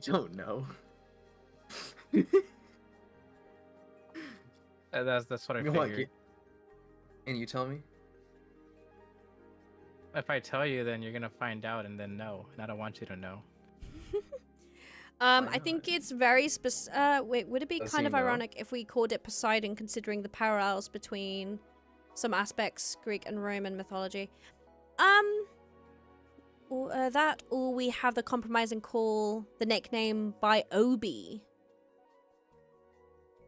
Don't know. That's what I You want figured. Can you tell me? If I tell you, then you're gonna find out and then know, and I don't want you to know. I think it's very wait, would it be Does kind he of know? ironic if we called it Poseidon, considering the parallels between some aspects Greek and Roman mythology? That, or we have the compromise and call the nickname by Obi.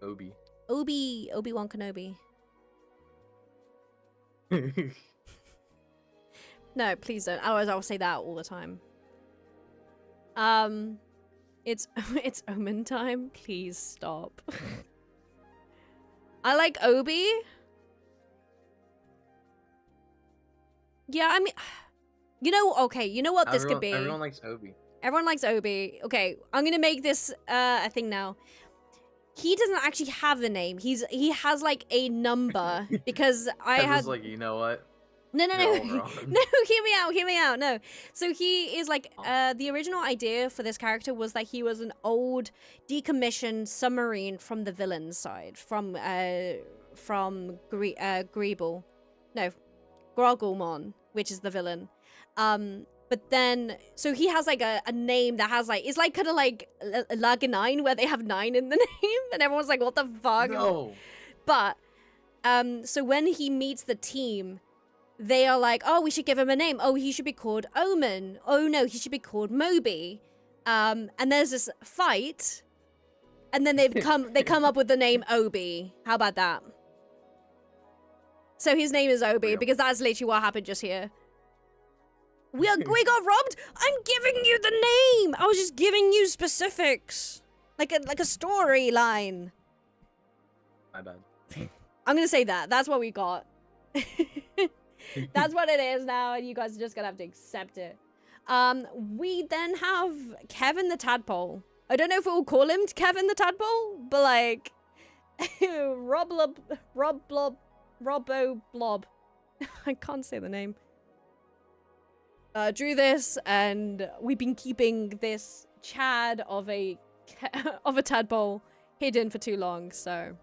Obi. Obi-Wan Kenobi. No, please don't. Otherwise, I'll say that all the time. It's Omen time. Please stop. I like Obi. Yeah, I mean, okay, you know what this could be. Everyone likes Obi. Everyone likes Obi. Okay, I'm gonna make this a thing now. He doesn't actually have a name. He has like a number because I was had like, you know what? no You're all wrong. no, hear me out. No, so he is like the original idea for this character was that he was an old decommissioned submarine from the villain side, from Greeble, no, Grogglemon, which is the villain. But then, so he has like a name that has like, it's like kind of like Laganine, where they have 9 in the name, and everyone's like, what the fuck? No. But, so when he meets the team, they are like, oh, we should give him a name. Oh, he should be called Omen. Oh no, he should be called Moby. And there's this fight, and then they come up with the name Obi. How about that? So his name is Obi, Real. because that's literally what happened just here. We got robbed. I'm giving you the name. I was just giving you specifics, like a storyline. My bad. I'm gonna say that. That's what we got. That's what it is now, and you guys are just gonna have to accept it. We then have Kevin the Tadpole. I don't know if we'll call him Kevin the Tadpole, but like Robbo Blob. I can't say the name. Drew this, and we've been keeping this Chad of a tadpole hidden for too long, so.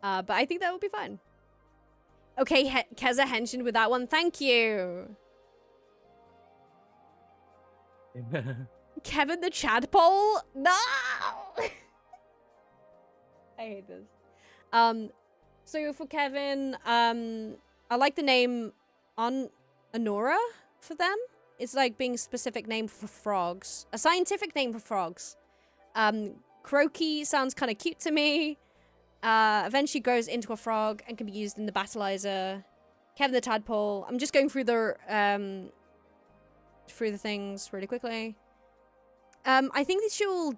But I think that would be fun. Okay, Kezza Henshin with that one. Thank you. Kevin the Chadpole? No! I hate this. So for Kevin, I like the name Honora for them. It's like being a specific name for frogs. A scientific name for frogs. Croaky sounds kind of cute to me. Eventually grows into a frog and can be used in the battleizer. Kevin the Tadpole. I'm just going through the things really quickly. I think that she will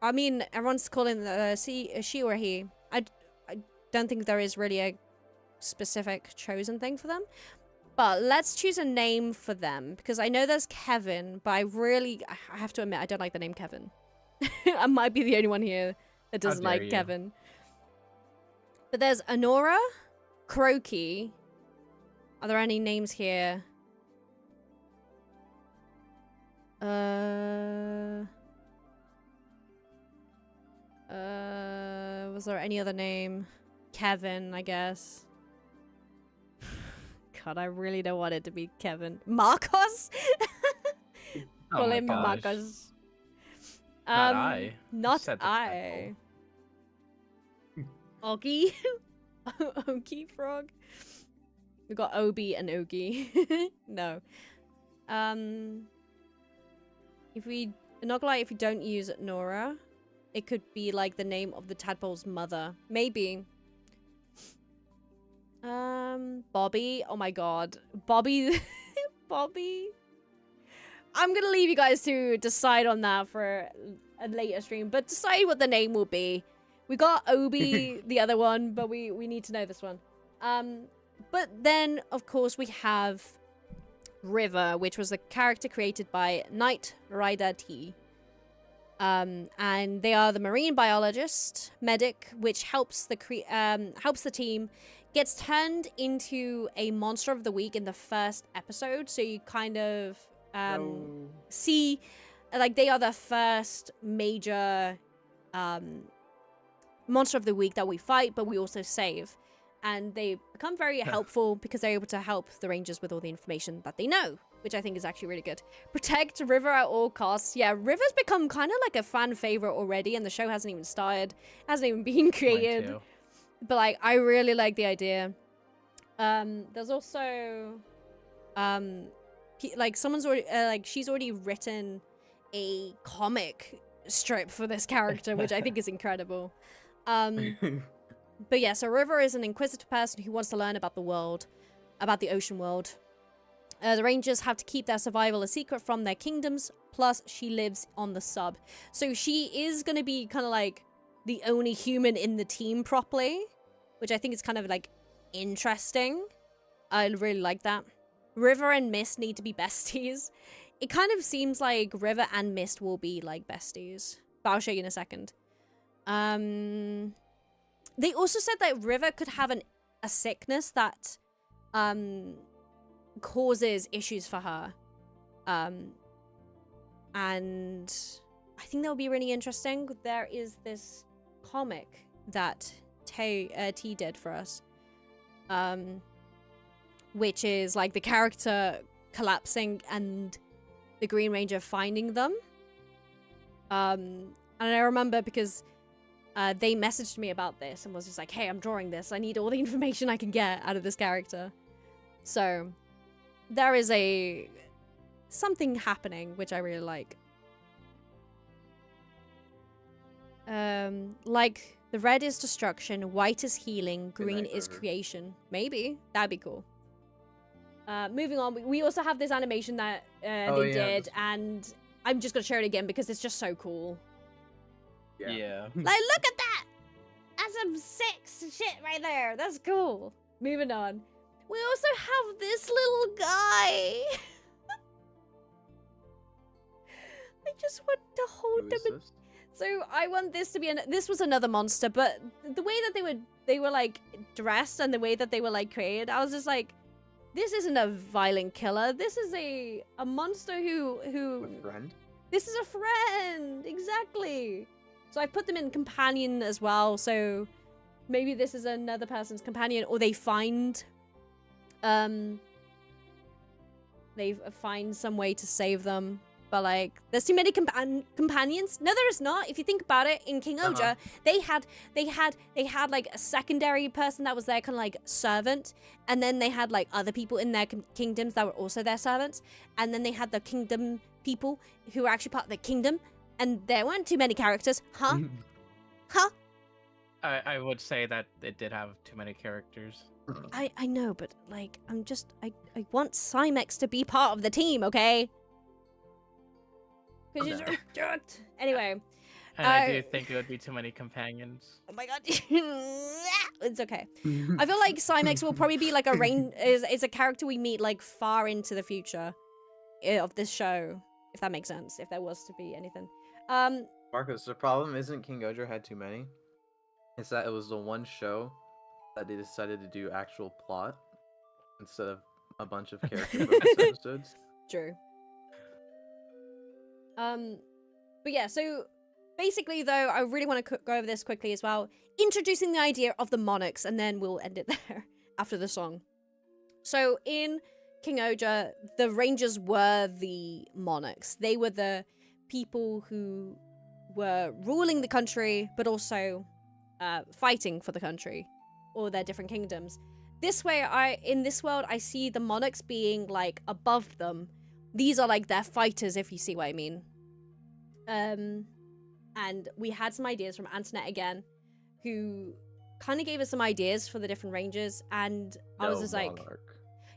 I mean, everyone's calling she or he. I don't think there is really a specific chosen thing for them. But let's choose a name for them, because I know there's Kevin, but I have to admit, I don't like the name Kevin. I might be the only one here that doesn't dare like you. Kevin. But there's Honora, Croaky. Are there any names here? Was there any other name? Kevin, I guess. God, I really don't want it to be Kevin. Marcos? Oh Call my him gosh. Marcos. Not I. Not Said the I. Oggy? Ogie frog? We got Obi and Ogie. No. If we... Not gonna lie, if we don't use Nora, it could be like the name of the tadpole's mother. Maybe. Bobby. Oh my god. Bobby. Bobby. I'm gonna leave you guys to decide on that for a later stream, but decide what the name will be. We got Obi, the other one, but we need to know this one. But then, of course, we have River, which was a character created by Knight Rider T. And they are the marine biologist, medic, which helps the team. Gets turned into a monster of the week in the first episode, so you kind of see, like, they are the first major monster of the week that we fight, but we also save. And they become very helpful because they're able to help the Rangers with all the information that they know, which I think is actually really good. Protect River at all costs. Yeah, River's become kind of like a fan favorite already, and the show hasn't even started, hasn't even been created. But, like, I really like the idea. There's also, like, someone's already, like, she's already written a comic strip for this character, which I think is incredible. But yeah, so River is an inquisitive person who wants to learn about the world, about the ocean world. The Rangers have to keep their survival a secret from their kingdoms, plus she lives on the sub. So she is going to be kind of like the only human in the team properly, which I think is kind of like interesting. I really like that. River and Mist need to be besties. It kind of seems like River and Mist will be like besties, but I'll show you in a second. They also said that River could have a sickness that causes issues for her. And I think that would be really interesting. There is this comic that T did for us, which is like the character collapsing and the Green Ranger finding them. And I remember because they messaged me about this and was just like, hey, I'm drawing this. I need all the information I can get out of this character. So there is something happening, which I really like. Like, the red is destruction, white is healing, green is creation. Maybe. That'd be cool. Moving on, we also have this animation that they did, and I'm just gonna share it again because it's just so cool. Yeah. Like, look at that! That's some sick shit right there. That's cool. Moving on. We also have this little guy. I just want to hold him. So I want this to be this was another monster, but the way that they were like dressed and the way that they were like created, I was just like, this isn't a violent killer. This is a monster who A friend? This is a friend, exactly. So I put them in companion as well. So maybe this is another person's companion, or they find some way to save them. But like, there's too many companions. No, there is not. If you think about it, in King Oja, they had like a secondary person that was their kind of like servant, and then they had like other people in their kingdoms that were also their servants, and then they had the kingdom people who were actually part of the kingdom, and there weren't too many characters, huh? Huh? I would say that it did have too many characters. I know, but like, I want Cymex to be part of the team, okay? Anyway, And I do think it would be too many companions. Oh my god. It's okay. I feel like Cymex will probably be like is a character we meet like far into the future of this show, if that makes sense, if there was to be anything. Marcus, the problem isn't King Gojo had too many. It's that it was the one show that they decided to do actual plot instead of a bunch of character-focused episodes. True. But yeah, so basically though, I really want to go over this quickly as well, introducing the idea of the monarchs, and then we'll end it there after the song. So in King Oja, the Rangers were the monarchs. They were the people who were ruling the country, but also fighting for the country or their different kingdoms. This way, in this world, I see the monarchs being like above them. These are like their fighters, if you see what I mean. And we had some ideas from Antoinette again, who kind of gave us some ideas for the different Rangers, and I was just like,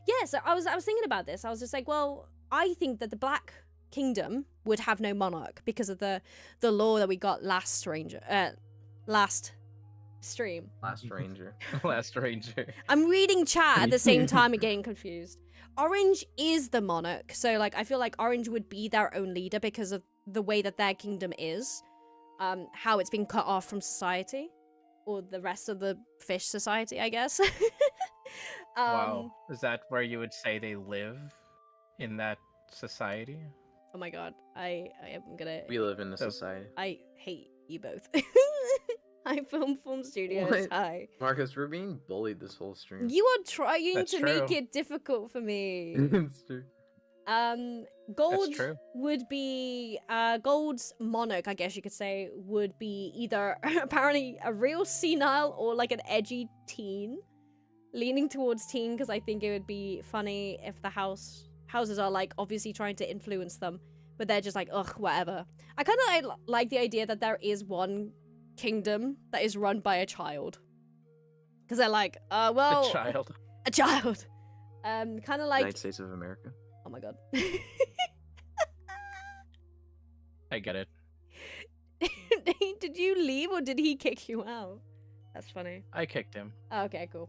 yeah, so I was thinking about this. I was just like, well, I think that the Black Kingdom would have no monarch because of the law that we got last stream. Last Ranger. Last Ranger. I'm reading chat at the same time and getting confused. Orange is the monarch, so like I feel like Orange would be their own leader because of the way that their kingdom is, how it's been cut off from society, or the rest of the fish society, I guess. Wow, is that where you would say they live in that society? Oh my god, I am gonna. We live in the society. I hate you both. Hi, Film Studios. What? Hi. Marcus, we're being bullied this whole stream. You are trying That's to true. make it difficult for me. It's true. Gold true. would be Gold's monarch, I guess you could say, would be either apparently a real senile or like an edgy teen, leaning towards teen, because I think it would be funny if the houses are like obviously trying to influence them, but they're just like, ugh, whatever. I kind of like the idea that there is one kingdom that is run by a child, because they're like, well, A child. a child, kind of like, United States of America. oh my god. I get it. Did you leave or did he kick you out? That's funny. I kicked him. Oh, okay, cool.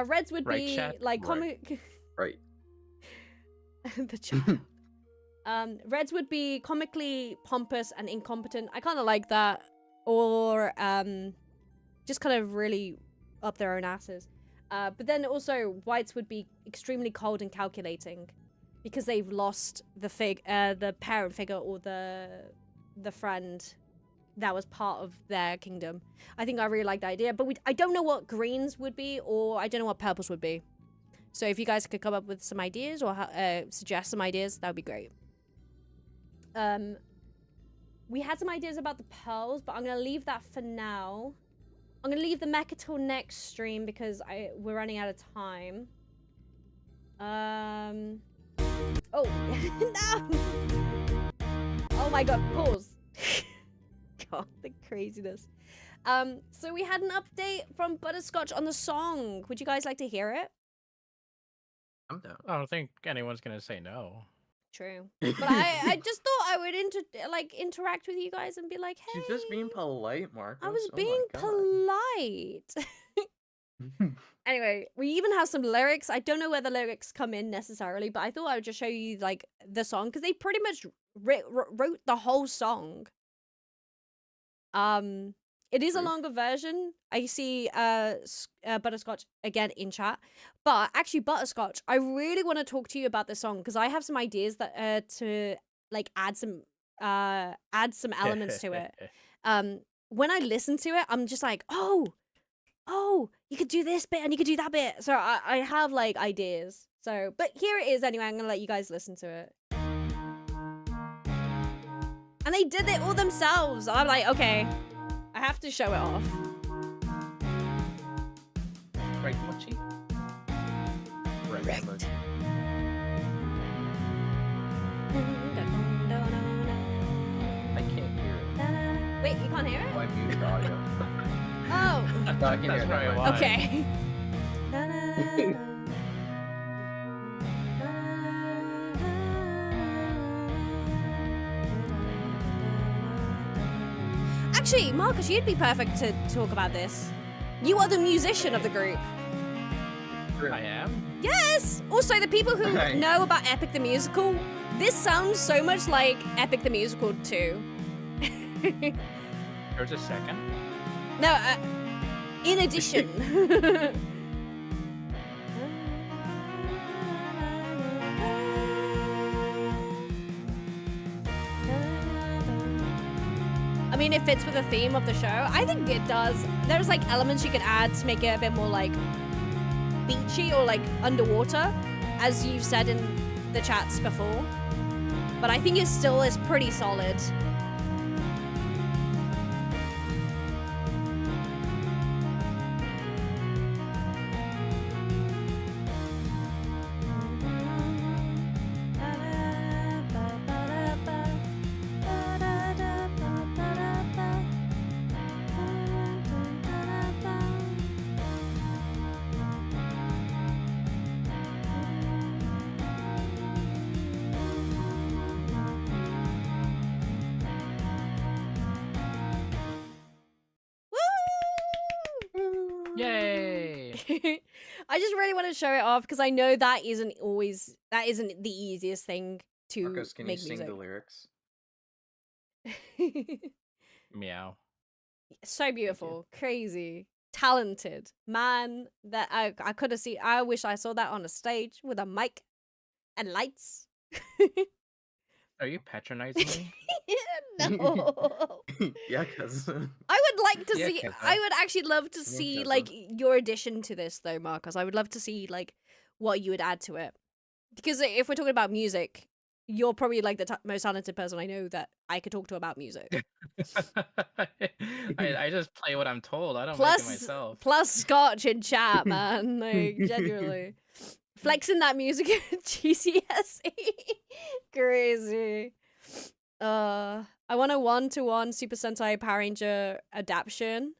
Reds would Right, be chat? like Right. comic. Right. The child. Reds would be comically pompous and incompetent. I kind of like that. Or just kind of really up their own asses. But then also whites would be extremely cold and calculating, because they've lost the parent figure or the friend that was part of their kingdom. I think I really like the idea, but I don't know what greens would be, or I don't know what purples would be. So if you guys could come up with some ideas or suggest some ideas, that would be great. We had some ideas about the pearls, but I'm gonna leave that for now. I'm gonna leave the mecha till next stream because we're running out of time. Oh no! Oh my god! Pause. God, the craziness. So we had an update from Butterscotch on the song. Would you guys like to hear it? I'm down. I don't think anyone's gonna say no. True. But I just thought I would interact with you guys and be like, hey. She's just being polite, Marcus. I was Oh being my polite. Anyway, we even have some lyrics. I don't know where the lyrics come in necessarily, but I thought I would just show you like the song, because they pretty much wrote the whole song. It is a longer version. I see Butterscotch again in chat, but actually Butterscotch, I really want to talk to you about this song, because I have some ideas that to like add some elements to it. When I listen to it, I'm just like, oh, you could do this bit and you could do that bit. So I have like ideas. So, but here it is anyway. I'm gonna let you guys listen to it. And they did it all themselves. I'm like, okay, I have to show it off. Right, Mochi? Right. I can't hear it. Wait, you can't hear it? Oh, I muted the audio. Oh. No, I can hear That's it. probably Never why. mind. Okay. Actually, Marcus, you'd be perfect to talk about this. You are the musician of the group. I am. Yes! Also, the people who Right. know about Epic the Musical, this sounds so much like Epic the Musical too. There's a second. No, in addition. I mean, it fits with the theme of the show. I think it does. There's like elements you can add to make it a bit more like beachy or like underwater, as you've said in the chats before. But I think it still is pretty solid. Yay! I just really want to show it off because I know that isn't the easiest thing to Marcos, can you make sing music. the lyrics? Meow. So beautiful, crazy, talented man that I could have seen. I wish I saw that on a stage with a mic and lights. Are you patronizing me? No. Yeah, cuz. I would like to Yeah, see. Kezza. I would actually love to Yeah, see Kezza. like your addition to this, though, Marcus. I would love to see like what you would add to it, because if we're talking about music, you're probably like the most talented person I know that I could talk to about music. I just play what I'm told. I don't make it Plus, myself. plus Scotch in chat, man. Like genuinely flexing that music at GCSE, crazy. I want a 1-to-1 Super Sentai Power Ranger adaptation.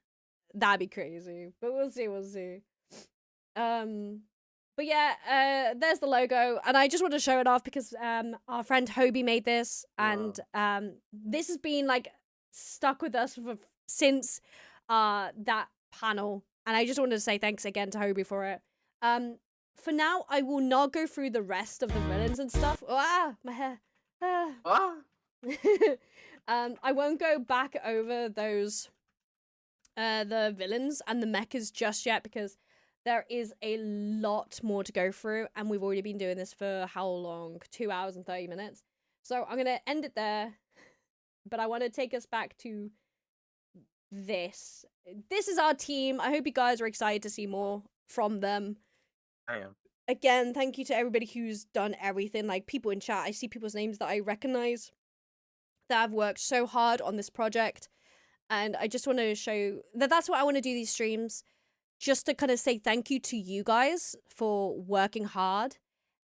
That'd be crazy, but we'll see. We'll see. But yeah, there's the logo, and I just want to show it off because our friend Hobie made this, and this has been like stuck with us since that panel, and I just wanted to say thanks again to Hobie for it. For now, I will not go through the rest of the villains and stuff. My hair. Ah! I won't go back over those the villains and the mechas just yet because there is a lot more to go through, and we've already been doing this for how long? 2 hours and 30 minutes. So I'm gonna end it there, but I want to take us back to this. This is our team. I hope you guys are excited to see more from them. I am. Again, thank you to everybody who's done everything. Like people in chat, I see people's names that I recognize that have worked so hard on this project, and I just want to show that that's what I want to do these streams, just to kind of say thank you to you guys for working hard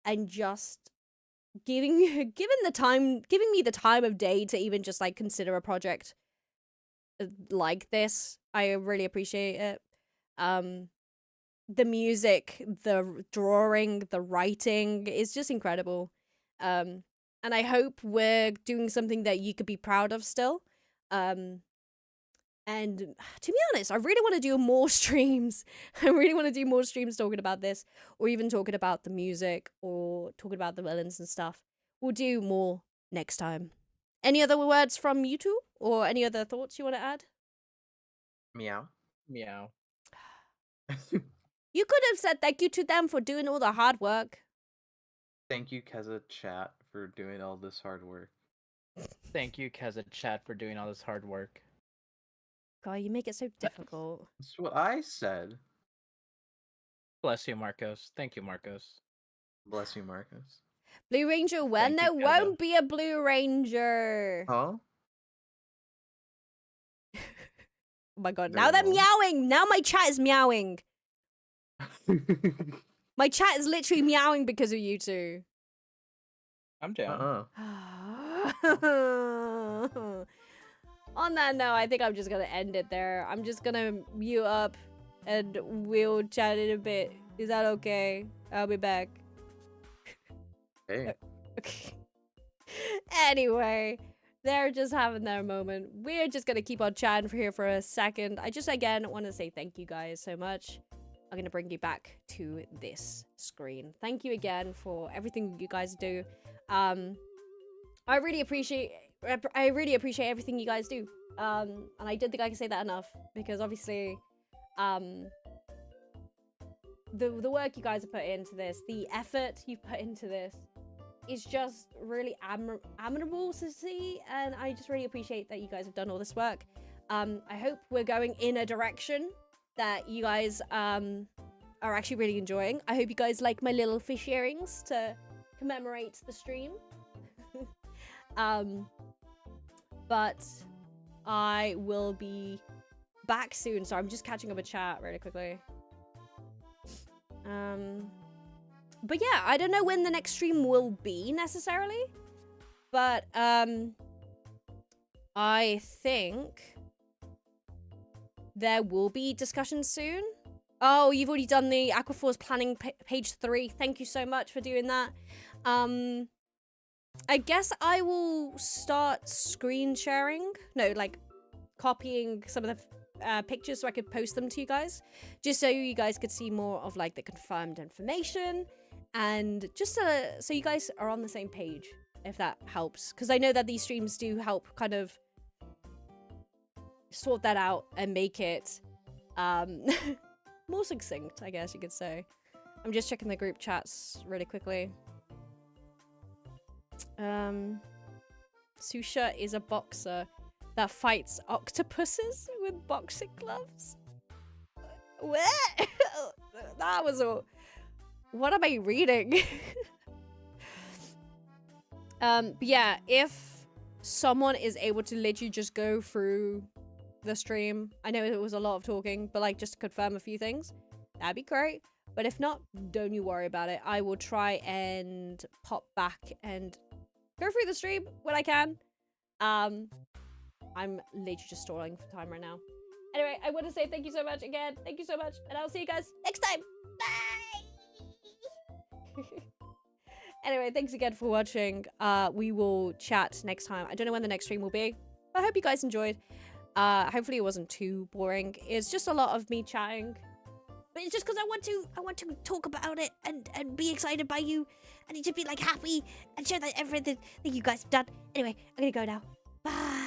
and just giving me the time of day to even just like consider a project like this. I really appreciate it. The music, the drawing, the writing is just incredible. And I hope we're doing something that you could be proud of still. And to be honest, I really want to do more streams. I really want to do more streams talking about this, or even talking about the music, or talking about the villains and stuff. We'll do more next time. Any other words from you two, or any other thoughts you want to add? Meow. Meow. You could have said thank you to them for doing all the hard work. Thank you, Kezza chat, for doing all this hard work. Thank you, Kezza chat, for doing all this hard work. God, you make it so difficult. That's what I said. Bless you, Marcos. Thank you, Marcos. Bless you, Marcos. Blue Ranger, when Thank there you, Kezza. won't be a Blue Ranger. Huh? Oh my god, There now they're won't. meowing. Now my chat is meowing. My chat is literally meowing because of you two. I'm down. On that note, I think I'm just gonna end it there. I'm just gonna mute up and we'll chat in a bit. Is that okay? I'll be back. Hey. Okay. Anyway, They're just having their moment. We're just gonna keep on chatting for here for a second. I just, again, want to say thank you guys so much. I'm gonna bring you back to this screen. Thank you again for everything you guys do. I really appreciate everything you guys do. And I don't think I can say that enough, because obviously, the work you guys have put into this, the effort you've put into this, is just really admirable to see, and I just really appreciate that you guys have done all this work. I hope we're going in a direction that you guys are actually really enjoying. I hope you guys like my little fish earrings to commemorate the stream. But I will be back soon, so I'm just catching up a chat really quickly. But yeah, I don't know when the next stream will be necessarily, but I think there will be discussions soon. Oh, you've already done the Aqua Force planning page 3. Thank you so much for doing that. I guess I will start screen sharing. No, like copying some of the pictures so I could post them to you guys, just so you guys could see more of like the confirmed information, and just so you guys are on the same page, if that helps, because I know that these streams do help kind of sort that out and make it more succinct, I guess you could say. I'm just checking the group chats really quickly. Susha is a boxer that fights octopuses with boxing gloves. What? That was a... What am I reading? But yeah, if someone is able to literally just go through the stream, I know it was a lot of talking, but like just to confirm a few things, that'd be great. But if not, don't you worry about it. I will try and pop back and go through the stream when I can. I'm literally just stalling for time right now. Anyway, I want to say thank you so much again. Thank you so much. And I'll see you guys next time. Bye! Anyway, thanks again for watching. We will chat next time. I don't know when the next stream will be, but I hope you guys enjoyed. Hopefully it wasn't too boring. It's just a lot of me chatting. But it's just because I want to talk about it and be excited by you. And to be like happy and share that everything that you guys have done. Anyway, I'm gonna go now. Bye!